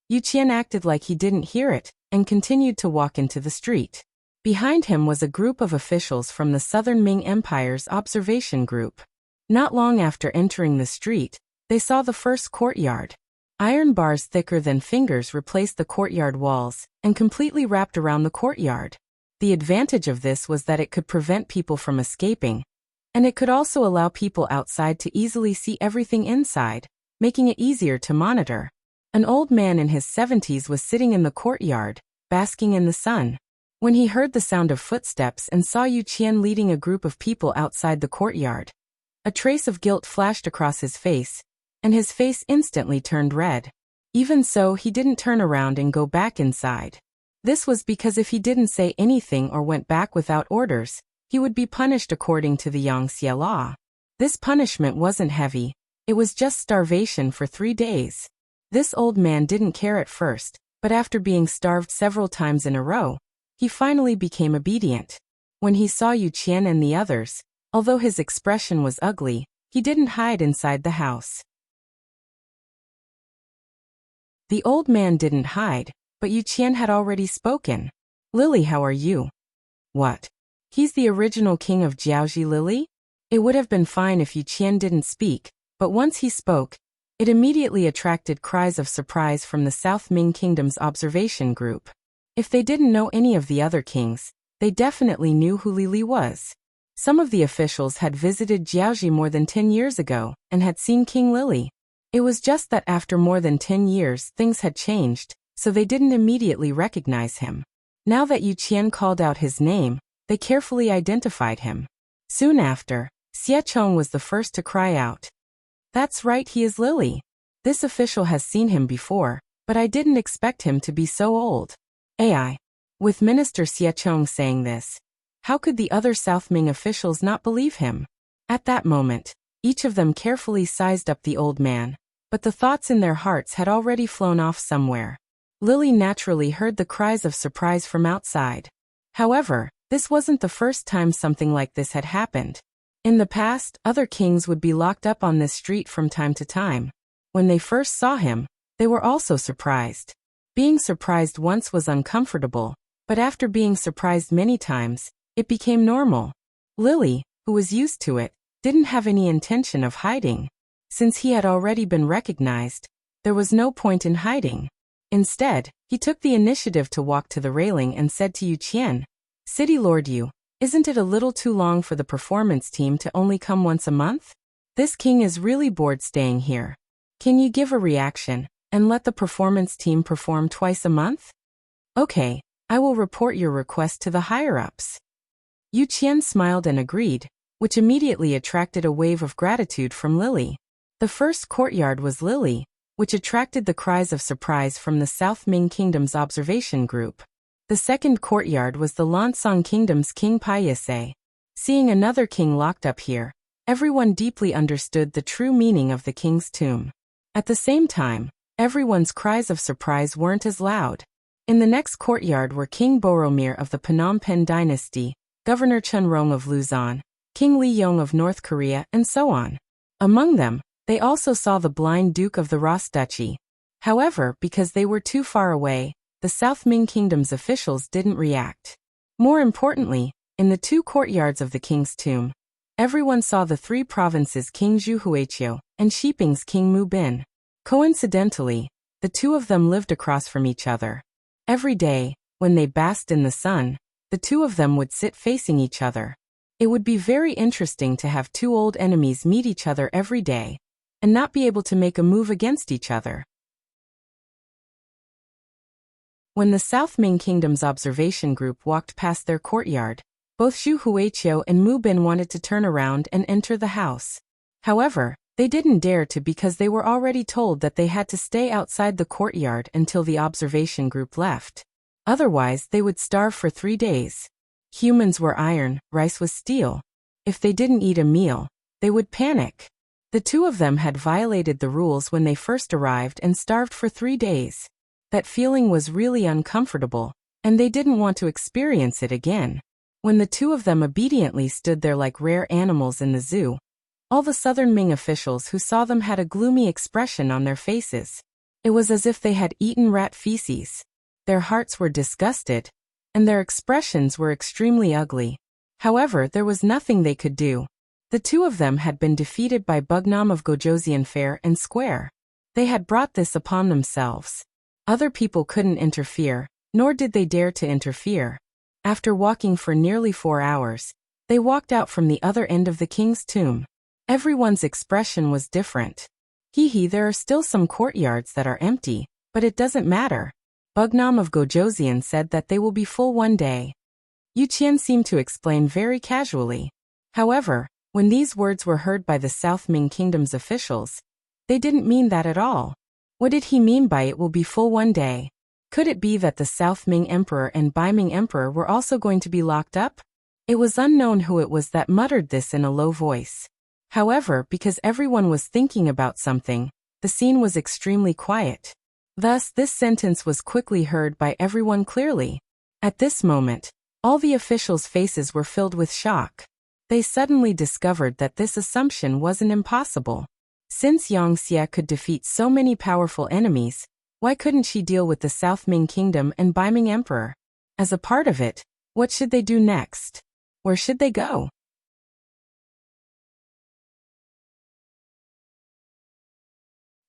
Yu Qian acted like he didn't hear it and continued to walk into the street. Behind him was a group of officials from the Southern Ming Empire's observation group. Not long after entering the street, they saw the first courtyard. Iron bars thicker than fingers replaced the courtyard walls and completely wrapped around the courtyard. The advantage of this was that it could prevent people from escaping, and it could also allow people outside to easily see everything inside, making it easier to monitor. An old man in his 70s was sitting in the courtyard, basking in the sun. When he heard the sound of footsteps and saw Yu Qian leading a group of people outside the courtyard, a trace of guilt flashed across his face, and his face instantly turned red. Even so, he didn't turn around and go back inside. This was because if he didn't say anything or went back without orders, he would be punished according to the Yangxie law. This punishment wasn't heavy, it was just starvation for 3 days. This old man didn't care at first, but after being starved several times in a row, he finally became obedient. When he saw Yu Qian and the others, although his expression was ugly, he didn't hide inside the house. The old man didn't hide, but Yu Qian had already spoken. "Lily, how are you?" "What? He's the original king of Jiaoji, Lily?" It would have been fine if Yu Qian didn't speak, but once he spoke, it immediately attracted cries of surprise from the South Ming Kingdom's observation group. If they didn't know any of the other kings, they definitely knew who Lily was. Some of the officials had visited Jiaoji more than 10 years ago and had seen King Lily. It was just that after more than 10 years things had changed, so they didn't immediately recognize him. Now that Yu Qian called out his name, they carefully identified him. Soon after, Xie Chong was the first to cry out. "That's right, he is Lily. This official has seen him before, but I didn't expect him to be so old." AI. With Minister Xie Chong saying this, how could the other South Ming officials not believe him? At that moment, each of them carefully sized up the old man, but the thoughts in their hearts had already flown off somewhere. Lily naturally heard the cries of surprise from outside. However, this wasn't the first time something like this had happened. In the past, other kings would be locked up on this street from time to time. When they first saw him, they were also surprised. Being surprised once was uncomfortable, but after being surprised many times, it became normal. Lily, who was used to it, didn't have any intention of hiding. Since he had already been recognized, there was no point in hiding. Instead, he took the initiative to walk to the railing and said to Yu Qian, "City Lord Yu, isn't it a little too long for the performance team to only come once a month? This king is really bored staying here. Can you give a reaction and let the performance team perform twice a month?" "Okay, I will report your request to the higher-ups." Yu Qian smiled and agreed, which immediately attracted a wave of gratitude from Lily. The first courtyard was Lily, which attracted the cries of surprise from the South Ming Kingdom's observation group. The second courtyard was the Lansong Kingdom's King Paiyase. Seeing another king locked up here, everyone deeply understood the true meaning of the king's tomb. At the same time, everyone's cries of surprise weren't as loud. In the next courtyard were King Boromir of the Phnom Penh Dynasty, Governor Chun Rong of Luzon, King Li Yong of North Korea, and so on. Among them, they also saw the blind Duke of the Ras Duchy. However, because they were too far away, the South Ming Kingdom's officials didn't react. More importantly, in the two courtyards of the king's tomb, everyone saw the three provinces' King Zhu Huiqiu and Shiping's King Mu Bin. Coincidentally, the two of them lived across from each other. Every day, when they basked in the sun, the two of them would sit facing each other. It would be very interesting to have two old enemies meet each other every day and not be able to make a move against each other. When the South Ming Kingdom's observation group walked past their courtyard, both Xu Huiqiu and Mu Bin wanted to turn around and enter the house. However, they didn't dare to because they were already told that they had to stay outside the courtyard until the observation group left. Otherwise, they would starve for 3 days. Humans were iron, rice was steel. If they didn't eat a meal, they would panic. The two of them had violated the rules when they first arrived and starved for 3 days. That feeling was really uncomfortable, and they didn't want to experience it again. When the two of them obediently stood there like rare animals in the zoo, all the Southern Ming officials who saw them had a gloomy expression on their faces. It was as if they had eaten rat feces. Their hearts were disgusted, and their expressions were extremely ugly. However, there was nothing they could do. The two of them had been defeated by Bugnam of Gojoseon fair and square. They had brought this upon themselves. Other people couldn't interfere, nor did they dare to interfere. After walking for nearly 4 hours, they walked out from the other end of the king's tomb. Everyone's expression was different. There are still some courtyards that are empty, but it doesn't matter. Bugnam of Gojoseon said that they will be full one day. Yu Qian seemed to explain very casually. However, when these words were heard by the South Ming Kingdom's officials, they didn't mean that at all. What did he mean by it will be full one day? Could it be that the South Ming Emperor and Bai Ming Emperor were also going to be locked up? It was unknown who it was that muttered this in a low voice. However, because everyone was thinking about something, the scene was extremely quiet. Thus, this sentence was quickly heard by everyone clearly. At this moment, all the officials' faces were filled with shock. They suddenly discovered that this assumption wasn't impossible. Since Yang Xie could defeat so many powerful enemies, why couldn't she deal with the South Ming Kingdom and Bai Ming Emperor? As a part of it, what should they do next? Where should they go?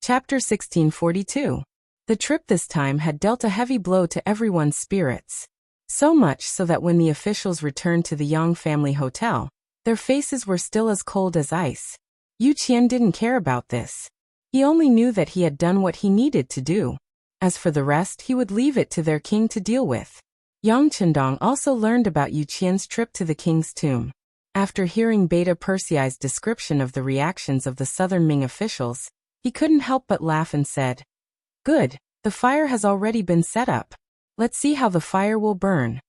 Chapter 1642. The trip this time had dealt a heavy blow to everyone's spirits. So much so that when the officials returned to the Yang family hotel, their faces were still as cold as ice. Yu Qian didn't care about this. He only knew that he had done what he needed to do. As for the rest, he would leave it to their king to deal with. Yang Chendong also learned about Yu Qian's trip to the king's tomb. After hearing Beta Persei's description of the reactions of the Southern Ming officials, he couldn't help but laugh and said, "Good, the fire has already been set up. Let's see how the fire will burn."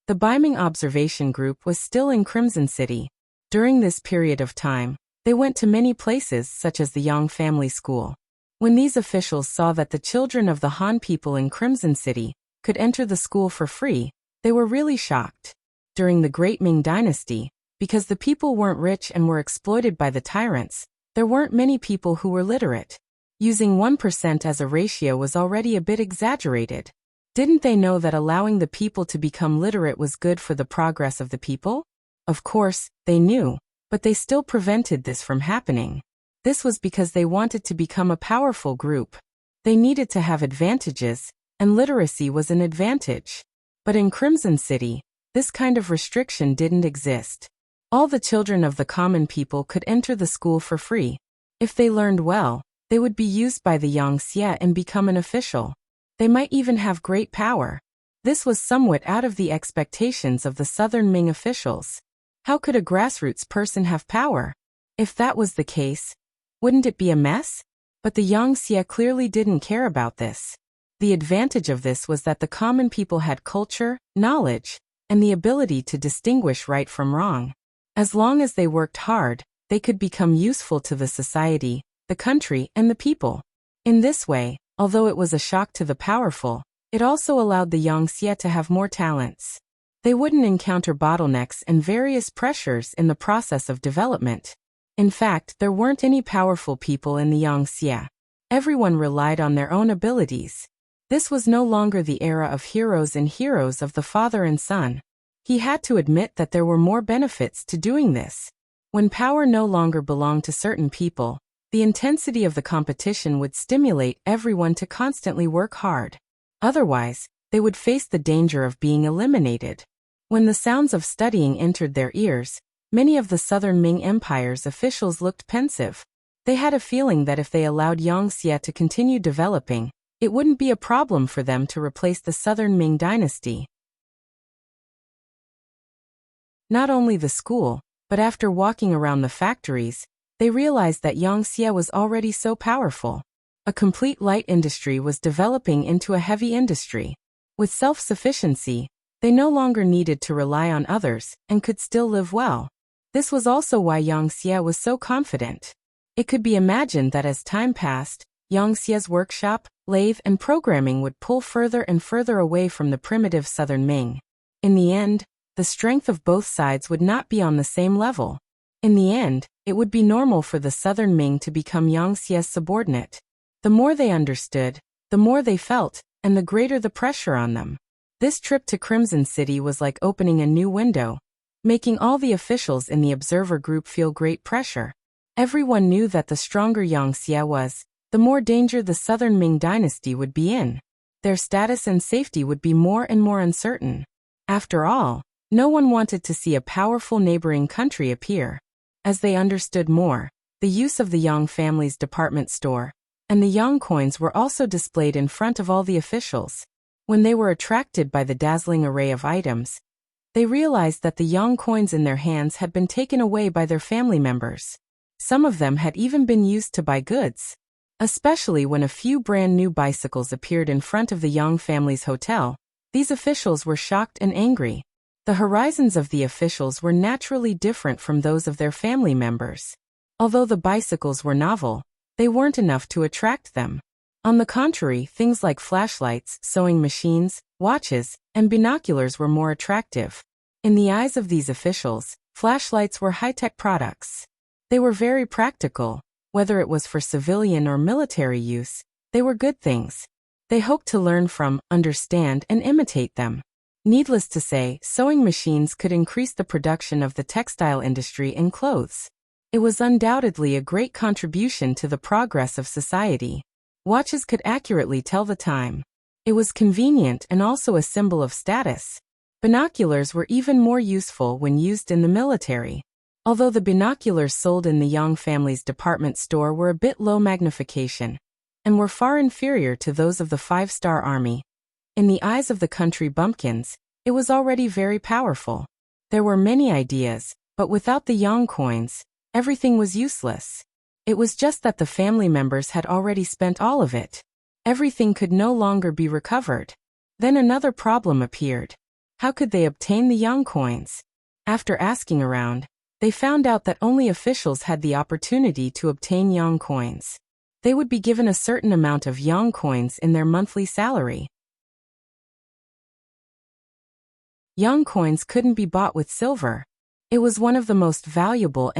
The Bai Ming observation group was still in Crimson City. During this period of time, they went to many places such as the Yang family school. When these officials saw that the children of the Han people in Crimson City could enter the school for free, they were really shocked. During the Great Ming Dynasty, because the people weren't rich and were exploited by the tyrants, there weren't many people who were literate. Using 1% as a ratio was already a bit exaggerated. Didn't they know that allowing the people to become literate was good for the progress of the people? Of course, they knew, but they still prevented this from happening. This was because they wanted to become a powerful group. They needed to have advantages, and literacy was an advantage. But in Crimson City, this kind of restriction didn't exist. All the children of the common people could enter the school for free. If they learned well, they would be used by the Yang Xie and become an official. They might even have great power. This was somewhat out of the expectations of the Southern Ming officials. How could a grassroots person have power? If that was the case, wouldn't it be a mess? But the Yang Xie clearly didn't care about this. The advantage of this was that the common people had culture, knowledge, and the ability to distinguish right from wrong. As long as they worked hard, they could become useful to the society, the country, and the people. In this way, although it was a shock to the powerful, it also allowed the Yang Xie to have more talents. They wouldn't encounter bottlenecks and various pressures in the process of development. In fact, there weren't any powerful people in the Yang Xie. Everyone relied on their own abilities. This was no longer the era of heroes and heroes of the father and son. He had to admit that there were more benefits to doing this. When power no longer belonged to certain people, the intensity of the competition would stimulate everyone to constantly work hard. Otherwise, they would face the danger of being eliminated. When the sounds of studying entered their ears, many of the Southern Ming Empire's officials looked pensive. They had a feeling that if they allowed Yangxia to continue developing, it wouldn't be a problem for them to replace the Southern Ming dynasty. Not only the school, but after walking around the factories, they realized that Yangxia was already so powerful. A complete light industry was developing into a heavy industry. With self-sufficiency, they no longer needed to rely on others and could still live well. This was also why Yangxia was so confident. It could be imagined that as time passed, Yangxia's workshop, lathe, and programming would pull further and further away from the primitive Southern Ming. In the end, the strength of both sides would not be on the same level. In the end, it would be normal for the Southern Ming to become Yangxia's subordinate. The more they understood, the more they felt, and the greater the pressure on them. This trip to Crimson City was like opening a new window, making all the officials in the observer group feel great pressure. Everyone knew that the stronger Yangxia was, the more danger the Southern Ming dynasty would be in. Their status and safety would be more and more uncertain. After all, no one wanted to see a powerful neighboring country appear. As they understood more, the use of the Yang family's department store and the Yang coins were also displayed in front of all the officials. When they were attracted by the dazzling array of items, they realized that the Yang coins in their hands had been taken away by their family members. Some of them had even been used to buy goods. Especially when a few brand new bicycles appeared in front of the Yang family's hotel, these officials were shocked and angry. The horizons of the officials were naturally different from those of their family members. Although the bicycles were novel, they weren't enough to attract them. On the contrary, things like flashlights, sewing machines, watches, and binoculars were more attractive. In the eyes of these officials, flashlights were high-tech products. They were very practical. Whether it was for civilian or military use, they were good things. They hoped to learn from, understand, and imitate them. Needless to say, sewing machines could increase the production of the textile industry and clothes. It was undoubtedly a great contribution to the progress of society. Watches could accurately tell the time. It was convenient and also a symbol of status. Binoculars were even more useful when used in the military. Although the binoculars sold in the Yang family's department store were a bit low magnification and were far inferior to those of the five-star army, in the eyes of the country bumpkins, it was already very powerful. There were many ideas, but without the Yang coins, everything was useless. It was just that the family members had already spent all of it. Everything could no longer be recovered. Then another problem appeared. How could they obtain the Yang coins? After asking around, they found out that only officials had the opportunity to obtain Yang coins. They would be given a certain amount of Yang coins in their monthly salary. Yang coins couldn't be bought with silver. It was one of the most valuable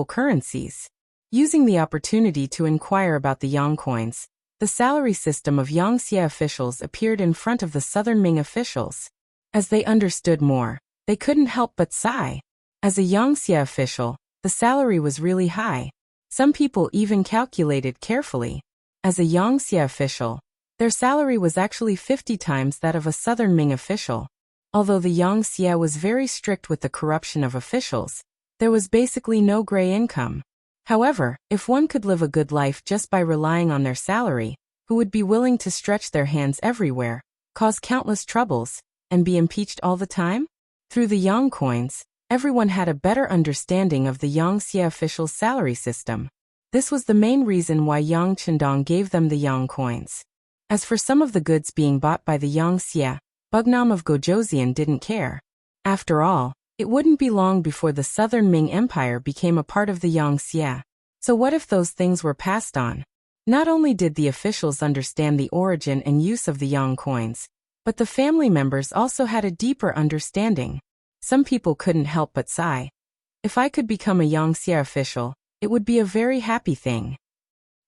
currencies. Using the opportunity to inquire about the Yang coins, the salary system of Yangxia officials appeared in front of the Southern Ming officials. As they understood more, they couldn't help but sigh. As a Yangxia official, the salary was really high. Some people even calculated carefully. As a Yangxia official, their salary was actually 50 times that of a Southern Ming official. Although the Yangxia was very strict with the corruption of officials, there was basically no gray income. However, if one could live a good life just by relying on their salary, who would be willing to stretch their hands everywhere, cause countless troubles, and be impeached all the time? Through the Yang coins, everyone had a better understanding of the Yangxia officials' salary system. This was the main reason why Yang Chendong gave them the Yang coins. As for some of the goods being bought by the Yangxia, Bugnam of Gojoseon didn't care. After all, it wouldn't be long before the Southern Ming Empire became a part of the Yangxia. So what if those things were passed on? Not only did the officials understand the origin and use of the Yang coins, but the family members also had a deeper understanding. Some people couldn't help but sigh. If I could become a Yangxia official, it would be a very happy thing.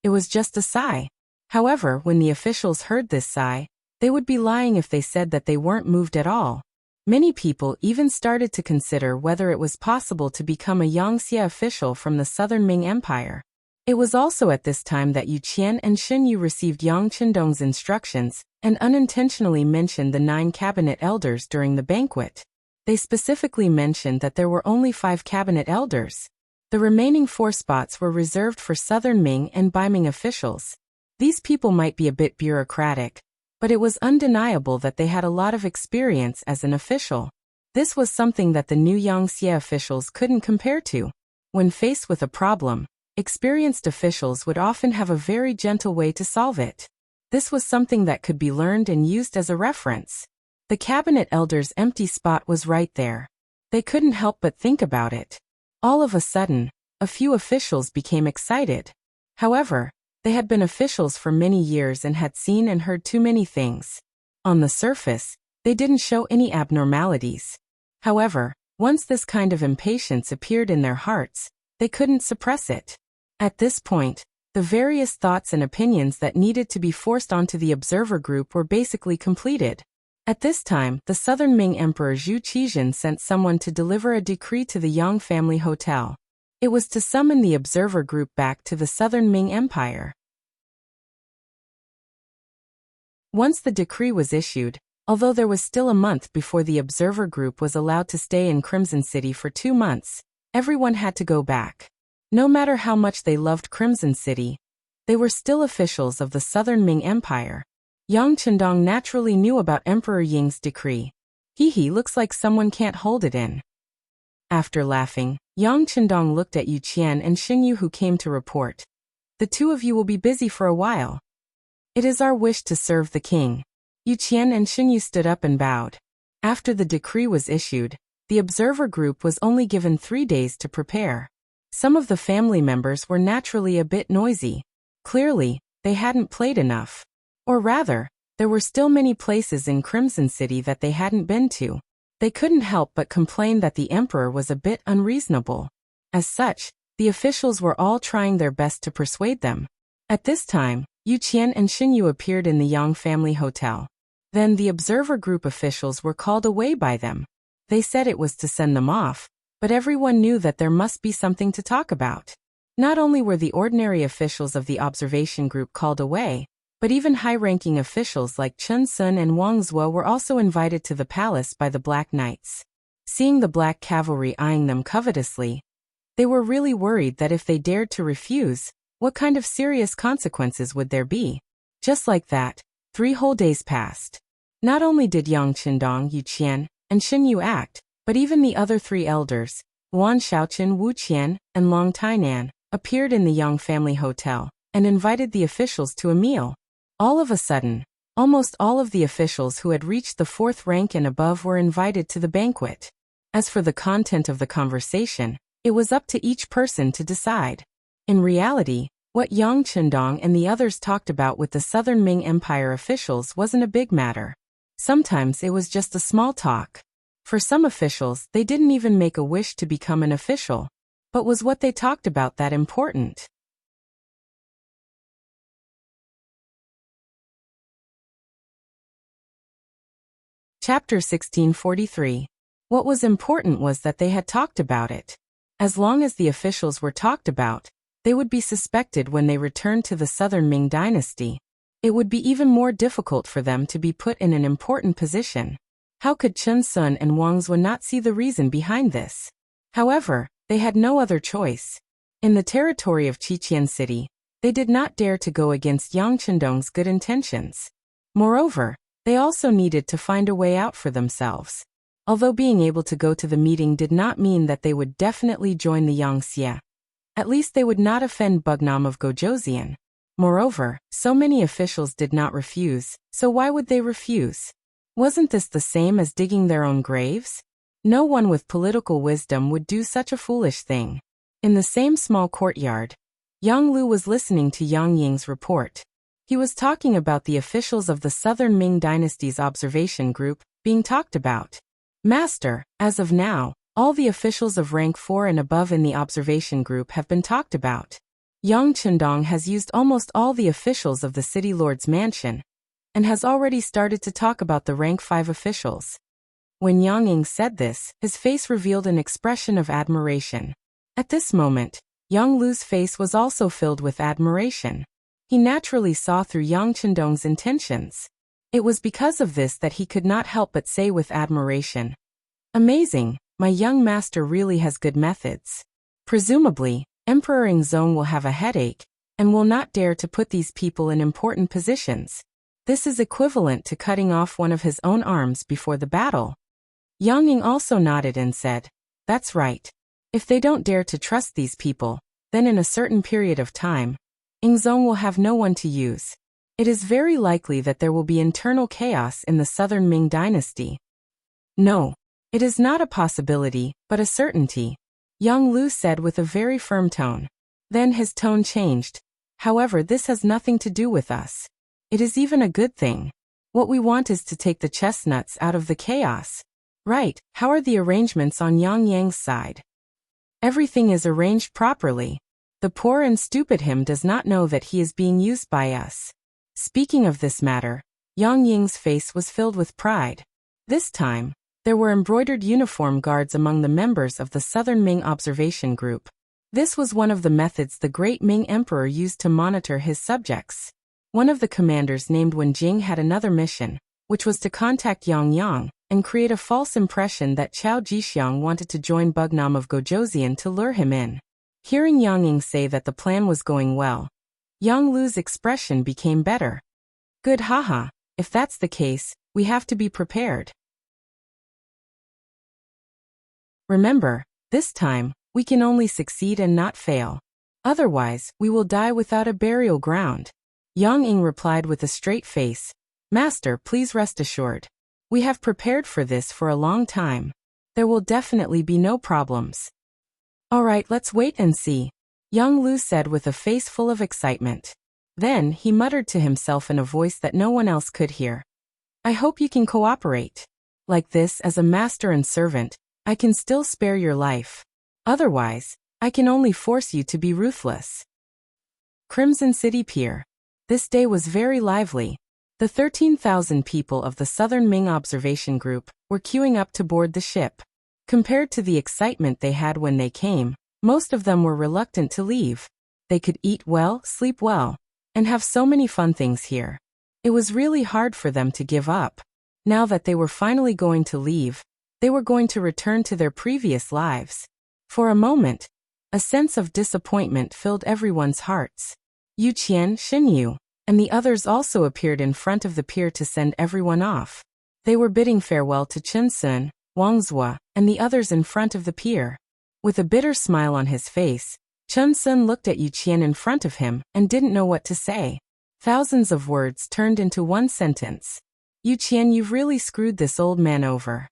It was just a sigh. However, when the officials heard this sigh, they would be lying if they said that they weren't moved at all. Many people even started to consider whether it was possible to become a Yangxia official from the Southern Ming Empire. It was also at this time that Yu Qian and Xin Yu received Yang Chendong's instructions and unintentionally mentioned the 9 cabinet elders during the banquet. They specifically mentioned that there were only 5 cabinet elders. The remaining 4 spots were reserved for Southern Ming and Beiming officials. These people might be a bit bureaucratic, but it was undeniable that they had a lot of experience as an official. This was something that the new Yangxie officials couldn't compare to. When faced with a problem, experienced officials would often have a very gentle way to solve it. This was something that could be learned and used as a reference. The cabinet elder's empty spot was right there. They couldn't help but think about it. All of a sudden, a few officials became excited. However, they had been officials for many years and had seen and heard too many things. On the surface, they didn't show any abnormalities. However, once this kind of impatience appeared in their hearts, they couldn't suppress it. At this point, the various thoughts and opinions that needed to be forced onto the observer group were basically completed. At this time, the Southern Ming Emperor Zhu Qizhen sent someone to deliver a decree to the Yang family hotel. It was to summon the observer group back to the Southern Ming Empire. Once the decree was issued, although there was still a month before the observer group was allowed to stay in Crimson City for 2 months, everyone had to go back. No matter how much they loved Crimson City, they were still officials of the Southern Ming Empire. Yang Chendong naturally knew about Emperor Ying's decree. He looks like someone can't hold it in. After laughing, Yang Chendong looked at Yu Qian and Xingyu, who came to report. The 2 of you will be busy for a while. It is our wish to serve the king. Yu Qian and Xingyu stood up and bowed. After the decree was issued, the observer group was only given 3 days to prepare. Some of the family members were naturally a bit noisy. Clearly, they hadn't played enough. Or rather, there were still many places in Crimson City that they hadn't been to. They couldn't help but complain that the emperor was a bit unreasonable. As such, the officials were all trying their best to persuade them. At this time, Yu Qian and Xingyu appeared in the Yang family hotel. Then the observer group officials were called away by them. They said it was to send them off, but everyone knew that there must be something to talk about. Not only were the ordinary officials of the observation group called away, but even high-ranking officials like Chun Sun and Wang Zuo were also invited to the palace by the Black Knights. Seeing the Black Cavalry eyeing them covetously, they were really worried that if they dared to refuse, what kind of serious consequences would there be? Just like that, 3 whole days passed. Not only did Yang Chendong, Yu Qian, and Xingyu act, but even the other 3 elders, Wan Xiaoqin, Wu Qian, and Long Tainan, appeared in the Yang family hotel and invited the officials to a meal. All of a sudden, almost all of the officials who had reached the 4th rank and above were invited to the banquet. As for the content of the conversation, it was up to each person to decide. In reality, what Yang Chendong and the others talked about with the Southern Ming Empire officials wasn't a big matter. Sometimes it was just a small talk. For some officials, they didn't even make a wish to become an official. But was what they talked about that important? Chapter 1643. What was important was that they had talked about it. As long as the officials were talked about, they would be suspected when they returned to the Southern Ming Dynasty. It would be even more difficult for them to be put in an important position. How could Chun Sun and Wang Zuo not see the reason behind this? However, they had no other choice. In the territory of Qiqian City, they did not dare to go against Yang Chendong's good intentions. Moreover, they also needed to find a way out for themselves. Although being able to go to the meeting did not mean that they would definitely join the Yangxie, at least they would not offend Bugnam of Gojoseon. Moreover, so many officials did not refuse, so why would they refuse? Wasn't this the same as digging their own graves? No one with political wisdom would do such a foolish thing. In the same small courtyard, Yang Lu was listening to Yang Ying's report. He was talking about the officials of the Southern Ming Dynasty's observation group being talked about. Master, as of now, all the officials of rank 4 and above in the observation group have been talked about. Yang Chendong has used almost all the officials of the city lord's mansion, and has already started to talk about the rank 5 officials. When Yang Ying said this, his face revealed an expression of admiration. At this moment, Yang Lu's face was also filled with admiration. He naturally saw through Yang Chendong's intentions. It was because of this that he could not help but say with admiration, Amazing, my young master really has good methods. Presumably, Emperor Ingzong will have a headache, and will not dare to put these people in important positions. This is equivalent to cutting off one of his own arms before the battle. Yang Ying also nodded and said, "That's right. If they don't dare to trust these people, then in a certain period of time, Ingzong will have no one to use. It is very likely that there will be internal chaos in the southern Ming dynasty." "No, it is not a possibility, but a certainty," Yang Lu said with a very firm tone. Then his tone changed. "However, this has nothing to do with us. It is even a good thing. What we want is to take the chestnuts out of the chaos." "Right, how are the arrangements on Yang Yang's side?" "Everything is arranged properly. The poor and stupid him does not know that he is being used by us." Speaking of this matter, Yang Ying's face was filled with pride. This time, there were embroidered uniform guards among the members of the Southern Ming Observation Group. This was one of the methods the great Ming Emperor used to monitor his subjects. One of the commanders named Wenjing had another mission, which was to contact Yang Yang and create a false impression that Qiao Jixiang wanted to join Bugnam of Gojoseon to lure him in. Hearing Yang Ying say that the plan was going well, Yang Lu's expression became better. "Good, haha, if that's the case, we have to be prepared. Remember, this time, we can only succeed and not fail. Otherwise, we will die without a burial ground." Yang Ying replied with a straight face, "Master, please rest assured. We have prepared for this for a long time. There will definitely be no problems." "All right, let's wait and see," Yang Lu said with a face full of excitement. Then he muttered to himself in a voice that no one else could hear, "I hope you can cooperate. Like this, as a master and servant, I can still spare your life. Otherwise, I can only force you to be ruthless." Crimson City Pier. This day was very lively. The 13,000 people of the Southern Ming Observation Group were queuing up to board the ship. Compared to the excitement they had when they came, most of them were reluctant to leave. They could eat well, sleep well, and have so many fun things here. It was really hard for them to give up. Now that they were finally going to leave, they were going to return to their previous lives. For a moment, a sense of disappointment filled everyone's hearts. Yu Qian, Xin Yu, and the others also appeared in front of the pier to send everyone off. They were bidding farewell to Chen Sun, Wang Zua, and the others in front of the pier. With a bitter smile on his face, Chen Sun looked at Yu Qian in front of him and didn't know what to say. Thousands of words turned into one sentence. "Yu Qian, you've really screwed this old man over."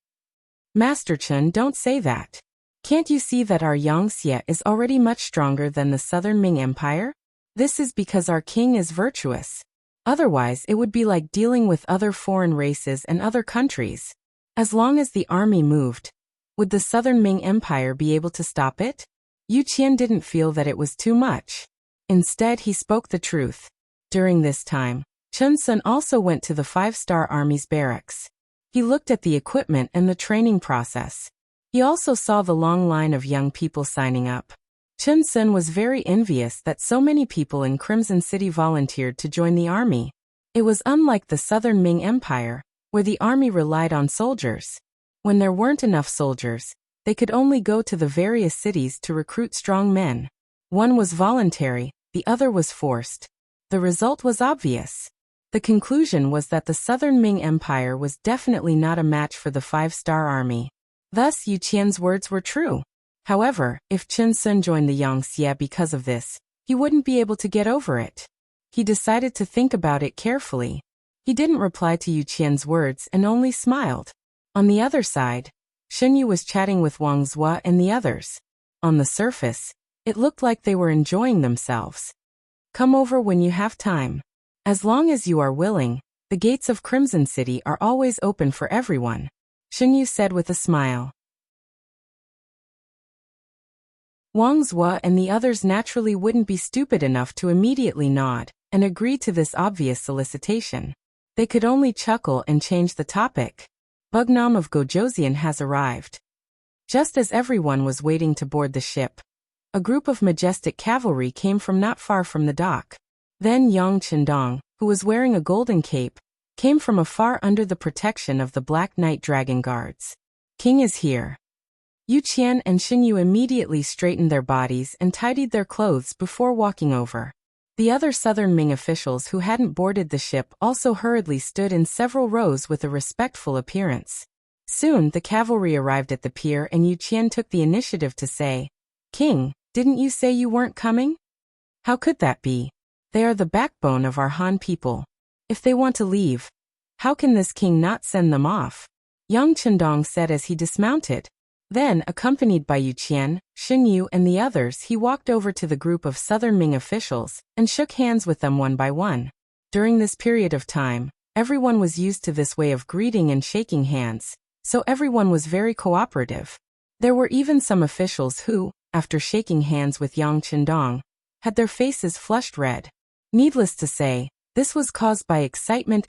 "Master Chen, don't say that. Can't you see that our Yangxie is already much stronger than the Southern Ming Empire? This is because our king is virtuous. Otherwise, it would be like dealing with other foreign races and other countries. As long as the army moved, would the Southern Ming Empire be able to stop it?" Yu Qian didn't feel that it was too much. Instead, he spoke the truth. During this time, Chen Sun also went to the 5-star Army's barracks. He looked at the equipment and the training process. He also saw the long line of young people signing up. Chen Sun was very envious that so many people in Crimson City volunteered to join the army. It was unlike the Southern Ming Empire, where the army relied on soldiers. When there weren't enough soldiers, they could only go to the various cities to recruit strong men. One was voluntary, the other was forced. The result was obvious. The conclusion was that the Southern Ming Empire was definitely not a match for the 5-star army. Thus, Yu Qian's words were true. However, if Chen Sun joined the Yangxie because of this, he wouldn't be able to get over it. He decided to think about it carefully. He didn't reply to Yu Qian's words and only smiled. On the other side, Xin Yu was chatting with Wang Zua and the others. On the surface, it looked like they were enjoying themselves. "Come over when you have time. As long as you are willing, the gates of Crimson City are always open for everyone," Xin Yu said with a smile. Wang Zua and the others naturally wouldn't be stupid enough to immediately nod and agree to this obvious solicitation. They could only chuckle and change the topic. Bugnam of Gojoseon has arrived. Just as everyone was waiting to board the ship, a group of majestic cavalry came from not far from the dock. Then Yang Chendong, who was wearing a golden cape, came from afar under the protection of the Black Knight Dragon Guards. King is here. Yu Qian and Xinyu immediately straightened their bodies and tidied their clothes before walking over. The other Southern Ming officials who hadn't boarded the ship also hurriedly stood in several rows with a respectful appearance. Soon, the cavalry arrived at the pier and Yu Qian took the initiative to say, "King, didn't you say you weren't coming? How could that be? They are the backbone of our Han people. If they want to leave, how can this king not send them off?" Yang Chendong said as he dismounted. Then, accompanied by Yu Qian, Xinyu and the others, he walked over to the group of Southern Ming officials and shook hands with them one by one. During this period of time, everyone was used to this way of greeting and shaking hands, so everyone was very cooperative. There were even some officials who, after shaking hands with Yang Chendong, had their faces flushed red. Needless to say, this was caused by excitement.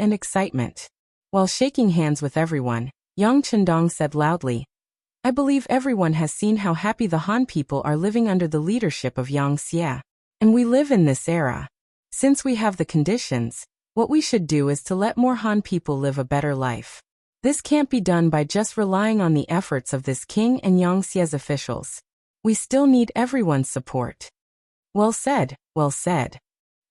While shaking hands with everyone, Yang Chendong said loudly, "I believe everyone has seen how happy the Han people are living under the leadership of Yang Xie. And we live in this era. Since we have the conditions, what we should do is to let more Han people live a better life. This can't be done by just relying on the efforts of this king and Yang Xie's officials. We still need everyone's support." Well said, well said.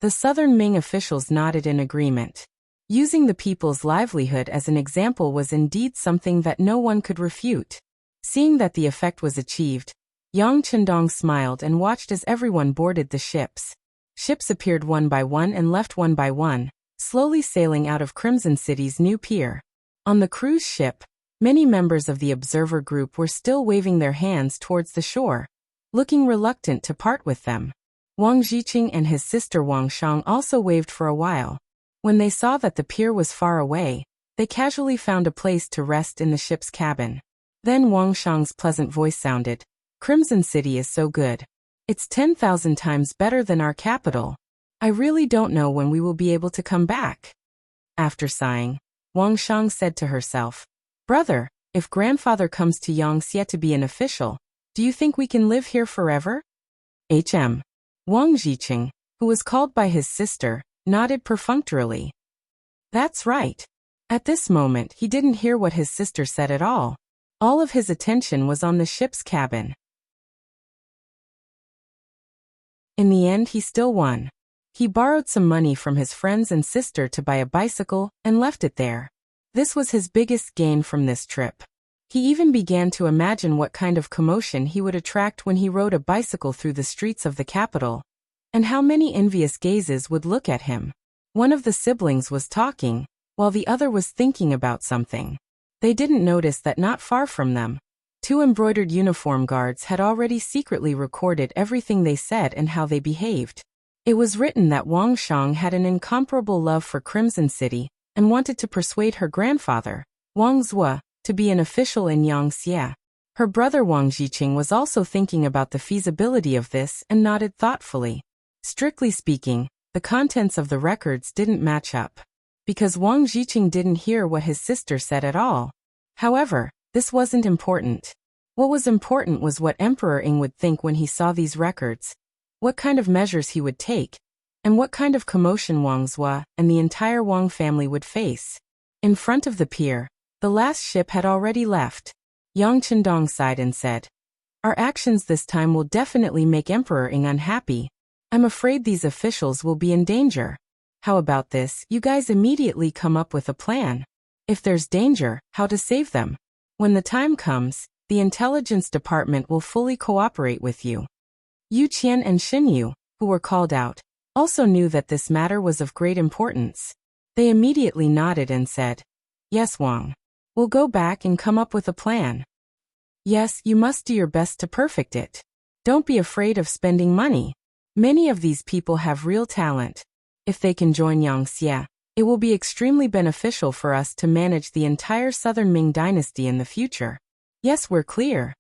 The Southern Ming officials nodded in agreement. Using the people's livelihood as an example was indeed something that no one could refute. Seeing that the effect was achieved, Yang Chendong smiled and watched as everyone boarded the ships. Ships appeared one by one and left one by one, slowly sailing out of Crimson City's new pier. On the cruise ship, many members of the observer group were still waving their hands towards the shore, looking reluctant to part with them. Wang Zhiqing and his sister Wang Shang also waved for a while. When they saw that the pier was far away, they casually found a place to rest in the ship's cabin. Then Wang Shang's pleasant voice sounded, "Crimson City is so good. It's 10,000 times better than our capital. I really don't know when we will be able to come back." After sighing, Wang Shang said to herself, "Brother, if grandfather comes to Yangxie to be an official, do you think we can live here forever?" Wang Zhiqing, who was called by his sister, nodded perfunctorily. That's right. At this moment he didn't hear what his sister said at all. All of his attention was on the ship's cabin. In the end he still won. He borrowed some money from his friends and sister to buy a bicycle and left it there. This was his biggest gain from this trip. He even began to imagine what kind of commotion he would attract when he rode a bicycle through the streets of the capital, and how many envious gazes would look at him. One of the siblings was talking, while the other was thinking about something. They didn't notice that not far from them, 2 embroidered uniform guards had already secretly recorded everything they said and how they behaved. It was written that Wang Shang had an incomparable love for Crimson City and wanted to persuade her grandfather, Wang Zue, to be an official in Yangxie. Her brother Wang Zhiqing was also thinking about the feasibility of this and nodded thoughtfully. Strictly speaking, the contents of the records didn't match up, because Wang Zhiqing didn't hear what his sister said at all. However, this wasn't important. What was important was what Emperor Ing would think when he saw these records, what kind of measures he would take, and what kind of commotion Wang Zue and the entire Wang family would face. In front of the pier, the last ship had already left. Yang Chendong sighed and said, "Our actions this time will definitely make Emperor Ing unhappy. I'm afraid these officials will be in danger. How about this? You guys immediately come up with a plan. If there's danger, how to save them. When the time comes, the intelligence department will fully cooperate with you." Yu Qian and Xinyu, who were called out, also knew that this matter was of great importance. They immediately nodded and said, "Yes, Wang. We'll go back and come up with a plan." "Yes, you must do your best to perfect it. Don't be afraid of spending money. Many of these people have real talent. If they can join Yangxie, it will be extremely beneficial for us to manage the entire Southern Ming Dynasty in the future." "Yes, we're clear."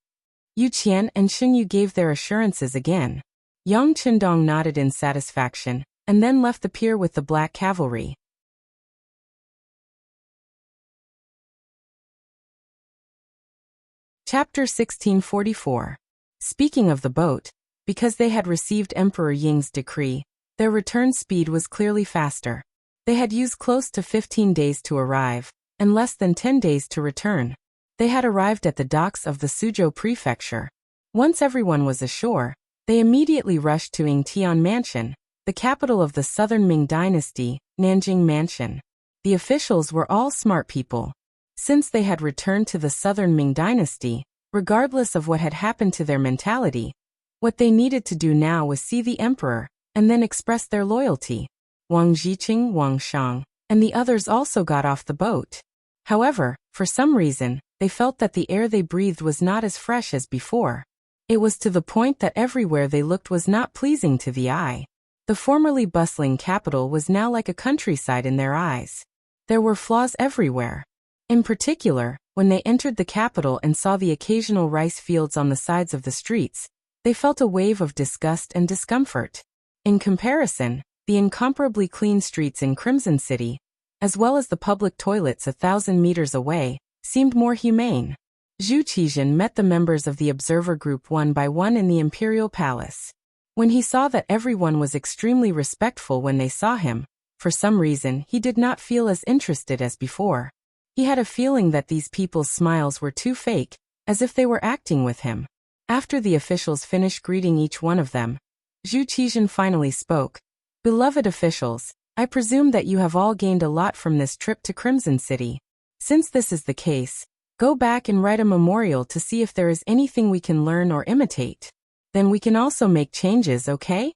Yu Qian and Xinyu gave their assurances again. Yang Chendong nodded in satisfaction, and then left the pier with the Black Cavalry. Chapter 1644. Speaking of the boat, because they had received Emperor Ying's decree, their return speed was clearly faster. They had used close to 15 days to arrive, and less than 10 days to return. They had arrived at the docks of the Suzhou prefecture. Once everyone was ashore, they immediately rushed to Yingtian Mansion, the capital of the Southern Ming Dynasty, Nanjing Mansion. The officials were all smart people. Since they had returned to the Southern Ming Dynasty, regardless of what had happened to their mentality, what they needed to do now was see the emperor, and then express their loyalty. Wang Jiqing, Wang Shang, and the others also got off the boat. However, for some reason, they felt that the air they breathed was not as fresh as before. It was to the point that everywhere they looked was not pleasing to the eye. The formerly bustling capital was now like a countryside in their eyes. There were flaws everywhere. In particular, when they entered the capital and saw the occasional rice fields on the sides of the streets, they felt a wave of disgust and discomfort. In comparison, the incomparably clean streets in Crimson City, as well as the public toilets 1,000 meters away, seemed more humane. Zhu Qizhen met the members of the observer group one by one in the imperial palace. When he saw that everyone was extremely respectful when they saw him, for some reason he did not feel as interested as before. He had a feeling that these people's smiles were too fake, as if they were acting with him. After the officials finished greeting each one of them, Zhu Qizhen finally spoke. "Beloved officials, I presume that you have all gained a lot from this trip to Crimson City. Since this is the case, go back and write a memorial to see if there is anything we can learn or imitate. Then we can also make changes, okay?"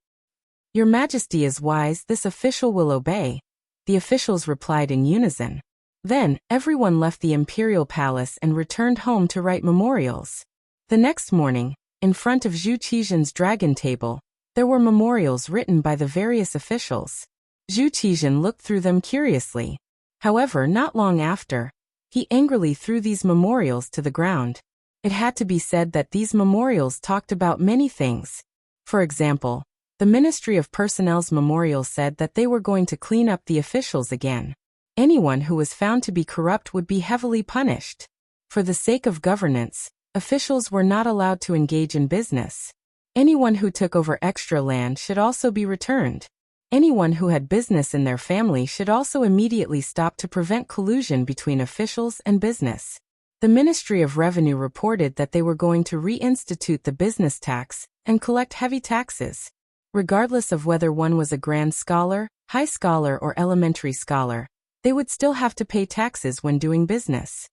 "Your Majesty is wise, this official will obey," the officials replied in unison. Then, everyone left the imperial palace and returned home to write memorials. The next morning, in front of Zhu Qizhen's dragon table, there were memorials written by the various officials. Zhu Qizhen looked through them curiously. However, not long after, he angrily threw these memorials to the ground. It had to be said that these memorials talked about many things. For example, the Ministry of Personnel's memorial said that they were going to clean up the officials again. Anyone who was found to be corrupt would be heavily punished. For the sake of governance, officials were not allowed to engage in business. Anyone who took over extra land should also be returned. Anyone who had business in their family should also immediately stop to prevent collusion between officials and business. The Ministry of Revenue reported that they were going to reinstitute the business tax and collect heavy taxes. Regardless of whether one was a grand scholar, high scholar, or elementary scholar, they would still have to pay taxes when doing business.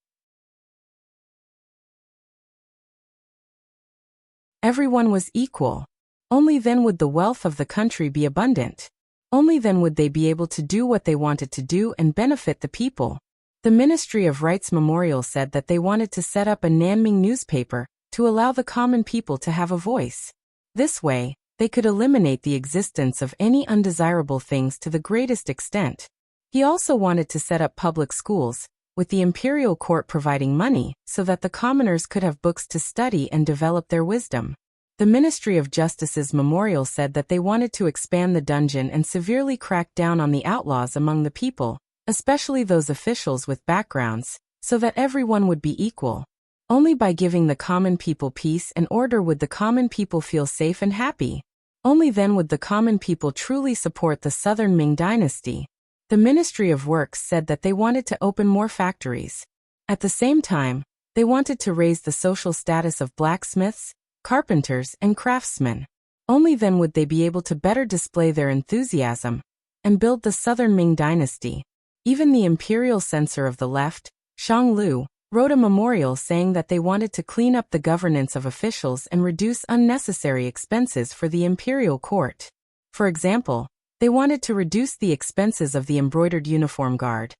Everyone was equal. Only then would the wealth of the country be abundant. Only then would they be able to do what they wanted to do and benefit the people. The Ministry of Rights Memorial said that they wanted to set up a Nanming newspaper to allow the common people to have a voice. This way, they could eliminate the existence of any undesirable things to the greatest extent. He also wanted to set up public schools, with the imperial court providing money so that the commoners could have books to study and develop their wisdom. The Ministry of Justice's memorial said that they wanted to expand the dungeon and severely crack down on the outlaws among the people, especially those officials with backgrounds, so that everyone would be equal. Only by giving the common people peace and order would the common people feel safe and happy. Only then would the common people truly support the Southern Ming Dynasty. The Ministry of Works said that they wanted to open more factories. At the same time, they wanted to raise the social status of blacksmiths, carpenters, and craftsmen. Only then would they be able to better display their enthusiasm and build the Southern Ming Dynasty. Even the imperial censor of the left, Shang Lu, wrote a memorial saying that they wanted to clean up the governance of officials and reduce unnecessary expenses for the imperial court. For example, they wanted to reduce the expenses of the embroidered uniform guard,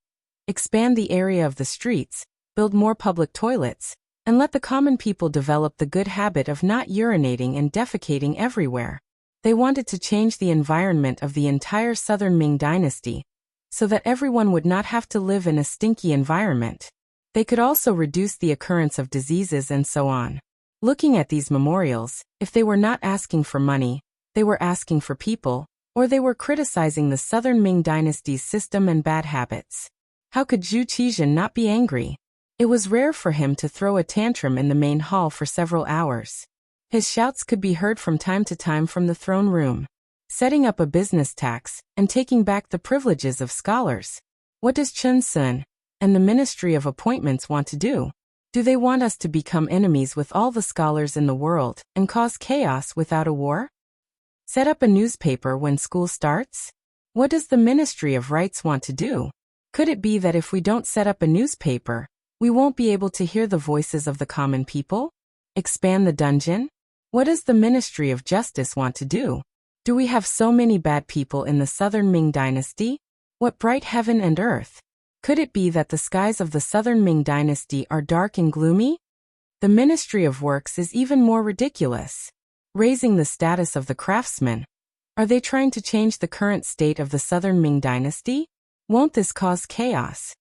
expand the area of the streets, build more public toilets, and let the common people develop the good habit of not urinating and defecating everywhere. They wanted to change the environment of the entire Southern Ming Dynasty, so that everyone would not have to live in a stinky environment. They could also reduce the occurrence of diseases and so on. Looking at these memorials, if they were not asking for money, they were asking for people, or they were criticizing the Southern Ming Dynasty's system and bad habits. How could Zhu Qizhen not be angry? It was rare for him to throw a tantrum in the main hall for several hours. His shouts could be heard from time to time from the throne room. Setting up a business tax and taking back the privileges of scholars. What does Chen Sun and the Ministry of Appointments want to do? Do they want us to become enemies with all the scholars in the world and cause chaos without a war? Set up a newspaper when school starts? What does the Ministry of Rights want to do? Could it be that if we don't set up a newspaper, we won't be able to hear the voices of the common people? Expand the dungeon? What does the Ministry of Justice want to do? Do we have so many bad people in the Southern Ming Dynasty? What bright heaven and earth! Could it be that the skies of the Southern Ming Dynasty are dark and gloomy? The Ministry of Works is even more ridiculous. Raising the status of the craftsmen. Are they trying to change the current state of the Southern Ming Dynasty? Won't this cause chaos?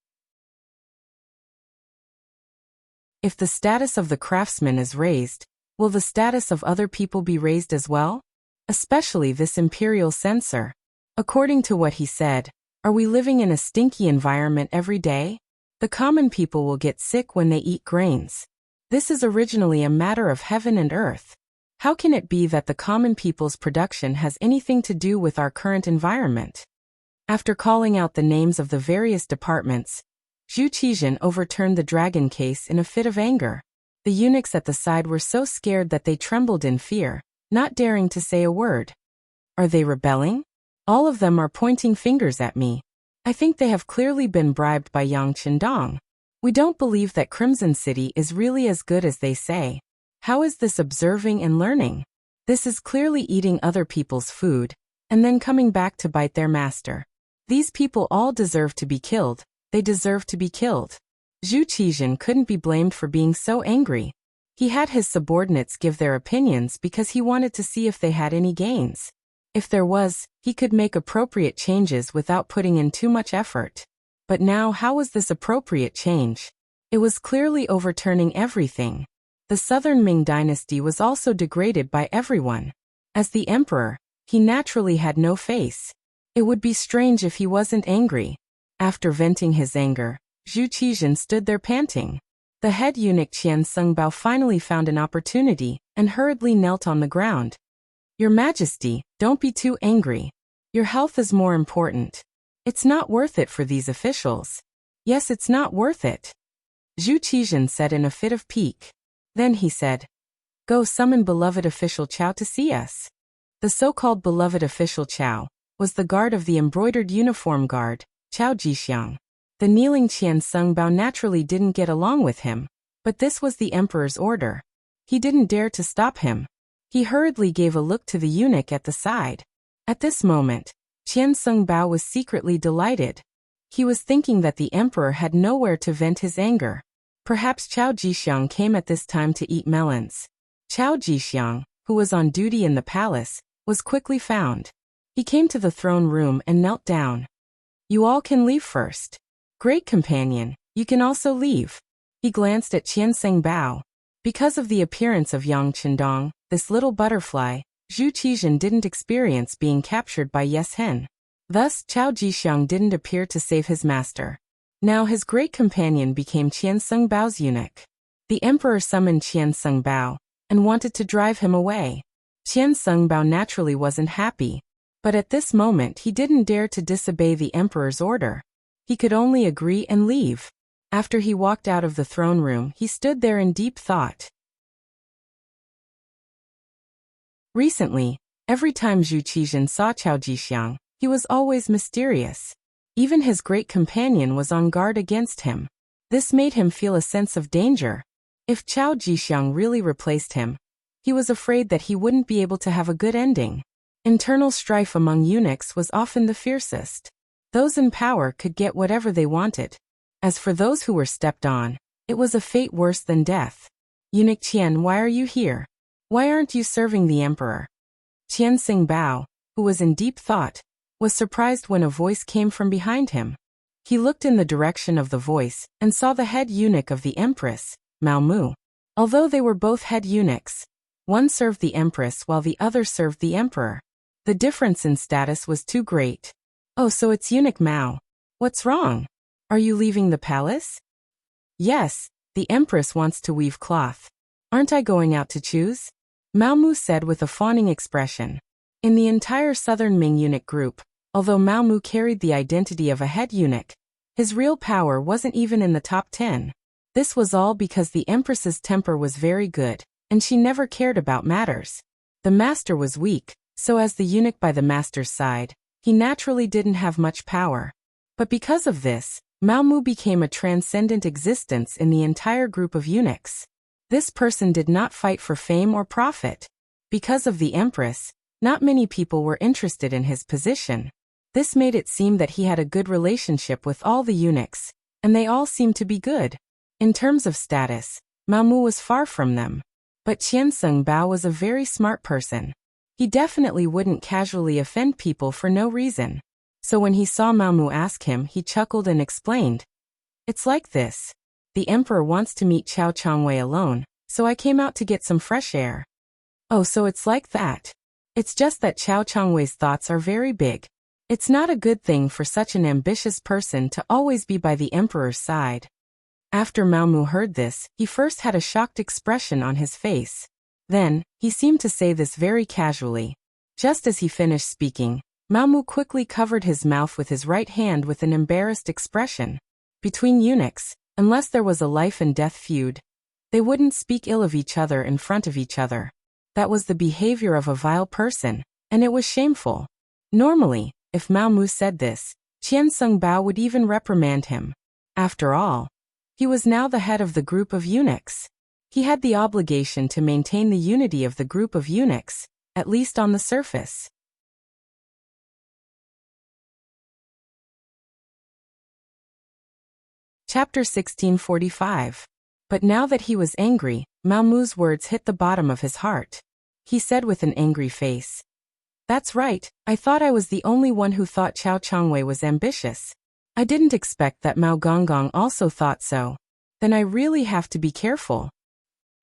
If the status of the craftsmen is raised, will the status of other people be raised as well? Especially this imperial censor. According to what he said, are we living in a stinky environment every day? The common people will get sick when they eat grains. This is originally a matter of heaven and earth. How can it be that the common people's production has anything to do with our current environment? After calling out the names of the various departments, Zhu Qizhen overturned the dragon case in a fit of anger. The eunuchs at the side were so scared that they trembled in fear, not daring to say a word. Are they rebelling? All of them are pointing fingers at me. I think they have clearly been bribed by Yang Qindong. We don't believe that Crimson City is really as good as they say. How is this observing and learning? This is clearly eating other people's food, and then coming back to bite their master. These people all deserve to be killed. They deserve to be killed. Zhu Qizhen couldn't be blamed for being so angry. He had his subordinates give their opinions because he wanted to see if they had any gains. If there was, he could make appropriate changes without putting in too much effort. But now, how was this appropriate change? It was clearly overturning everything. The Southern Ming Dynasty was also degraded by everyone. As the emperor, he naturally had no face. It would be strange if he wasn't angry. After venting his anger, Zhu Qizhen stood there panting. The head eunuch Qian Sungbao finally found an opportunity and hurriedly knelt on the ground. Your Majesty, don't be too angry. Your health is more important. It's not worth it for these officials. Yes, it's not worth it. Zhu Qizhen said in a fit of pique. Then he said, Go summon beloved official Chao to see us. The so-called beloved official Chao was the guard of the embroidered uniform guard, Chao Jixiang. The kneeling Qian Sungbao naturally didn't get along with him, but this was the emperor's order. He didn't dare to stop him. He hurriedly gave a look to the eunuch at the side. At this moment, Qian Sungbao was secretly delighted. He was thinking that the emperor had nowhere to vent his anger. Perhaps Chao Jixiang came at this time to eat melons. Chao Jixiang, who was on duty in the palace, was quickly found. He came to the throne room and knelt down. You all can leave first. Great companion, you can also leave. He glanced at Qian Sungbao. Because of the appearance of Yang Qindong, this little butterfly, Zhu Qizhen didn't experience being captured by Yes Hen. Thus, Chao Jixiang didn't appear to save his master. Now his great companion became Qian Sungbao's eunuch. The emperor summoned Qian Sungbao and wanted to drive him away. Qian Sungbao naturally wasn't happy, but at this moment he didn't dare to disobey the emperor's order. He could only agree and leave. After he walked out of the throne room, he stood there in deep thought. Recently, every time Zhu Qizhen saw Chao Jixiang, he was always mysterious. Even his great companion was on guard against him. This made him feel a sense of danger. If Chao Jixiang really replaced him, he was afraid that he wouldn't be able to have a good ending. Internal strife among eunuchs was often the fiercest. Those in power could get whatever they wanted. As for those who were stepped on, it was a fate worse than death. Eunuch Qian, why are you here? Why aren't you serving the emperor? Qian Sungbao, who was in deep thought, was surprised when a voice came from behind him. He looked in the direction of the voice and saw the head eunuch of the empress, Mao Mu. Although they were both head eunuchs, one served the empress while the other served the emperor. The difference in status was too great. Oh, so it's eunuch Mao. What's wrong? Are you leaving the palace? Yes, the empress wants to weave cloth. Aren't I going out to choose? Mao Mu said with a fawning expression. In the entire Southern Ming eunuch group, although Mao Mu carried the identity of a head eunuch, his real power wasn't even in the top 10. This was all because the empress's temper was very good, and she never cared about matters. The master was weak, so as the eunuch by the master's side, he naturally didn't have much power. But because of this, Mao Mu became a transcendent existence in the entire group of eunuchs. This person did not fight for fame or profit. Because of the empress, not many people were interested in his position. This made it seem that he had a good relationship with all the eunuchs, and they all seemed to be good. In terms of status, Mao Mu was far from them. But Qianzeng Bao was a very smart person. He definitely wouldn't casually offend people for no reason. So when he saw Mao Mu ask him, he chuckled and explained, "It's like this. The emperor wants to meet Qiao Changwei alone, so I came out to get some fresh air." "Oh, so it's like that. It's just that Qiao Changwei's thoughts are very big. It's not a good thing for such an ambitious person to always be by the emperor's side." After Mao Mu heard this, he first had a shocked expression on his face. Then, he seemed to say this very casually. Just as he finished speaking, Mao Mu quickly covered his mouth with his right hand with an embarrassed expression. Between eunuchs, unless there was a life and death feud, they wouldn't speak ill of each other in front of each other. That was the behavior of a vile person, and it was shameful. Normally, if Mao Mu said this, Qianzeng Bao would even reprimand him. After all, he was now the head of the group of eunuchs. He had the obligation to maintain the unity of the group of eunuchs, at least on the surface. Chapter 1645. But now that he was angry, Mao Mu's words hit the bottom of his heart. He said with an angry face, "That's right, I thought I was the only one who thought Qiao Changwei was ambitious. I didn't expect that Mao Gonggong also thought so. Then I really have to be careful."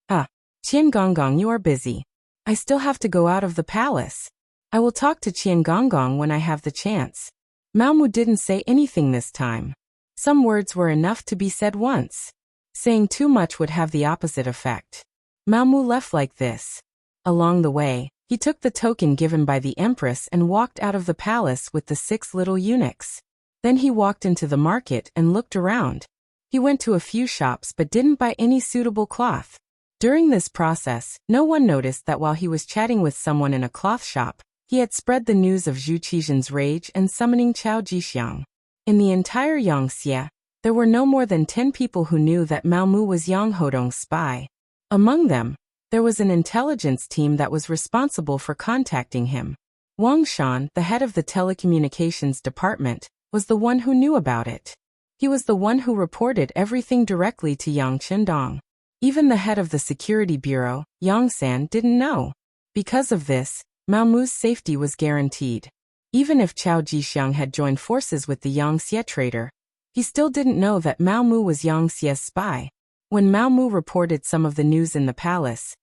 Qian Gonggong, you are busy. I still have to go out of the palace. I will talk to Qian Gonggong when I have the chance. Mao Mu didn't say anything this time. Some words were enough to be said once. Saying too much would have the opposite effect. Mao Mu left like this. Along the way, he took the token given by the empress and walked out of the palace with the 6 little eunuchs. Then he walked into the market and looked around. He went to a few shops but didn't buy any suitable cloth. During this process, no one noticed that while he was chatting with someone in a cloth shop, he had spread the news of Zhu Qizhen's rage and summoning Qiao Jixiang. In the entire Yangxie, there were no more than 10 people who knew that Mao Mu was Yang Hodong's spy. Among them, there was an intelligence team that was responsible for contacting him. Wang Shan, the head of the telecommunications department, was the one who knew about it. He was the one who reported everything directly to Yang Qindong. Even the head of the security bureau, Yang San, didn't know. Because of this, Mao Mu's safety was guaranteed. Even if Qiao Jixiang had joined forces with the Yangxie traitor, he still didn't know that Mao Mu was Yangxie's spy. When Mao Mu reported some of the news in the palace,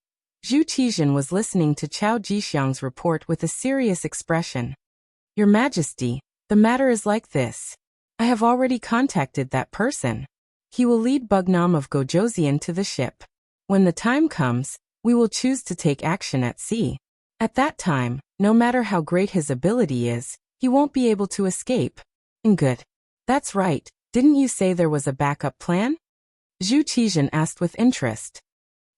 Zhu Qizhen was listening to Qiao Jixiang's report with a serious expression. "Your Majesty, the matter is like this. I have already contacted that person. He will lead Bugnam of Gojoseon to the ship. When the time comes, we will choose to take action at sea. At that time, no matter how great his ability is, he won't be able to escape." "Good. That's right, didn't you say there was a backup plan?" Zhu Qizhen asked with interest.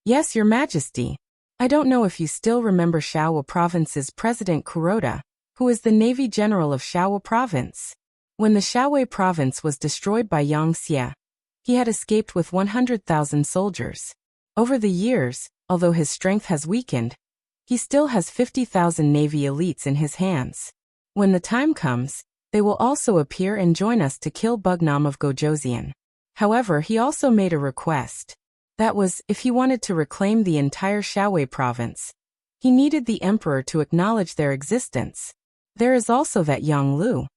"Yes, Your Majesty. I don't know if you still remember Shaowa Province's President Kuroda, who is the Navy General of Shaowa Province. When the Shaowei Province was destroyed by Yangxie, he had escaped with 100,000 soldiers. Over the years, although his strength has weakened, he still has 50,000 Navy elites in his hands. When the time comes, they will also appear and join us to kill Bugnam of Gojoseon. However, he also made a request. That was, if he wanted to reclaim the entire Shaowei province, he needed the emperor to acknowledge their existence. There is also that Yang Lu.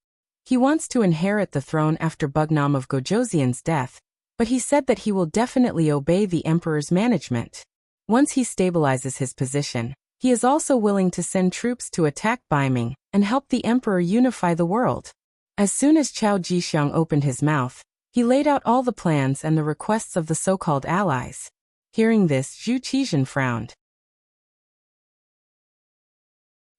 He wants to inherit the throne after Bugnam of Gojoseon's death, but he said that he will definitely obey the emperor's management. Once he stabilizes his position, he is also willing to send troops to attack Baiming and help the emperor unify the world. As soon as Qiao Jixiang opened his mouth, he laid out all the plans and the requests of the so-called allies. Hearing this, Zhu Qizhen frowned.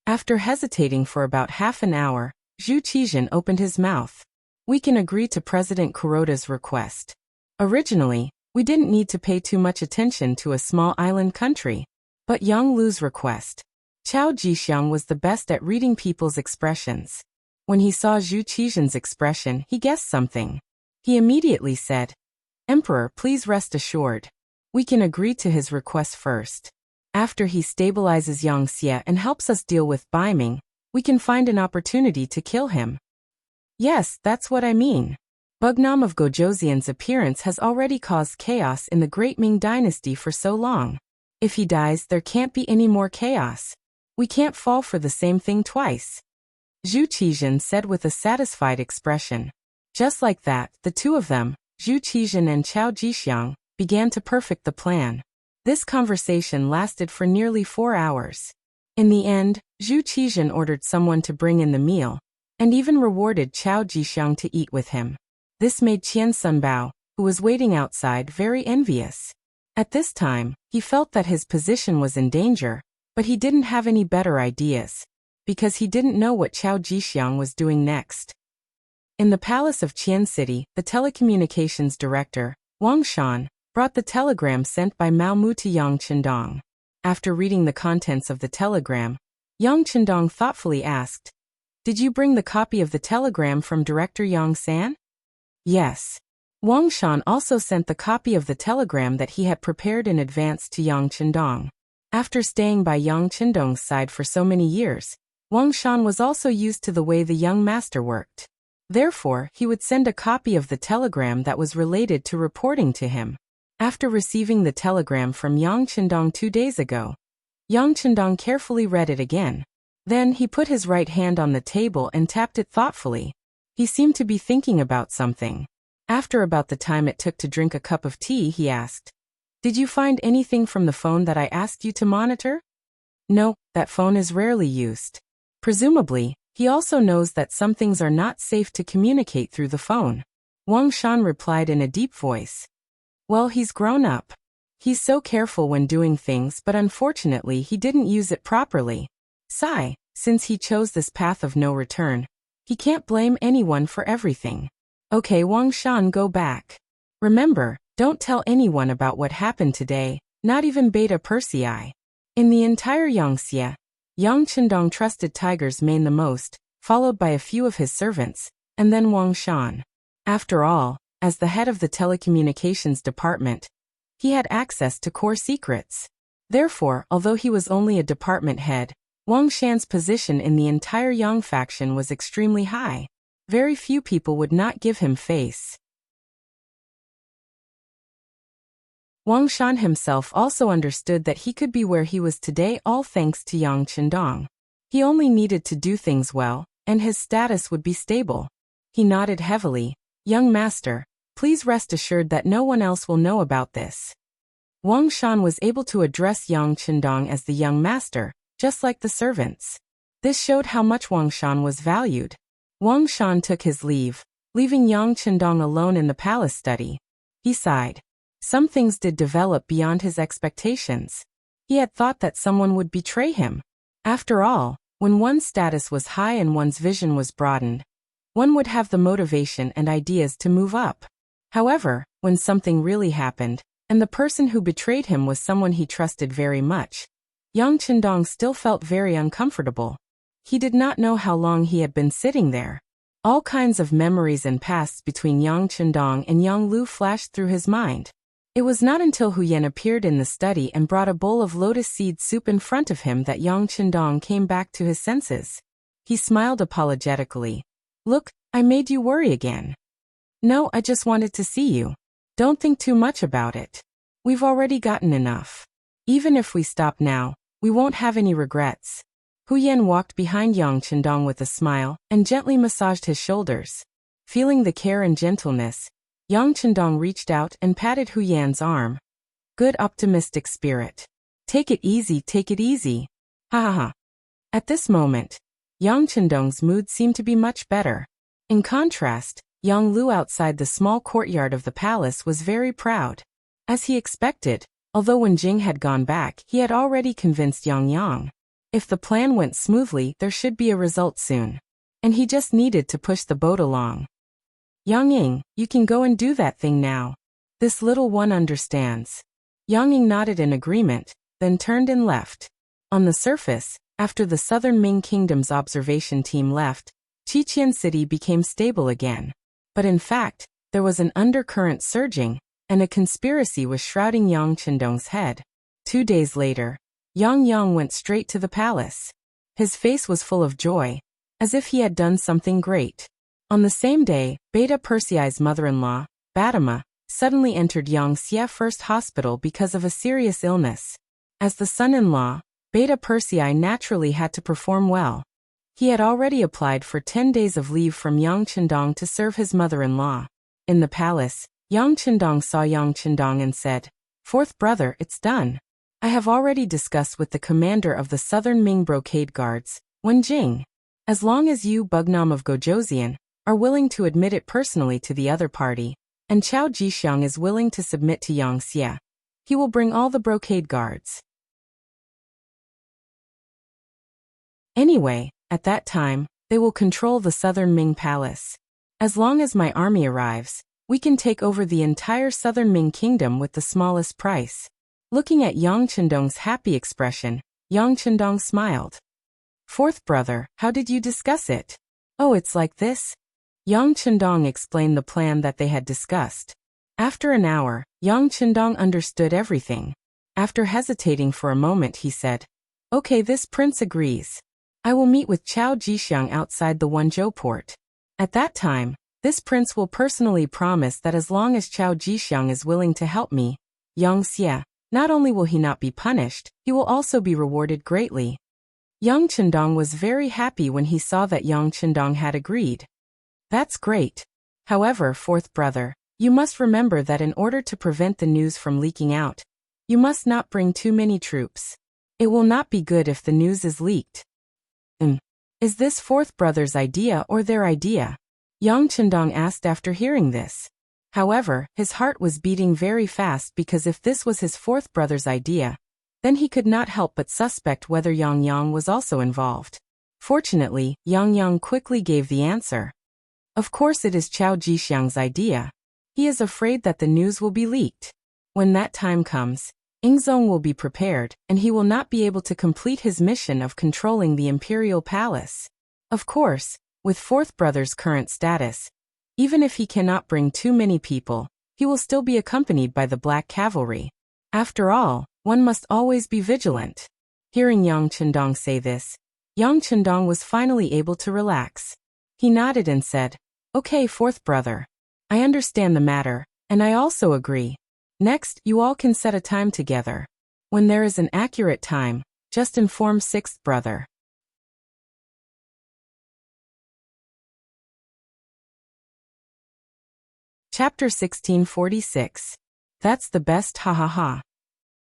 After hesitating for about half an hour, Zhu Qizhen opened his mouth. "We can agree to President Kuroda's request. Originally, We didn't need to pay too much attention to a small island country. But Yang Lu's request. Qiao Jixiang was the best at reading people's expressions. When he saw Zhu Qijian's expression, he guessed something. He immediately said, "Emperor, please rest assured. We can agree to his request first. After he stabilizes Yang Xie and helps us deal with Bai Ming, we can find an opportunity to kill him." Yes, that's what I mean. Bugnam of Gojoseon's appearance has already caused chaos in the Great Ming Dynasty for so long. If he dies, there can't be any more chaos. We can't fall for the same thing twice. Zhu Qijian said with a satisfied expression. Just like that, the two of them, Zhu Qijian and Qiao Jixiang, began to perfect the plan. This conversation lasted for nearly 4 hours. In the end, Zhu Qijian ordered someone to bring in the meal, and even rewarded Qiao Jixiang to eat with him. This made Qian Sunbao, who was waiting outside, very envious. At this time, he felt that his position was in danger, but he didn't have any better ideas, because he didn't know what Qiao Jixiang was doing next. In the palace of Qian City, the telecommunications director, Wang Shan, brought the telegram sent by Mao Mu to Yang Qindong. After reading the contents of the telegram, Yang Qindong thoughtfully asked, "Did you bring the copy of the telegram from Director Yang San?" Yes. Wang Shan also sent the copy of the telegram that he had prepared in advance to Yang Qindong. After staying by Yang Qindong's side for so many years, Wang Shan was also used to the way the young master worked. Therefore, he would send a copy of the telegram that was related to reporting to him. After receiving the telegram from Yang Qindong 2 days ago, Yang Qindong carefully read it again. Then he put his right hand on the table and tapped it thoughtfully. He seemed to be thinking about something. After about the time it took to drink a cup of tea, he asked, "Did you find anything from the phone that I asked you to monitor?" "No, that phone is rarely used." Presumably, he also knows that some things are not safe to communicate through the phone. Wang Shan replied in a deep voice. Well, he's grown up. He's so careful when doing things, but unfortunately he didn't use it properly. Sigh, since he chose this path of no return, he can't blame anyone for everything. Okay, Wang Shan, go back. Remember, don't tell anyone about what happened today, not even Beta Persei. In the entire Yangxie, Yang Qindong trusted Tiger's Mane the most, followed by a few of his servants, and then Wang Shan. After all, as the head of the telecommunications department, he had access to core secrets. Therefore, although he was only a department head, Wang Shan's position in the entire Yang faction was extremely high. Very few people would not give him face. Wang Shan himself also understood that he could be where he was today all thanks to Yang Qindong. He only needed to do things well, and his status would be stable. He nodded heavily. Young master, please rest assured that no one else will know about this. Wang Shan was able to address Yang Qindong as the young master, just like the servants. This showed how much Wang Shan was valued. Wang Shan took his leave, leaving Yang Qindong alone in the palace study. He sighed. Some things did develop beyond his expectations. He had thought that someone would betray him. After all, when one's status was high and one's vision was broadened, one would have the motivation and ideas to move up. However, when something really happened, and the person who betrayed him was someone he trusted very much, Yang Qindong still felt very uncomfortable. He did not know how long he had been sitting there. All kinds of memories and pasts between Yang Qindong and Yang Lu flashed through his mind. It was not until Hu Yan appeared in the study and brought a bowl of lotus seed soup in front of him that Yang Qindong came back to his senses. He smiled apologetically. Look, I made you worry again. No, I just wanted to see you. Don't think too much about it. We've already gotten enough. Even if we stop now, we won't have any regrets. Hu Yan walked behind Yang Qindong with a smile and gently massaged his shoulders. Feeling the care and gentleness, Yang Qindong reached out and patted Hu Yan's arm. Good optimistic spirit. Take it easy, take it easy. Ha ha ha. At this moment, Yang Qindong's mood seemed to be much better. In contrast, Yang Lu outside the small courtyard of the palace was very proud. As he expected, although when Jing had gone back, he had already convinced Yang. If the plan went smoothly, there should be a result soon. And he just needed to push the boat along. Yang Ying, you can go and do that thing now. This little one understands. Yang Ying nodded in agreement, then turned and left. On the surface, after the Southern Ming Kingdom's observation team left, Qiqian City became stable again. But in fact, there was an undercurrent surging, and a conspiracy was shrouding Yang Chendong's head. 2 days later, Yang Yang went straight to the palace. His face was full of joy, as if he had done something great. On the same day, Beta Persei's mother-in-law, Batama, suddenly entered Yang Xie First Hospital because of a serious illness. As the son-in-law, Beta Persei naturally had to perform well. He had already applied for 10 days of leave from Yang Chendong to serve his mother-in-law. In the palace, Yang Chendong saw Yang Chendong and said, "Fourth brother, it's done. I have already discussed with the commander of the Southern Ming Brocade Guards, Wen Jing. As long as you, Bugnam of Gojoseon, are willing to admit it personally to the other party, and Chao Jixiang is willing to submit to Yang Xie, he will bring all the Brocade Guards. Anyway, at that time, they will control the Southern Ming Palace. As long as my army arrives, we can take over the entire Southern Ming Kingdom with the smallest price." Looking at Yang Chendong's happy expression, Yang Chendong smiled. "Fourth brother, how did you discuss it?" "Oh, it's like this." Yang Chendong explained the plan that they had discussed. After an hour, Yang Chendong understood everything. After hesitating for a moment, he said, "Okay, this prince agrees. I will meet with Chao Jixiang outside the Wenzhou port. At that time, this prince will personally promise that as long as Chao Jixiang is willing to help me, Yang Xie, not only will he not be punished, he will also be rewarded greatly." Yang Chendong was very happy when he saw that Yang Chendong had agreed. "That's great. However, fourth brother, you must remember that in order to prevent the news from leaking out, you must not bring too many troops. It will not be good if the news is leaked." Is this fourth brother's idea or their idea?" Yang Chendong asked after hearing this. However, his heart was beating very fast because if this was his fourth brother's idea, then he could not help but suspect whether Yang Yang was also involved. Fortunately, Yang Yang quickly gave the answer. "Of course it is Chao Jixiang's idea. He is afraid that the news will be leaked. When that time comes, Ingzong will be prepared, and he will not be able to complete his mission of controlling the imperial palace. Of course, with fourth brother's current status, even if he cannot bring too many people, he will still be accompanied by the Black Cavalry. After all, one must always be vigilant." Hearing Yang Chendong say this, Yang Chendong was finally able to relax. He nodded and said, "Okay, fourth brother. I understand the matter, and I also agree. Next, you all can set a time together. When there is an accurate time, just inform sixth brother." Chapter 1646. That's the best, ha ha ha.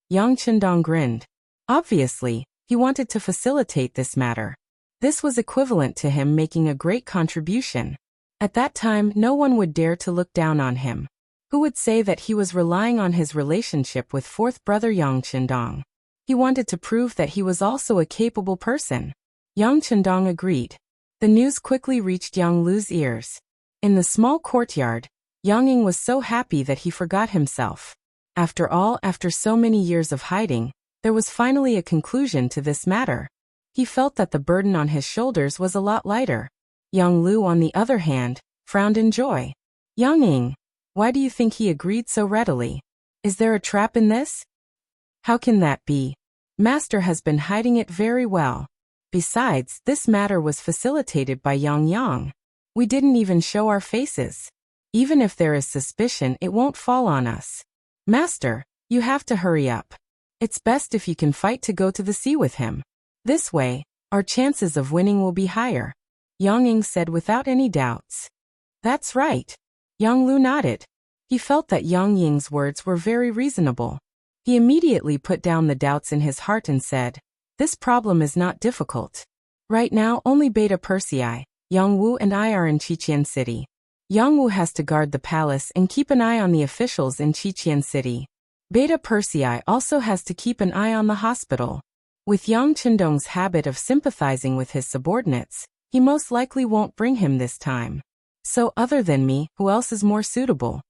Yang Chendong grinned. Obviously, he wanted to facilitate this matter. This was equivalent to him making a great contribution. At that time, no one would dare to look down on him. Who would say that he was relying on his relationship with fourth brother Yang Chendong? He wanted to prove that he was also a capable person. Yang Chendong agreed. The news quickly reached Yang Lu's ears. In the small courtyard, Yang Ying was so happy that he forgot himself. After all, after so many years of hiding, there was finally a conclusion to this matter. He felt that the burden on his shoulders was a lot lighter. Yang Lu, on the other hand, frowned in joy. "Yang Ying, why do you think he agreed so readily? Is there a trap in this?" "How can that be? Master has been hiding it very well. Besides, this matter was facilitated by Yang Yang. We didn't even show our faces. Even if there is suspicion, it won't fall on us. Master, you have to hurry up. It's best if you can fight to go to the sea with him. This way, our chances of winning will be higher," Yang Ying said without any doubts. "That's right." Yang Lu nodded. He felt that Yang Ying's words were very reasonable. He immediately put down the doubts in his heart and said, "This problem is not difficult. Right now, only Beta Persei, Yang Wu and I are in Qiqian City. Yang Wu has to guard the palace and keep an eye on the officials in Qiqian City. Beta Persei also has to keep an eye on the hospital. With Yang Chendong's habit of sympathizing with his subordinates, he most likely won't bring him this time. So other than me, who else is more suitable?"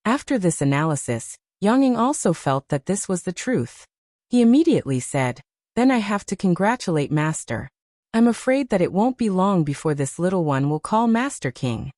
After this analysis, Yang also felt that this was the truth. He immediately said, "Then I have to congratulate Master. I'm afraid that it won't be long before this little one will call Master King."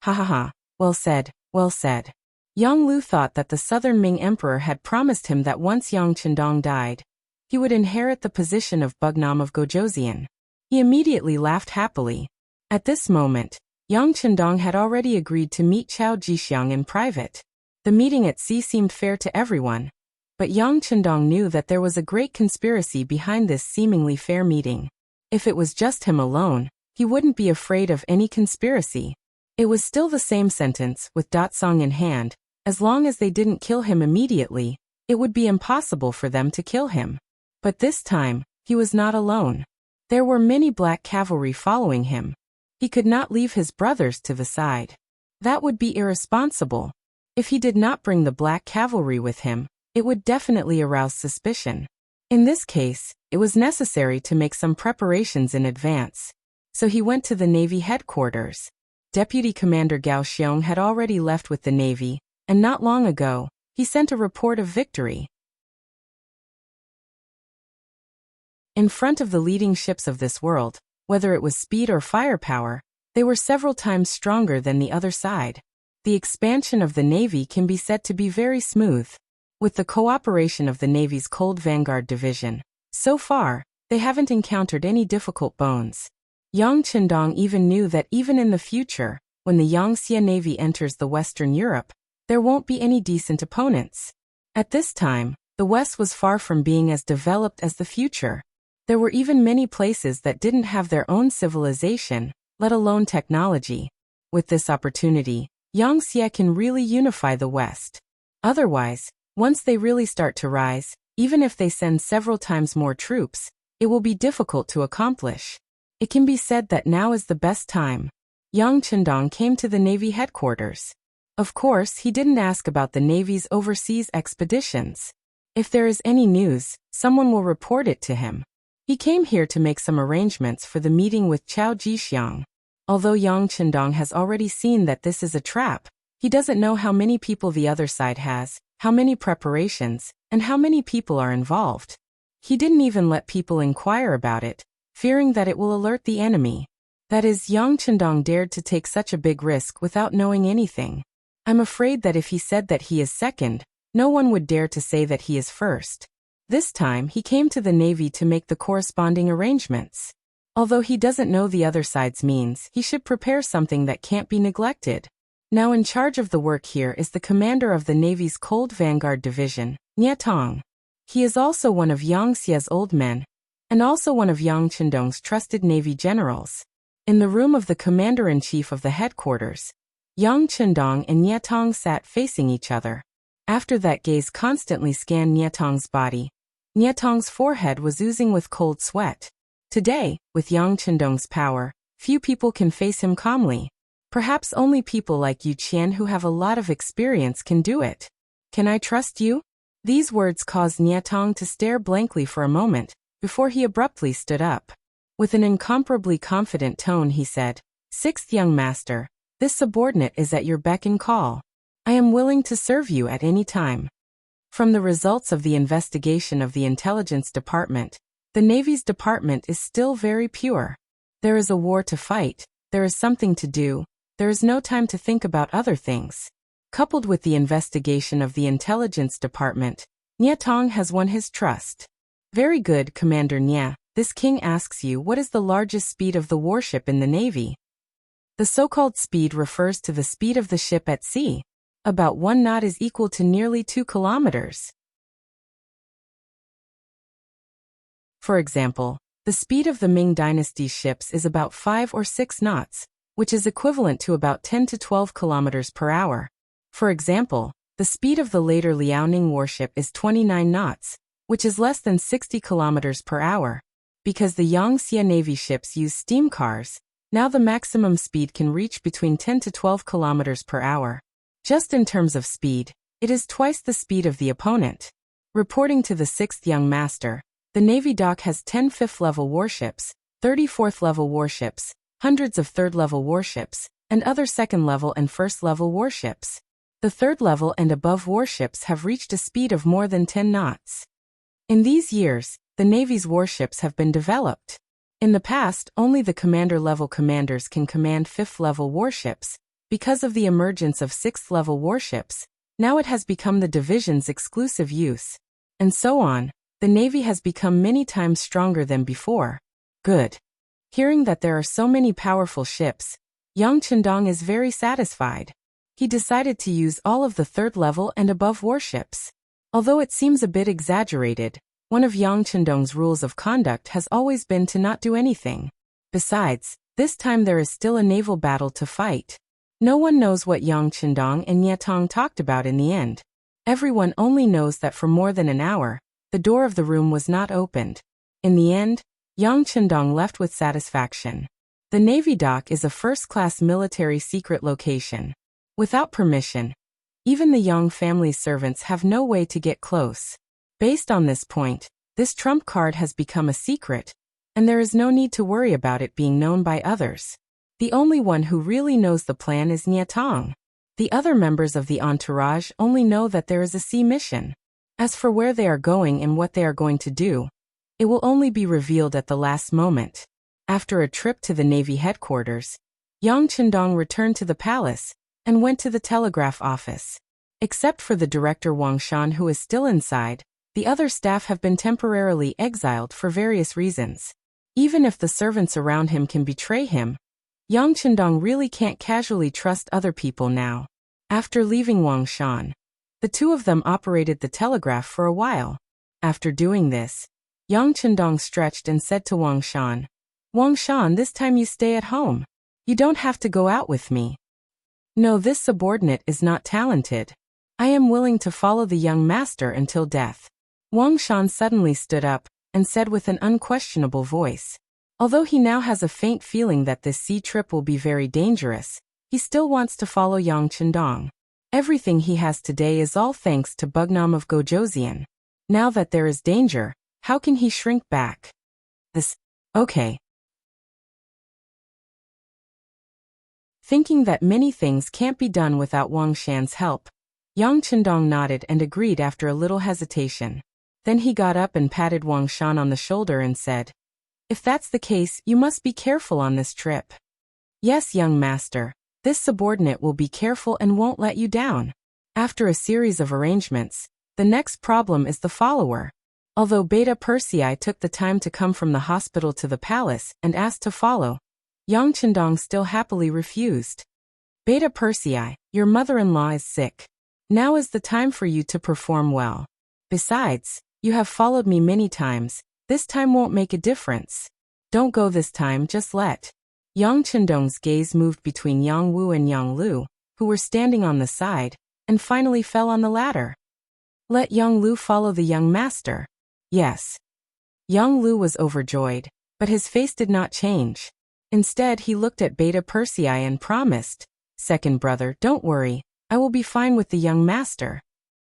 Ha ha ha, well said, well said. Yang Lu thought that the Southern Ming Emperor had promised him that once Yang Chendong died, he would inherit the position of Bugnam of Gojoseon. He immediately laughed happily. At this moment, Yang Chendong had already agreed to meet Chao Jixiang in private. The meeting at sea seemed fair to everyone, but Yang Chendong knew that there was a great conspiracy behind this seemingly fair meeting. If it was just him alone, he wouldn't be afraid of any conspiracy. It was still the same sentence, with Datsong in hand. As long as they didn't kill him immediately, it would be impossible for them to kill him. But this time, he was not alone. There were many black cavalry following him. He could not leave his brothers to the side. That would be irresponsible. If he did not bring the black cavalry with him, it would definitely arouse suspicion. In this case, it was necessary to make some preparations in advance. So he went to the Navy headquarters. Deputy Commander Gao Xiong had already left with the Navy, and not long ago, he sent a report of victory. In front of the leading ships of this world, whether it was speed or firepower, they were several times stronger than the other side. The expansion of the Navy can be said to be very smooth. With the cooperation of the Navy's Cold Vanguard Division, so far, they haven't encountered any difficult bones. Yang Chendong even knew that even in the future, when the Yangtze Navy enters the Western Europe, there won't be any decent opponents. At this time, the West was far from being as developed as the future. There were even many places that didn't have their own civilization, let alone technology. With this opportunity, Yangtze can really unify the West. Otherwise, once they really start to rise, even if they send several times more troops, it will be difficult to accomplish. It can be said that now is the best time. Yang Chendong came to the Navy headquarters. Of course, he didn't ask about the Navy's overseas expeditions. If there is any news, someone will report it to him. He came here to make some arrangements for the meeting with Chao Jixiang. Although Yang Chendong has already seen that this is a trap, he doesn't know how many people the other side has, how many preparations, and how many people are involved. He didn't even let people inquire about it, fearing that it will alert the enemy. That is, Yang Chendong dared to take such a big risk without knowing anything. I'm afraid that if he said that he is second, no one would dare to say that he is first. This time he came to the Navy to make the corresponding arrangements. Although he doesn't know the other side's means, he should prepare something that can't be neglected. Now in charge of the work here is the commander of the Navy's Cold Vanguard Division, Nie Tong. He is also one of Yang Xie's old men, and also one of Yang Chendong's trusted Navy generals. In the room of the commander-in-chief of the headquarters, Yang Chendong and Nie Tong sat facing each other. After that gaze constantly scanned Nie Tong's body. Nie Tong's forehead was oozing with cold sweat. Today, with Yang Chendong's power, few people can face him calmly. Perhaps only people like Yu Qian who have a lot of experience can do it. Can I trust you? These words caused Nie Tong to stare blankly for a moment, before he abruptly stood up. With an incomparably confident tone he said, "Sixth young master, this subordinate is at your beck and call. I am willing to serve you at any time." From the results of the investigation of the Intelligence Department, the Navy's department is still very pure. There is a war to fight, there is something to do, there is no time to think about other things. Coupled with the investigation of the Intelligence Department, Nie Tong has won his trust. Very good, Commander Nie. This king asks you what is the largest speed of the warship in the Navy. The so-called speed refers to the speed of the ship at sea. About 1 knot is equal to nearly 2 kilometers. For example, the speed of the Ming Dynasty ships is about 5 or 6 knots, which is equivalent to about 10 to 12 kilometers per hour. For example, the speed of the later Liaoning warship is 29 knots, which is less than 60 kilometers per hour. Because the Yangtze Navy ships use steam cars, now the maximum speed can reach between 10 to 12 kilometers per hour. Just in terms of speed, it is twice the speed of the opponent. Reporting to the 6th young master, the Navy dock has 10 5th-level warships, 30 4th-level warships, hundreds of 3rd-level warships, and other 2nd-level and 1st-level warships. The third level and above warships have reached a speed of more than 10 knots. In these years, the Navy's warships have been developed. In the past, only the commander-level commanders can command 5th-level warships. Because of the emergence of 6th-level warships, now it has become the division's exclusive use. And so on, the Navy has become many times stronger than before. Good. Hearing that there are so many powerful ships, Yang Chendong is very satisfied. He decided to use all of the 3rd level and above warships. Although it seems a bit exaggerated, one of Yang Chendong's rules of conduct has always been to not do anything. Besides, this time there is still a naval battle to fight. No one knows what Yang Chendong and Niatong talked about in the end. Everyone only knows that for more than an hour, the door of the room was not opened. In the end, Yang Chendong left with satisfaction. The Navy dock is a first-class military secret location. Without permission, even the Yang family's servants have no way to get close. Based on this point, this trump card has become a secret, and there is no need to worry about it being known by others. The only one who really knows the plan is Niatong. The other members of the entourage only know that there is a sea mission. As for where they are going and what they are going to do, it will only be revealed at the last moment. After a trip to the Navy headquarters, Yang Chendong returned to the palace and went to the telegraph office. Except for the director Wang Shan, who is still inside, the other staff have been temporarily exiled for various reasons. Even if the servants around him can betray him, Yang Chendong really can't casually trust other people now. After leaving Wang Shan, the two of them operated the telegraph for a while. After doing this, Yang Chendong stretched and said to Wang Shan, "Wang Shan, this time you stay at home. You don't have to go out with me." No, this subordinate is not talented. I am willing to follow the young master until death. Wang Shan suddenly stood up and said with an unquestionable voice. Although he now has a faint feeling that this sea trip will be very dangerous, he still wants to follow Yang Chendong. Everything he has today is all thanks to Bugnam of Gojoseon. Now that there is danger, how can he shrink back? Okay. Thinking that many things can't be done without Wang Shan's help, Yang Chendong nodded and agreed after a little hesitation. Then he got up and patted Wang Shan on the shoulder and said, "If that's the case, you must be careful on this trip." "Yes, young master, this subordinate will be careful and won't let you down." After a series of arrangements, the next problem is the follower. Although Beta Persei took the time to come from the hospital to the palace and asked to follow, Yang Chendong still happily refused. "Beta Persei, your mother-in-law is sick. Now is the time for you to perform well. Besides, you have followed me many times. This time won't make a difference. Don't go this time, just let." Yang Chendong's gaze moved between Yang Wu and Yang Lu, who were standing on the side, and finally fell on the latter. "Let Yang Lu follow the young master." "Yes." Yang Lu was overjoyed, but his face did not change. Instead, he looked at Beta Persei and promised, "Second brother, don't worry, I will be fine with the young master."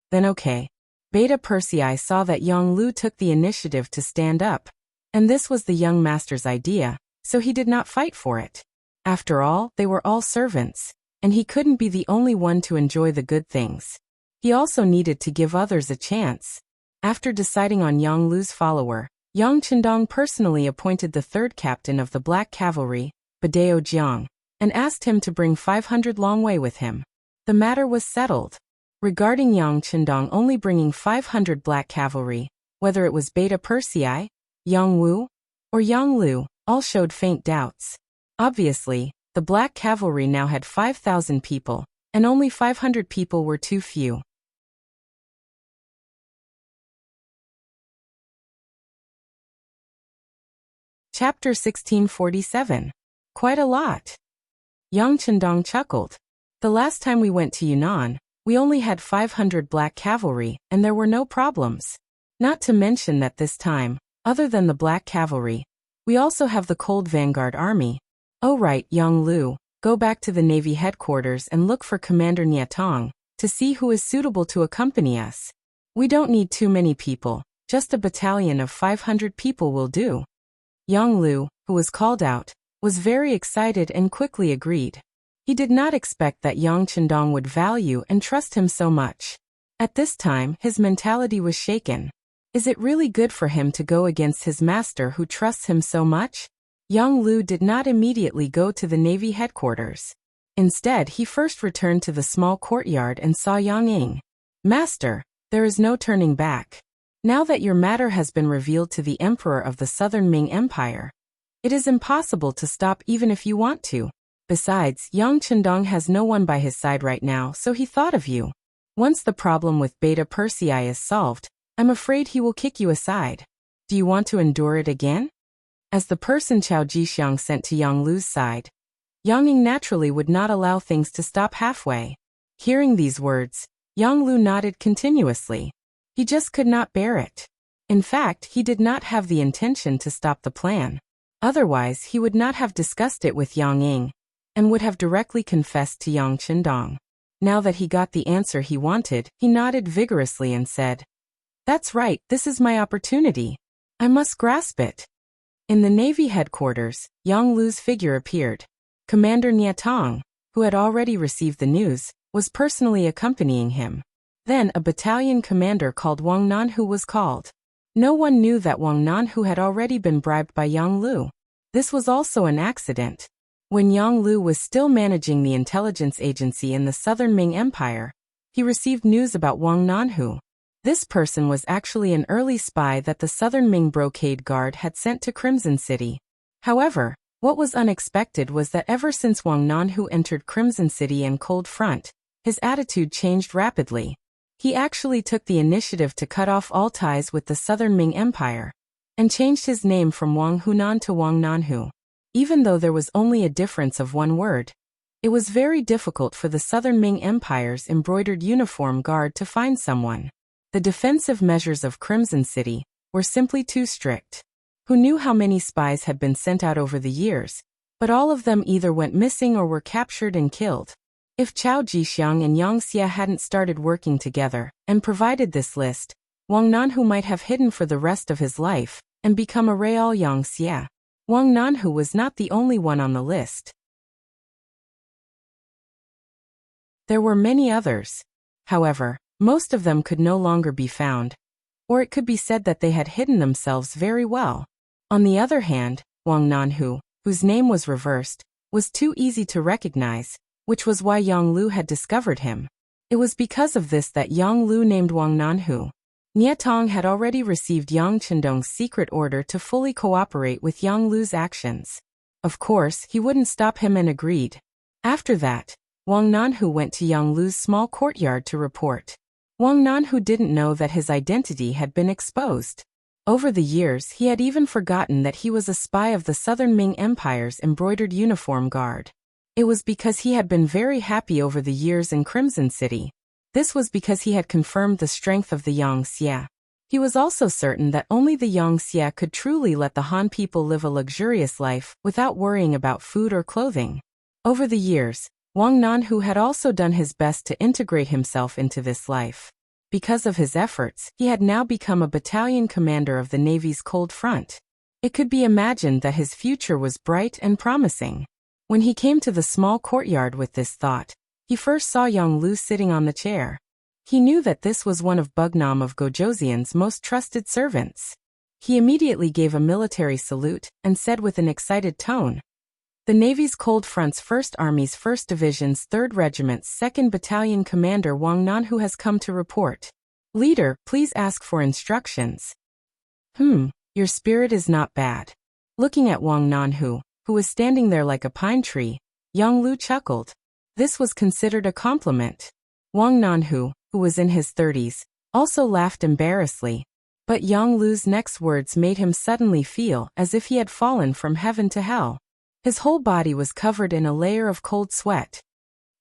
Then okay. Beta Persei saw that Yang Lu took the initiative to stand up, and this was the young master's idea, so he did not fight for it. After all, they were all servants, and he couldn't be the only one to enjoy the good things. He also needed to give others a chance. After deciding on Yang Lu's follower, Yang Chendong personally appointed the third captain of the Black Cavalry, Badeo Jiang, and asked him to bring 500 Longwei with him. The matter was settled. Regarding Yang Chendong only bringing 500 Black Cavalry, whether it was Beta Persei, Yang Wu, or Yang Lu, all showed faint doubts. Obviously, the Black Cavalry now had 5,000 people, and only 500 people were too few. Chapter 1647. Quite a lot. Yang Chendong chuckled. The last time we went to Yunnan, we only had 500 Black Cavalry, and there were no problems. Not to mention that this time, other than the Black Cavalry, we also have the Cold Vanguard Army. Oh right, Yang Lu, go back to the Navy headquarters and look for Commander Niatong, to see who is suitable to accompany us. We don't need too many people, just a battalion of 500 people will do. Yang Lu, who was called out, was very excited and quickly agreed. He did not expect that Yang Chendong would value and trust him so much. At this time, his mentality was shaken. Is it really good for him to go against his master who trusts him so much? Yang Lu did not immediately go to the Navy headquarters. Instead, he first returned to the small courtyard and saw Yang Ying. Master, there is no turning back. Now that your matter has been revealed to the Emperor of the Southern Ming Empire, it is impossible to stop even if you want to. Besides, Yang Chendong has no one by his side right now, so he thought of you. Once the problem with Beta Persei is solved, I'm afraid he will kick you aside. Do you want to endure it again? As the person Chao Jixiang sent to Yang Lu's side, Yang Ying naturally would not allow things to stop halfway. Hearing these words, Yang Lu nodded continuously. He just could not bear it. In fact, he did not have the intention to stop the plan. Otherwise, he would not have discussed it with Yang Ying, and would have directly confessed to Yang Chendong. Now that he got the answer he wanted, he nodded vigorously and said, "That's right, this is my opportunity. I must grasp it." In the Navy headquarters, Yang Lu's figure appeared. Commander Niatong, who had already received the news, was personally accompanying him. Then a battalion commander called Wang Nanhu was called. No one knew that Wang Nanhu had already been bribed by Yang Lu. This was also an accident. When Yang Lu was still managing the intelligence agency in the Southern Ming Empire, he received news about Wang Nanhu. This person was actually an early spy that the Southern Ming Brocade Guard had sent to Crimson City. However, what was unexpected was that ever since Wang Nanhu entered Crimson City and Cold Front, his attitude changed rapidly. He actually took the initiative to cut off all ties with the Southern Ming Empire, and changed his name from Wang Hunan to Wang Nanhu. Even though there was only a difference of one word, it was very difficult for the Southern Ming Empire's embroidered uniform guard to find someone. The defensive measures of Crimson City were simply too strict. Who knew how many spies had been sent out over the years, but all of them either went missing or were captured and killed. If Chao Jixiang and Yang Xie hadn't started working together and provided this list, Wang Nanhu might have hidden for the rest of his life and become a real Yang Xie. Wang Nanhu was not the only one on the list. There were many others. However, most of them could no longer be found, or it could be said that they had hidden themselves very well. On the other hand, Wang Nanhu, whose name was reversed, was too easy to recognize, which was why Yang Lu had discovered him. It was because of this that Yang Lu named Wang Nanhu. Niatong had already received Yang Chendong's secret order to fully cooperate with Yang Lu's actions. Of course, he wouldn't stop him and agreed. After that, Wang Nanhu went to Yang Lu's small courtyard to report. Wang Nanhu didn't know that his identity had been exposed. Over the years, he had even forgotten that he was a spy of the Southern Ming Empire's embroidered uniform guard. It was because he had been very happy over the years in Crimson City. This was because he had confirmed the strength of the Yang Xie. He was also certain that only the Yang Xie could truly let the Han people live a luxurious life without worrying about food or clothing. Over the years, Wang Nanhu had also done his best to integrate himself into this life. Because of his efforts, he had now become a battalion commander of the Navy's Cold Front. It could be imagined that his future was bright and promising. When he came to the small courtyard with this thought, he first saw Yang Lu sitting on the chair. He knew that this was one of Bugnam of Gojoseon's most trusted servants. He immediately gave a military salute and said with an excited tone, "The Navy's Cold Front's 1st Army's 1st Division's 3rd Regiment's 2nd Battalion Commander Wang Nanhu has come to report. Leader, please ask for instructions." Your spirit is not bad." Looking at Wang Nanhu, who was standing there like a pine tree, Yang Lu chuckled. This was considered a compliment. Wang Nanhu, who was in his 30s, also laughed embarrassedly. But Yang Lu's next words made him suddenly feel as if he had fallen from heaven to hell. His whole body was covered in a layer of cold sweat.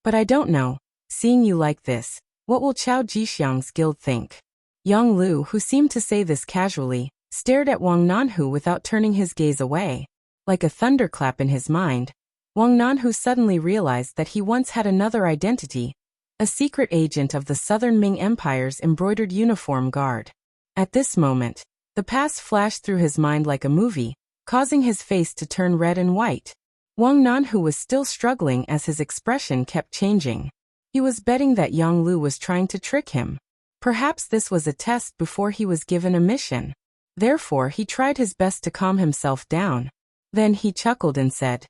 "But I don't know, seeing you like this, what will Chao Jixiang's guild think?" Yang Lu, who seemed to say this casually, stared at Wang Nanhu without turning his gaze away. Like a thunderclap in his mind, Wang Nanhu suddenly realized that he once had another identity, a secret agent of the Southern Ming Empire's embroidered uniform guard. At this moment, the past flashed through his mind like a movie, causing his face to turn red and white. Wang Nanhu was still struggling as his expression kept changing. He was betting that Yang Lu was trying to trick him. Perhaps this was a test before he was given a mission. Therefore, he tried his best to calm himself down. Then he chuckled and said,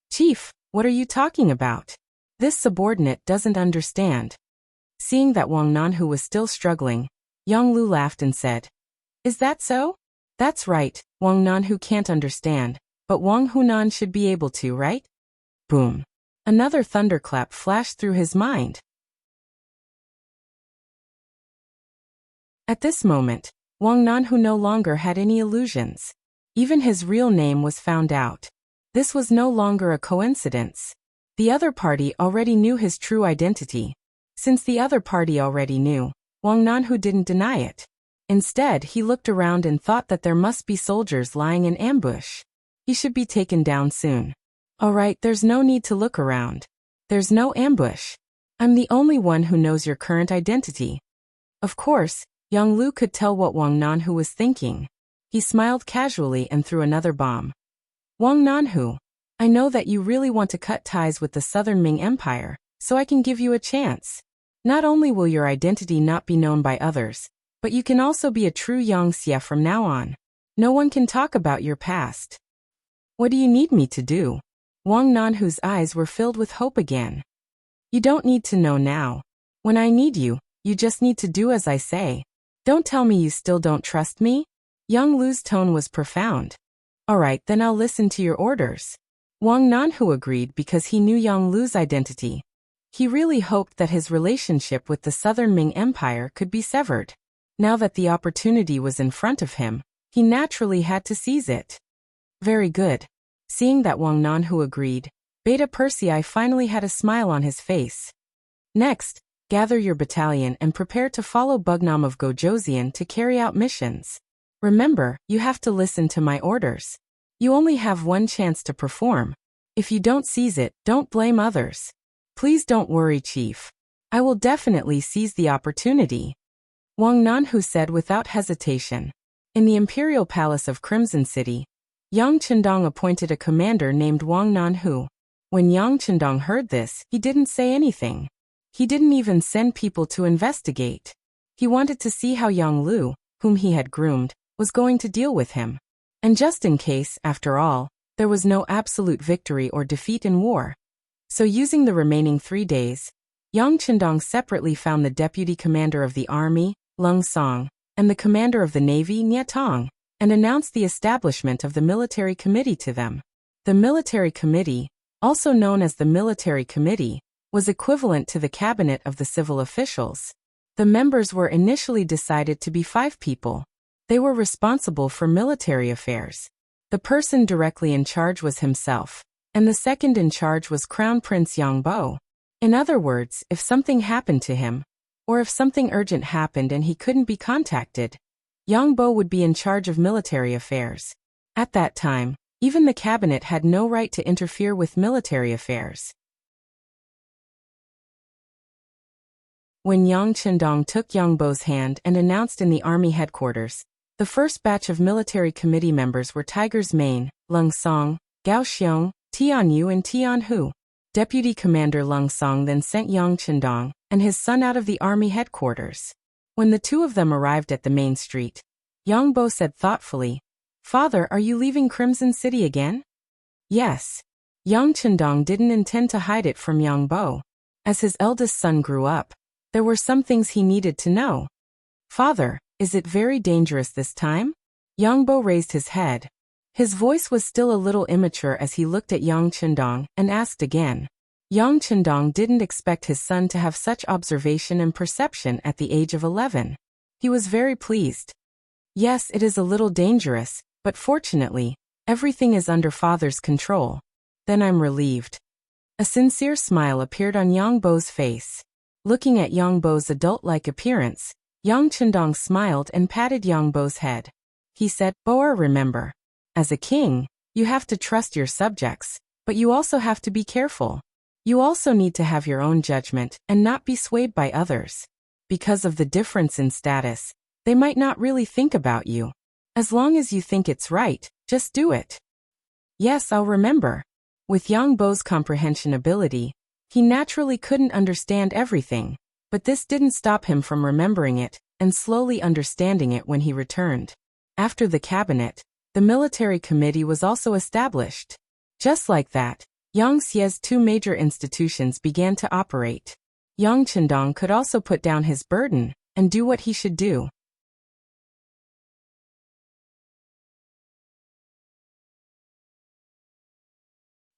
"Chief, what are you talking about? This subordinate doesn't understand." Seeing that Wang Nanhu was still struggling, Yang Lu laughed and said, "Is that so? That's right, Wang Nanhu can't understand, but Wang Hunan should be able to, right?" Boom. Another thunderclap flashed through his mind. At this moment, Wang Nanhu no longer had any illusions. Even his real name was found out. This was no longer a coincidence. The other party already knew his true identity. Since the other party already knew, Wang Nanhu didn't deny it. Instead, he looked around and thought that there must be soldiers lying in ambush. He should be taken down soon. Alright, there's no need to look around. There's no ambush. I'm the only one who knows your current identity. Of course, Yang Lu could tell what Wang Nanhu was thinking. He smiled casually and threw another bomb. "Wang Nanhu, I know that you really want to cut ties with the Southern Ming Empire, so I can give you a chance. Not only will your identity not be known by others, but you can also be a true Yang Xie from now on. No one can talk about your past." "What do you need me to do?" Wang Nanhu's eyes were filled with hope again. "You don't need to know now. When I need you, you just need to do as I say. Don't tell me you still don't trust me." Yang Lu's tone was profound. "Alright, then I'll listen to your orders." Wang Nanhu agreed because he knew Yang Lu's identity. He really hoped that his relationship with the Southern Ming Empire could be severed. Now that the opportunity was in front of him, he naturally had to seize it. Very good. Seeing that Wang Nanhu agreed, Beta Persei finally had a smile on his face. "Next, gather your battalion and prepare to follow Bugnam of Gojoseon to carry out missions. Remember, you have to listen to my orders. You only have one chance to perform. If you don't seize it, don't blame others. Please don't worry, Chief. I will definitely seize the opportunity." Wang Nanhu said without hesitation. In the Imperial Palace of Crimson City, Yang Chendong appointed a commander named Wang Nanhu. When Yang Chendong heard this, he didn't say anything. He didn't even send people to investigate. He wanted to see how Yang Lu, whom he had groomed, was going to deal with him. And just in case, after all, there was no absolute victory or defeat in war. So using the remaining 3 days, Yang Chendong separately found the deputy commander of the army, Lung Song, and the commander of the navy, Nye Tong, and announced the establishment of the military committee to them. The military committee, also known as the military committee, was equivalent to the cabinet of the civil officials. The members were initially decided to be 5 people. They were responsible for military affairs. The person directly in charge was himself, and the second in charge was Crown Prince Yang Bo. In other words, if something happened to him, or if something urgent happened and he couldn't be contacted, Yang Bo would be in charge of military affairs. At that time, even the cabinet had no right to interfere with military affairs. When Yang Chendong took Yang Bo's hand and announced in the army headquarters, the first batch of military committee members were Tiger's Mane, Lung Song, Gao Xiong, Tian Yu and Tian Hu. Deputy Commander Lung Song then sent Yang Chendong and his son out of the army headquarters. When the two of them arrived at the main street, Yang Bo said thoughtfully, "Father, are you leaving Crimson City again?" "Yes." Yang Chendong didn't intend to hide it from Yang Bo. As his eldest son grew up, there were some things he needed to know. "Father, is it very dangerous this time?" Yang Bo raised his head. His voice was still a little immature as he looked at Yang Chendong and asked again. Yang Chendong didn't expect his son to have such observation and perception at the age of 11. He was very pleased. "Yes, it is a little dangerous, but fortunately, everything is under father's control." "Then I'm relieved." A sincere smile appeared on Yang Bo's face. Looking at Yang Bo's adult-like appearance, Yang Chendong smiled and patted Yang Bo's head. He said, "Boer, remember, as a king, you have to trust your subjects, but you also have to be careful. You also need to have your own judgment and not be swayed by others. Because of the difference in status, they might not really think about you. As long as you think it's right, just do it." "Yes, I'll remember." With Yang Bo's comprehension ability, he naturally couldn't understand everything, but this didn't stop him from remembering it and slowly understanding it when he returned. After the cabinet, the military committee was also established. Just like that, Yang Xie's two major institutions began to operate. Yang Chendong could also put down his burden and do what he should do.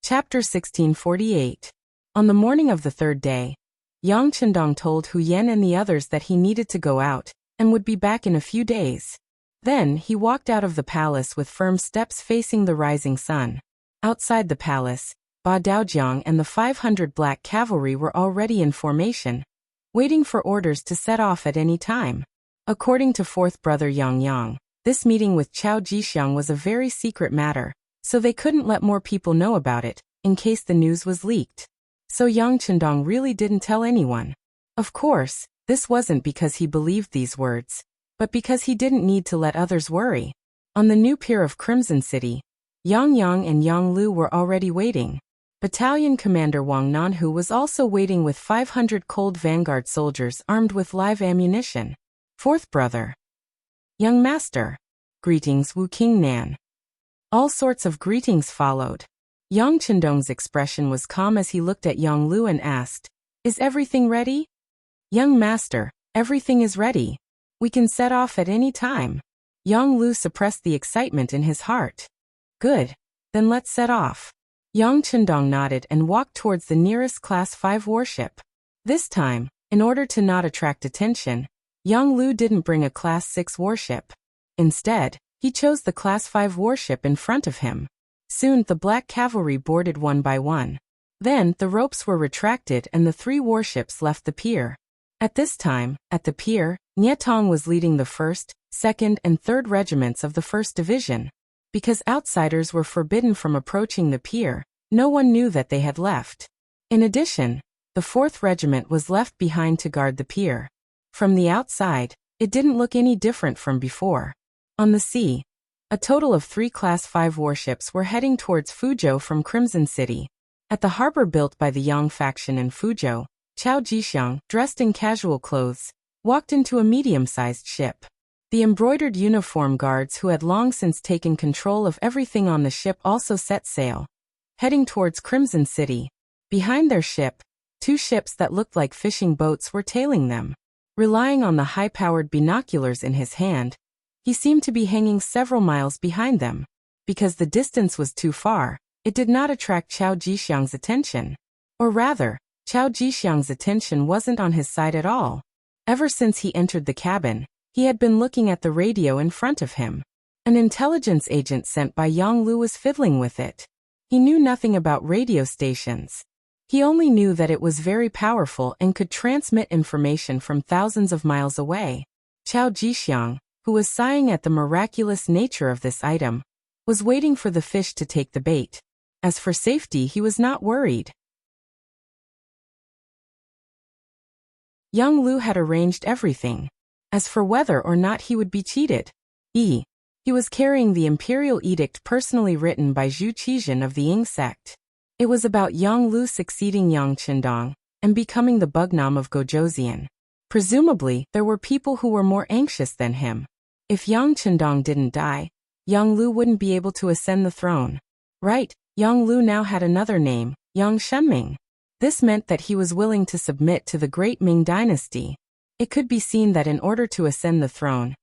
Chapter 1648. On the morning of the third day, Yang Chendong told Hu Yan and the others that he needed to go out and would be back in a few days. Then he walked out of the palace with firm steps facing the rising sun. Outside the palace, Ba Daojiang and the 500 black cavalry were already in formation, waiting for orders to set off at any time. According to fourth brother Yang Yang, this meeting with Chao Jixiang was a very secret matter, so they couldn't let more people know about it, in case the news was leaked. So Yang Chendong really didn't tell anyone. Of course, this wasn't because he believed these words, but because he didn't need to let others worry. On the new pier of Crimson City, Yang Yang and Yang Lu were already waiting. Battalion Commander Wang Nanhu was also waiting with 500 cold vanguard soldiers armed with live ammunition. Fourth brother. Young master. Greetings Wu King Nan. All sorts of greetings followed. Yang Chendong's expression was calm as he looked at Yang Lu and asked, "Is everything ready?" "Young master, everything is ready. We can set off at any time." Yang Lu suppressed the excitement in his heart. "Good. Then let's set off." Yang Chendong nodded and walked towards the nearest Class 5 warship. This time, in order to not attract attention, Yang Lu didn't bring a Class 6 warship. Instead, he chose the Class 5 warship in front of him. Soon the black cavalry boarded one by one. Then the ropes were retracted and the three warships left the pier. At this time, at the pier, Nie Tong was leading the 1st, 2nd and 3rd regiments of the 1st Division. Because outsiders were forbidden from approaching the pier, no one knew that they had left. In addition, the 4th Regiment was left behind to guard the pier. From the outside, it didn't look any different from before. On the sea, a total of 3 Class 5 warships were heading towards Fuzhou from Crimson City. At the harbor built by the Yang faction in Fuzhou, Chao Jixiang, dressed in casual clothes, walked into a medium-sized ship. The embroidered uniform guards who had long since taken control of everything on the ship also set sail, heading towards Crimson City. Behind their ship, 2 ships that looked like fishing boats were tailing them. Relying on the high-powered binoculars in his hand, he seemed to be hanging several miles behind them. Because the distance was too far, it did not attract Chao Jixiang's attention. Or rather, Chao Jixiang's attention wasn't on his side at all. Ever since he entered the cabin, he had been looking at the radio in front of him. An intelligence agent sent by Yang Lu was fiddling with it. He knew nothing about radio stations. He only knew that it was very powerful and could transmit information from thousands of miles away. Chao Jixiang, who was sighing at the miraculous nature of this item, was waiting for the fish to take the bait. As for safety, he was not worried. Yang Lu had arranged everything. As for whether or not he would be cheated, he was carrying the imperial edict personally written by Zhu Qizhen of the Ying sect. It was about Yang Lu succeeding Yang Chendong and becoming the Bugnam of Gojoseon. Presumably, there were people who were more anxious than him. If Yang Chendong didn't die, Yang Lu wouldn't be able to ascend the throne. Right, Yang Lu now had another name, Yang Shenming. This meant that he was willing to submit to the great Ming dynasty. It could be seen that in order to ascend the throne,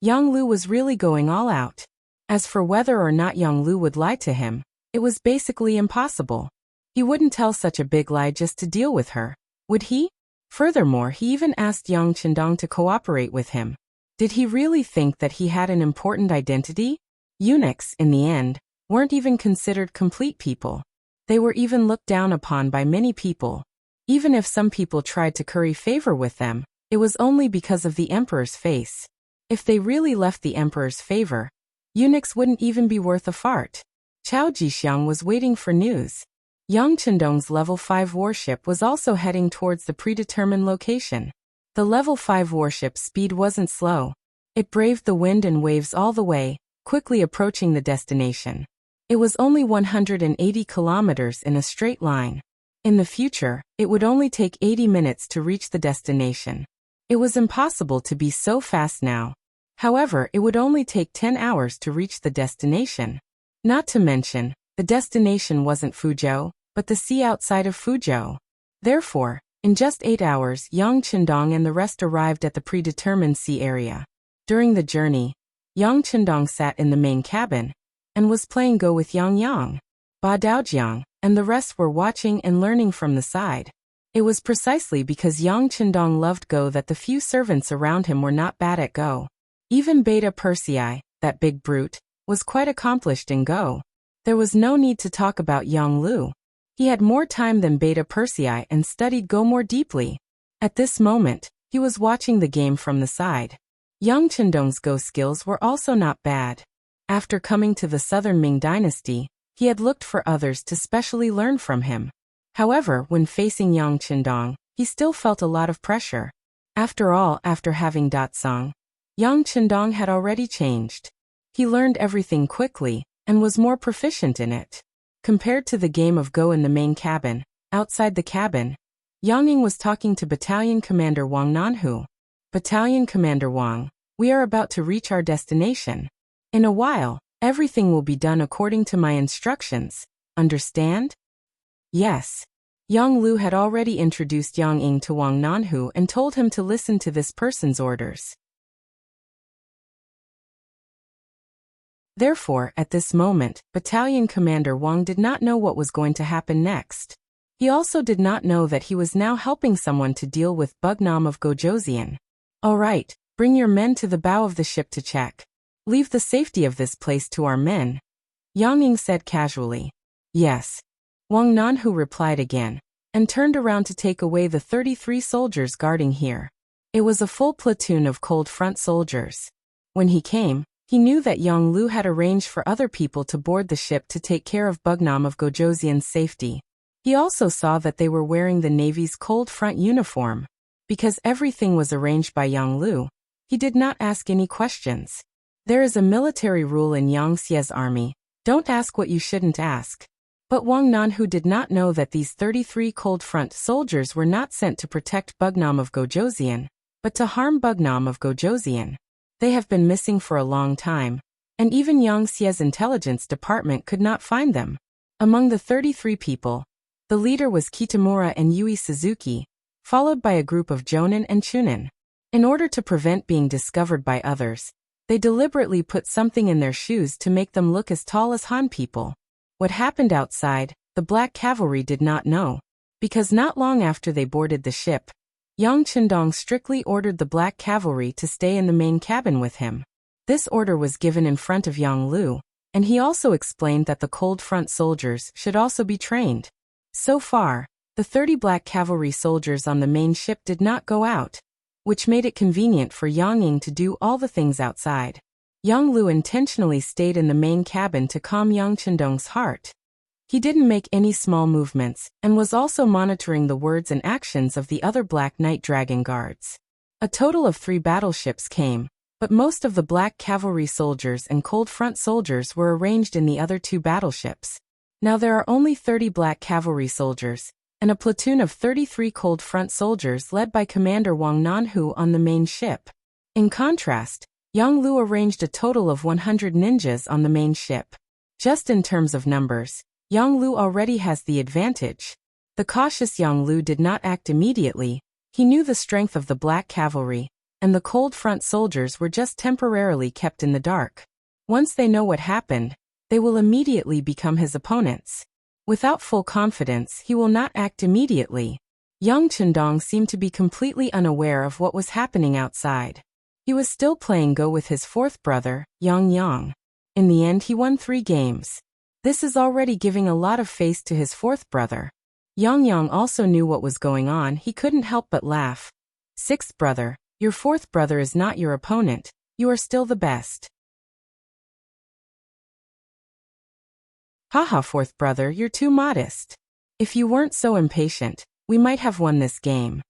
Yang Lu was really going all out. As for whether or not Yang Lu would lie to him, it was basically impossible. He wouldn't tell such a big lie just to deal with her, would he? Furthermore, he even asked Yang Chendong to cooperate with him. Did he really think that he had an important identity? Eunuchs, in the end, weren't even considered complete people. They were even looked down upon by many people. Even if some people tried to curry favor with them, it was only because of the emperor's face. If they really left the emperor's favor, eunuchs wouldn't even be worth a fart. Chao Jixiang was waiting for news. Yang Chendong's level 5 warship was also heading towards the predetermined location. The level 5 warship's speed wasn't slow. It braved the wind and waves all the way, quickly approaching the destination. It was only 180 kilometers in a straight line. In the future, it would only take 80 minutes to reach the destination. It was impossible to be so fast now. However, it would only take 10 hours to reach the destination. Not to mention, the destination wasn't Fuzhou, but the sea outside of Fuzhou. Therefore, in just 8 hours, Yang Qindong and the rest arrived at the predetermined sea area. During the journey, Yang Qindong sat in the main cabin and was playing Go with Yang Yang. Ba Daojiang and the rest were watching and learning from the side. It was precisely because Yang Qindong loved Go that the few servants around him were not bad at Go. Even Beta Persei, that big brute, was quite accomplished in Go. There was no need to talk about Yang Lu. He had more time than Beta Persei and studied Go more deeply. At this moment, he was watching the game from the side. Yang Qindong's Go skills were also not bad. After coming to the southern Ming dynasty, he had looked for others to specially learn from him. However, when facing Yang Qindong, he still felt a lot of pressure. After all, after having Datsang, Yang Qindong had already changed. He learned everything quickly and was more proficient in it. Compared to the game of Go in the main cabin, outside the cabin, Yang Ying was talking to Battalion Commander Wang Nanhu. Battalion Commander Wang, we are about to reach our destination. In a while, everything will be done according to my instructions. Understand? Yes. Yang Lu had already introduced Yang Ying to Wang Nanhu and told him to listen to this person's orders. Therefore, at this moment, Battalion Commander Wang did not know what was going to happen next. He also did not know that he was now helping someone to deal with Bugnam of Gojoseon. All right, bring your men to the bow of the ship to check. Leave the safety of this place to our men. Yang Ying said casually. Yes. Wang Nanhu replied again, and turned around to take away the 33 soldiers guarding here. It was a full platoon of cold front soldiers. When he came, he knew that Yang Lu had arranged for other people to board the ship to take care of Bugnam of Gojoseon's safety. He also saw that they were wearing the Navy's cold front uniform. Because everything was arranged by Yang Lu, he did not ask any questions. There is a military rule in Yang Xie's army, don't ask what you shouldn't ask. But Wang Nanhu did not know that these 33 cold front soldiers were not sent to protect Bugnam of Gojoseon, but to harm Bugnam of Gojoseon. They have been missing for a long time, and even Yang Xie's intelligence department could not find them. Among the 33 people, the leader was Kitamura and Yui Suzuki, followed by a group of Jonin and Chunin. In order to prevent being discovered by others, they deliberately put something in their shoes to make them look as tall as Han people. What happened outside, the Black Cavalry did not know, because not long after they boarded the ship, Yang Qindong strictly ordered the Black Cavalry to stay in the main cabin with him. This order was given in front of Yang Lu, and he also explained that the cold front soldiers should also be trained. So far, the 30 Black Cavalry soldiers on the main ship did not go out, which made it convenient for Yang Ying to do all the things outside. Yang Lu intentionally stayed in the main cabin to calm Yang Qindong's heart. He didn't make any small movements, and was also monitoring the words and actions of the other Black Knight Dragon guards. A total of 3 battleships came, but most of the Black Cavalry soldiers and Cold Front soldiers were arranged in the other 2 battleships. Now there are only 30 Black Cavalry soldiers, and a platoon of 33 Cold Front soldiers led by Commander Wang Nanhu on the main ship. In contrast, Yang Lu arranged a total of 100 ninjas on the main ship. Just in terms of numbers, Yang Lu already has the advantage. The cautious Yang Lu did not act immediately. He knew the strength of the Black Cavalry, and the Cold Front soldiers were just temporarily kept in the dark. Once they know what happened, they will immediately become his opponents. Without full confidence, he will not act immediately. Yang Qindong seemed to be completely unaware of what was happening outside. He was still playing Go with his 4th brother, Yang Yang. In the end, he won 3 games. This is already giving a lot of face to his 4th brother. Yang Yang also knew what was going on. He couldn't help but laugh. 6th brother, your 4th brother is not your opponent. You are still the best. Haha, 4th brother, you're too modest. If you weren't so impatient, we might have won this game.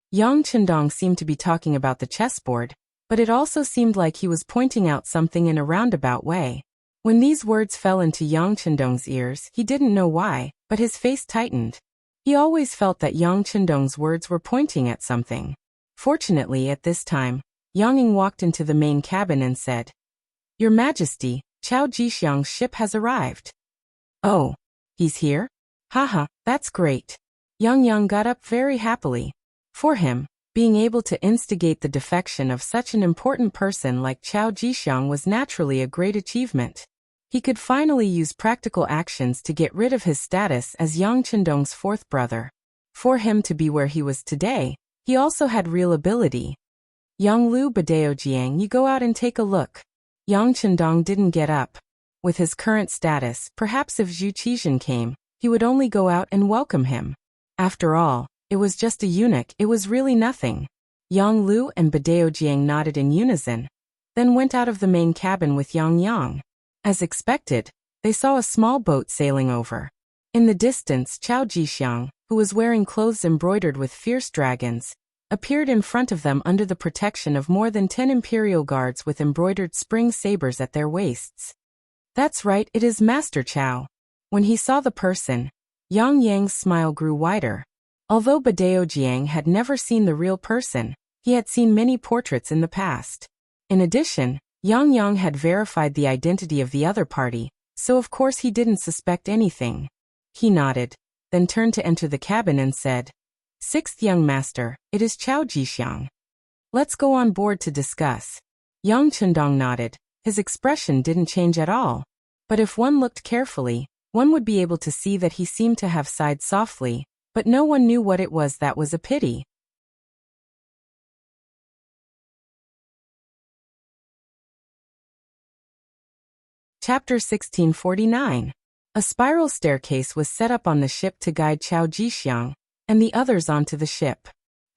Yang Qindong seemed to be talking about the chessboard, but it also seemed like he was pointing out something in a roundabout way. When these words fell into Yang Chendong's ears, he didn't know why, but his face tightened. He always felt that Yang Chendong's words were pointing at something. Fortunately, at this time, Yang Ying walked into the main cabin and said, "Your Majesty, Chao Jixiang's ship has arrived." "Oh, he's here? Haha, that's great." Yang Yang got up very happily. For him, being able to instigate the defection of such an important person like Chao Jixiang was naturally a great achievement. He could finally use practical actions to get rid of his status as Yang Chendong's fourth brother. For him to be where he was today, he also had real ability. "Yang Lu Badaojiang, you go out and take a look." Yang Chendong didn't get up. With his current status, perhaps if Zhu Qizhen came, he would only go out and welcome him. After all, it was just a eunuch, it was really nothing. Yang Lu and Badaojiang nodded in unison, then went out of the main cabin with Yang Yang. As expected, they saw a small boat sailing over. In the distance, Chao Jixiang, who was wearing clothes embroidered with fierce dragons, appeared in front of them under the protection of more than 10 imperial guards with embroidered spring sabers at their waists. "That's right, it is Master Chao." When he saw the person, Yang Yang's smile grew wider. Although Badaojiang had never seen the real person, he had seen many portraits in the past. In addition, Yang Yang had verified the identity of the other party, so of course he didn't suspect anything. He nodded, then turned to enter the cabin and said, "Sixth young master, it is Chao Jixiang. Let's go on board to discuss." Yang Chendong nodded. His expression didn't change at all. But if one looked carefully, one would be able to see that he seemed to have sighed softly, but no one knew what it was. That was a pity. Chapter 1649. A spiral staircase was set up on the ship to guide Chao Jixiang and the others onto the ship.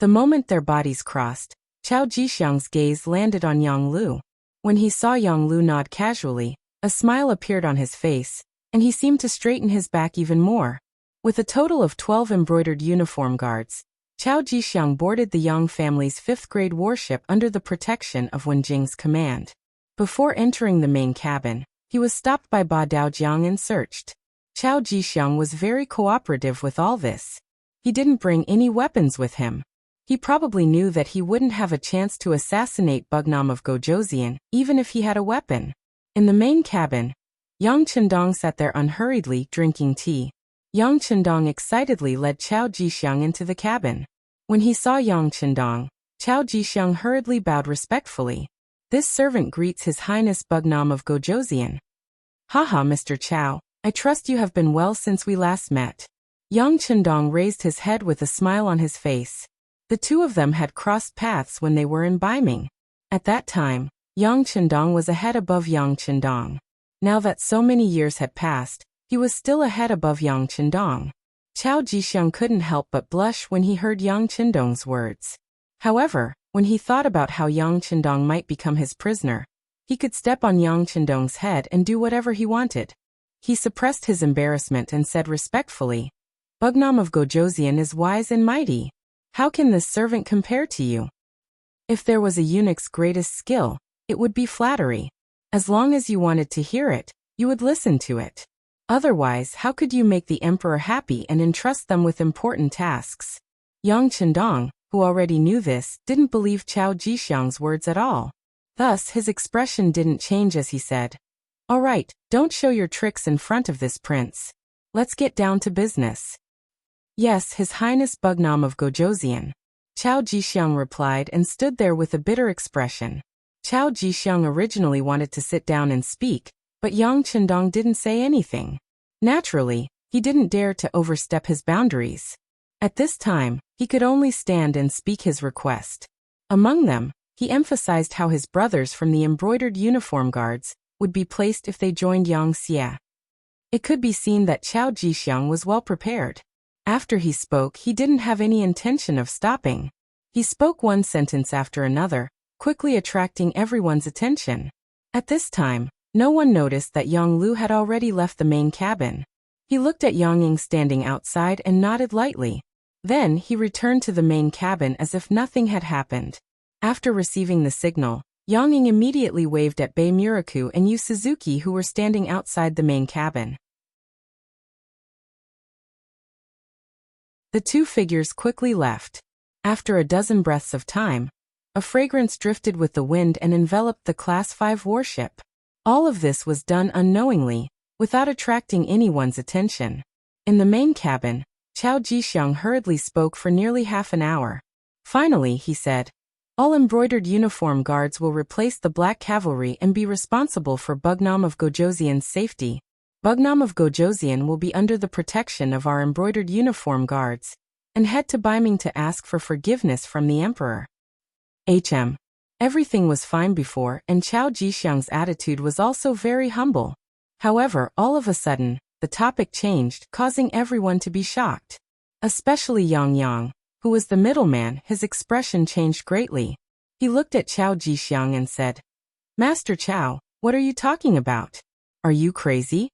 The moment their bodies crossed, Chao Jixiang's gaze landed on Yang Lu. When he saw Yang Lu nod casually, a smile appeared on his face, and he seemed to straighten his back even more. With a total of 12 embroidered uniform guards, Chao Jixiang boarded the Yang family's 5th-grade warship under the protection of Wen Jing's command. Before entering the main cabin, he was stopped by Ba Daojiang and searched. Chao Jixiang was very cooperative with all this. He didn't bring any weapons with him. He probably knew that he wouldn't have a chance to assassinate Bugnam of Gojoseon, even if he had a weapon. In the main cabin, Yang Chendong sat there unhurriedly drinking tea. Yang Chendong excitedly led Chao Jixiang into the cabin. When he saw Yang Chendong, Chao Jixiang hurriedly bowed respectfully. "This servant greets His Highness Bugnam of Gojoseon." "Haha, Mr. Chao, I trust you have been well since we last met." Yang Chendong raised his head with a smile on his face. The two of them had crossed paths when they were in Baiming. At that time, Yang Chendong was a head above Yang Chendong. Now that so many years had passed, he was still a head above Yang Chendong. Chao Jixiang couldn't help but blush when he heard Yang Chendong's words. However, when he thought about how Yang Chendong might become his prisoner, he could step on Yang Chendong's head and do whatever he wanted. He suppressed his embarrassment and said respectfully, "Bugnam of Gojoseon is wise and mighty. How can this servant compare to you? If there was a eunuch's greatest skill, it would be flattery. As long as you wanted to hear it, you would listen to it. Otherwise, how could you make the emperor happy and entrust them with important tasks?" Yang Chendong, who already knew this, didn't believe Chao Jixiang's words at all. Thus, his expression didn't change as he said, "All right, don't show your tricks in front of this prince. Let's get down to business." "Yes, His Highness Bugnam of Gojoseon," Chao Jixiang replied and stood there with a bitter expression. Chao Jixiang originally wanted to sit down and speak, but Yang Chendong didn't say anything. Naturally, he didn't dare to overstep his boundaries. At this time, he could only stand and speak his request. Among them, he emphasized how his brothers from the embroidered uniform guards would be placed if they joined Yang Xie. It could be seen that Chao Jixiang was well prepared. After he spoke, he didn't have any intention of stopping. He spoke one sentence after another, quickly attracting everyone's attention. At this time, no one noticed that Yang Lu had already left the main cabin. He looked at Yang Ying standing outside and nodded lightly. Then he returned to the main cabin as if nothing had happened. After receiving the signal, Yang Ying immediately waved at Bei Muraku and Yu Suzuki, who were standing outside the main cabin. The two figures quickly left. After a dozen breaths of time, a fragrance drifted with the wind and enveloped the Class 5 warship. All of this was done unknowingly, without attracting anyone's attention. In the main cabin, Chao Jixiang hurriedly spoke for nearly half an hour. Finally, he said, "All embroidered uniform guards will replace the Black Cavalry and be responsible for Bugnam of Gojoseon's safety. Bugnam of Gojoseon will be under the protection of our embroidered uniform guards, and head to Beiming to ask for forgiveness from the emperor." Everything was fine before, and Chao Jixiang's attitude was also very humble. However, all of a sudden, the topic changed, causing everyone to be shocked. Especially Yang Yang, who was the middleman. His expression changed greatly. He looked at Chao Jixiang and said, "Master Chao, what are you talking about? Are you crazy?"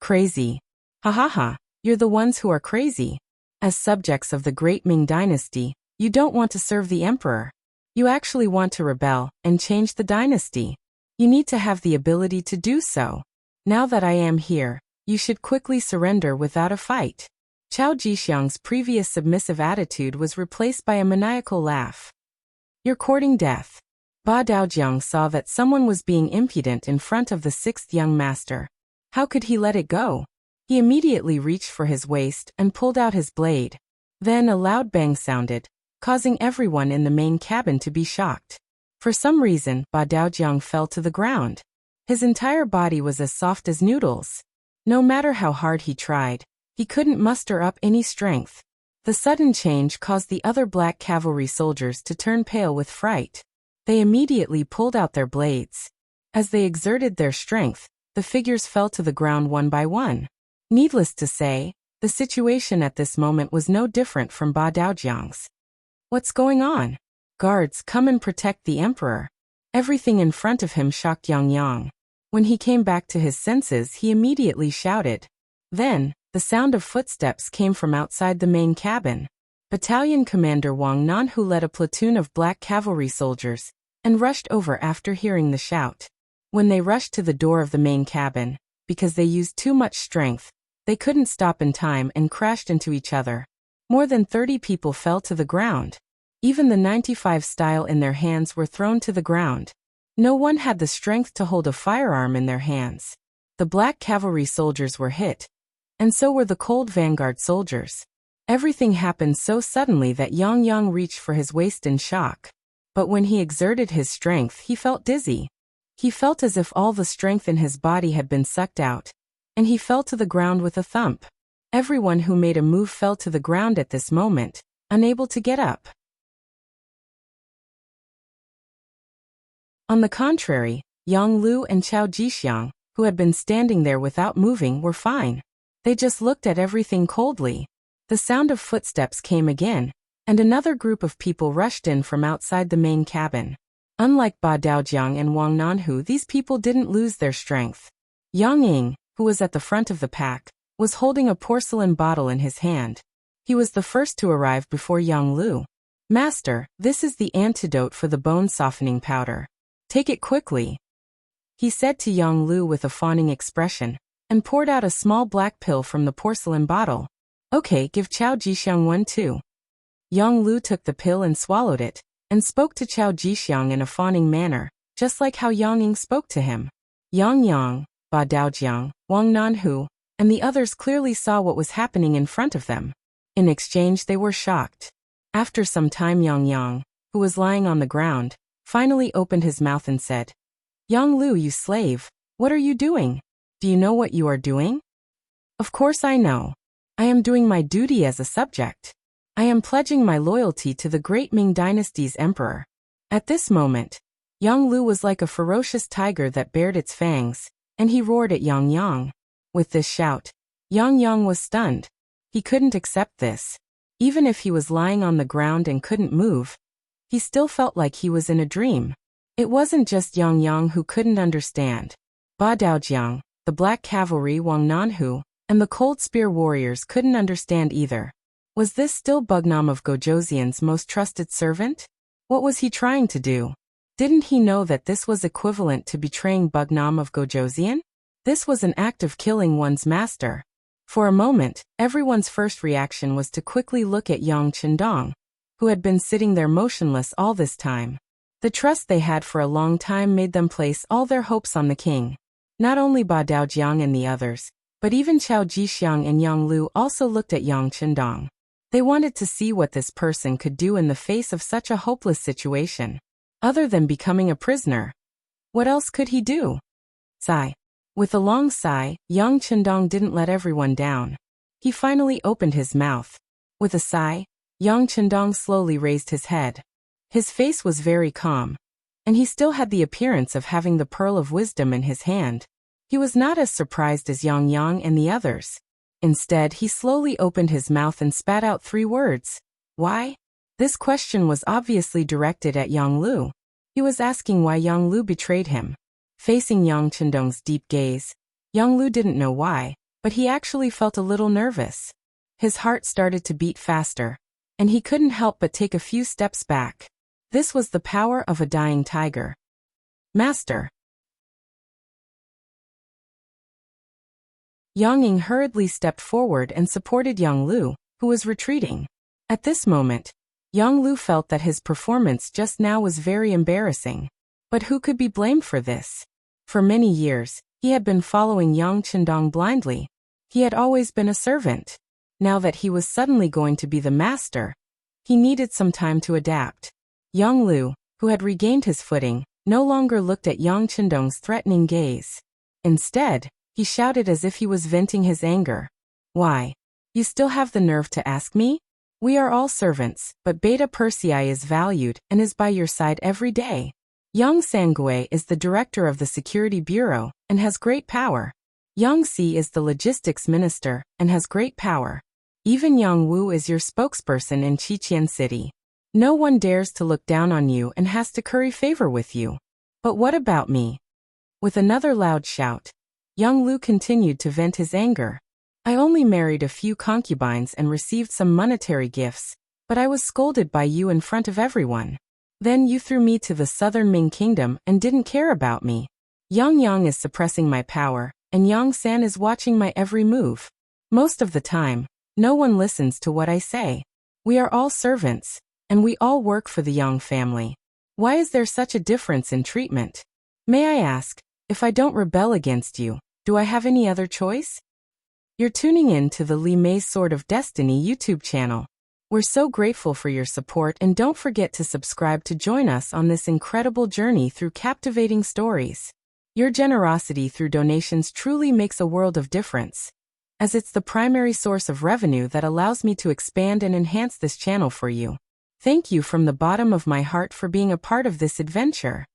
"Crazy? Ha ha ha, you're the ones who are crazy. As subjects of the great Ming Dynasty, you don't want to serve the emperor. You actually want to rebel and change the dynasty. You need to have the ability to do so. Now that I am here, you should quickly surrender without a fight." Chao Jixiang's previous submissive attitude was replaced by a maniacal laugh. "You're courting death." Ba Daojiang saw that someone was being impudent in front of the sixth young master. How could he let it go? He immediately reached for his waist and pulled out his blade. Then a loud bang sounded, causing everyone in the main cabin to be shocked. For some reason, Ba Daojiang fell to the ground. His entire body was as soft as noodles. No matter how hard he tried, he couldn't muster up any strength. The sudden change caused the other Black Cavalry soldiers to turn pale with fright. They immediately pulled out their blades. As they exerted their strength, the figures fell to the ground one by one. Needless to say, the situation at this moment was no different from Ba Daojiang's. "What's going on? Guards, come and protect the emperor." Everything in front of him shocked Yang Yang. When he came back to his senses, he immediately shouted. Then, the sound of footsteps came from outside the main cabin. Battalion Commander Wang Nanhu led a platoon of Black Cavalry soldiers and rushed over after hearing the shout. When they rushed to the door of the main cabin, because they used too much strength, they couldn't stop in time and crashed into each other. More than 30 people fell to the ground. Even the 95 style in their hands were thrown to the ground. No one had the strength to hold a firearm in their hands. The Black Cavalry soldiers were hit, and so were the Cold Vanguard soldiers. Everything happened so suddenly that Yang Yang reached for his waist in shock. But when he exerted his strength, he felt dizzy. He felt as if all the strength in his body had been sucked out, and he fell to the ground with a thump. Everyone who made a move fell to the ground at this moment, unable to get up. On the contrary, Yang Lu and Chao Jixiang, who had been standing there without moving, were fine. They just looked at everything coldly. The sound of footsteps came again, and another group of people rushed in from outside the main cabin. Unlike Ba Daojiang and Wang Nanhu, these people didn't lose their strength. Yang Ying, who was at the front of the pack, was holding a porcelain bottle in his hand. He was the first to arrive before Yang Lu. "Master, this is the antidote for the bone-softening powder. Take it quickly," he said to Yang Lu with a fawning expression, and poured out a small black pill from the porcelain bottle. "Okay, give Chao Jixiang one too." Yang Lu took the pill and swallowed it, and spoke to Chao Jixiang in a fawning manner, just like how Yang Ying spoke to him. Yang Yang, Ba Daojiang, Wang Nanhu, and the others clearly saw what was happening in front of them. In exchange, they were shocked. After some time, Yang Yang, who was lying on the ground, finally opened his mouth and said, "Yang Lu, you slave, what are you doing? Do you know what you are doing?" "Of course I know. I am doing my duty as a subject. I am pledging my loyalty to the great Ming Dynasty's emperor." At this moment, Yang Lu was like a ferocious tiger that bared its fangs, and he roared at Yang Yang. With this shout, Yang Yang was stunned. He couldn't accept this. Even if he was lying on the ground and couldn't move, he still felt like he was in a dream. It wasn't just Yang Yang who couldn't understand. Ba Daojiang, the Black Cavalry, Wang Nanhu, and the Cold Spear warriors couldn't understand either. Was this still Bugnam of Gojoseon's most trusted servant? What was he trying to do? Didn't he know that this was equivalent to betraying Bugnam of Gojoseon? This was an act of killing one's master. For a moment, everyone's first reaction was to quickly look at Yang Chendong, who had been sitting there motionless all this time. The trust they had for a long time made them place all their hopes on the king. Not only Ba Daojiang and the others, but even Chao Jixiang and Yang Lu also looked at Yang Chendong. They wanted to see what this person could do in the face of such a hopeless situation. Other than becoming a prisoner, what else could he do? Sigh. With a long sigh, Yang Chendong didn't let everyone down. He finally opened his mouth. With a sigh, Yang Chendong slowly raised his head. His face was very calm, and he still had the appearance of having the pearl of wisdom in his hand. He was not as surprised as Yang Yang and the others. Instead, he slowly opened his mouth and spat out 3 words. Why? This question was obviously directed at Yang Lu. He was asking why Yang Lu betrayed him. Facing Yang Chendong's deep gaze, Yang Lu didn't know why, but he actually felt a little nervous. His heart started to beat faster, and he couldn't help but take a few steps back. This was the power of a dying tiger. Master. Yang Ying hurriedly stepped forward and supported Yang Lu, who was retreating. At this moment, Yang Lu felt that his performance just now was very embarrassing. But who could be blamed for this? For many years, he had been following Yang Chendong blindly. He had always been a servant. Now that he was suddenly going to be the master, he needed some time to adapt. Yang Lu, who had regained his footing, no longer looked at Yang Chendong's threatening gaze. Instead, he shouted as if he was venting his anger. Why? You still have the nerve to ask me? We are all servants, but Beta Persei is valued and is by your side every day. Yang Sangui is the director of the Security Bureau and has great power. Yang Si is the logistics minister and has great power. Even Yang Wu is your spokesperson in Qiqian City. No one dares to look down on you and has to curry favor with you. But what about me? With another loud shout, Yang Lu continued to vent his anger. I only married a few concubines and received some monetary gifts, but I was scolded by you in front of everyone. Then you threw me to the southern Ming kingdom and didn't care about me. Yang Yang is suppressing my power, and Yang San is watching my every move. Most of the time, no one listens to what I say. We are all servants, and we all work for the Yang family. Why is there such a difference in treatment? May I ask, if I don't rebel against you, do I have any other choice? You're tuning in to the Li Mei's Sword of Destiny YouTube channel. We're so grateful for your support, and don't forget to subscribe to join us on this incredible journey through captivating stories. Your generosity through donations truly makes a world of difference, as it's the primary source of revenue that allows me to expand and enhance this channel for you. Thank you from the bottom of my heart for being a part of this adventure.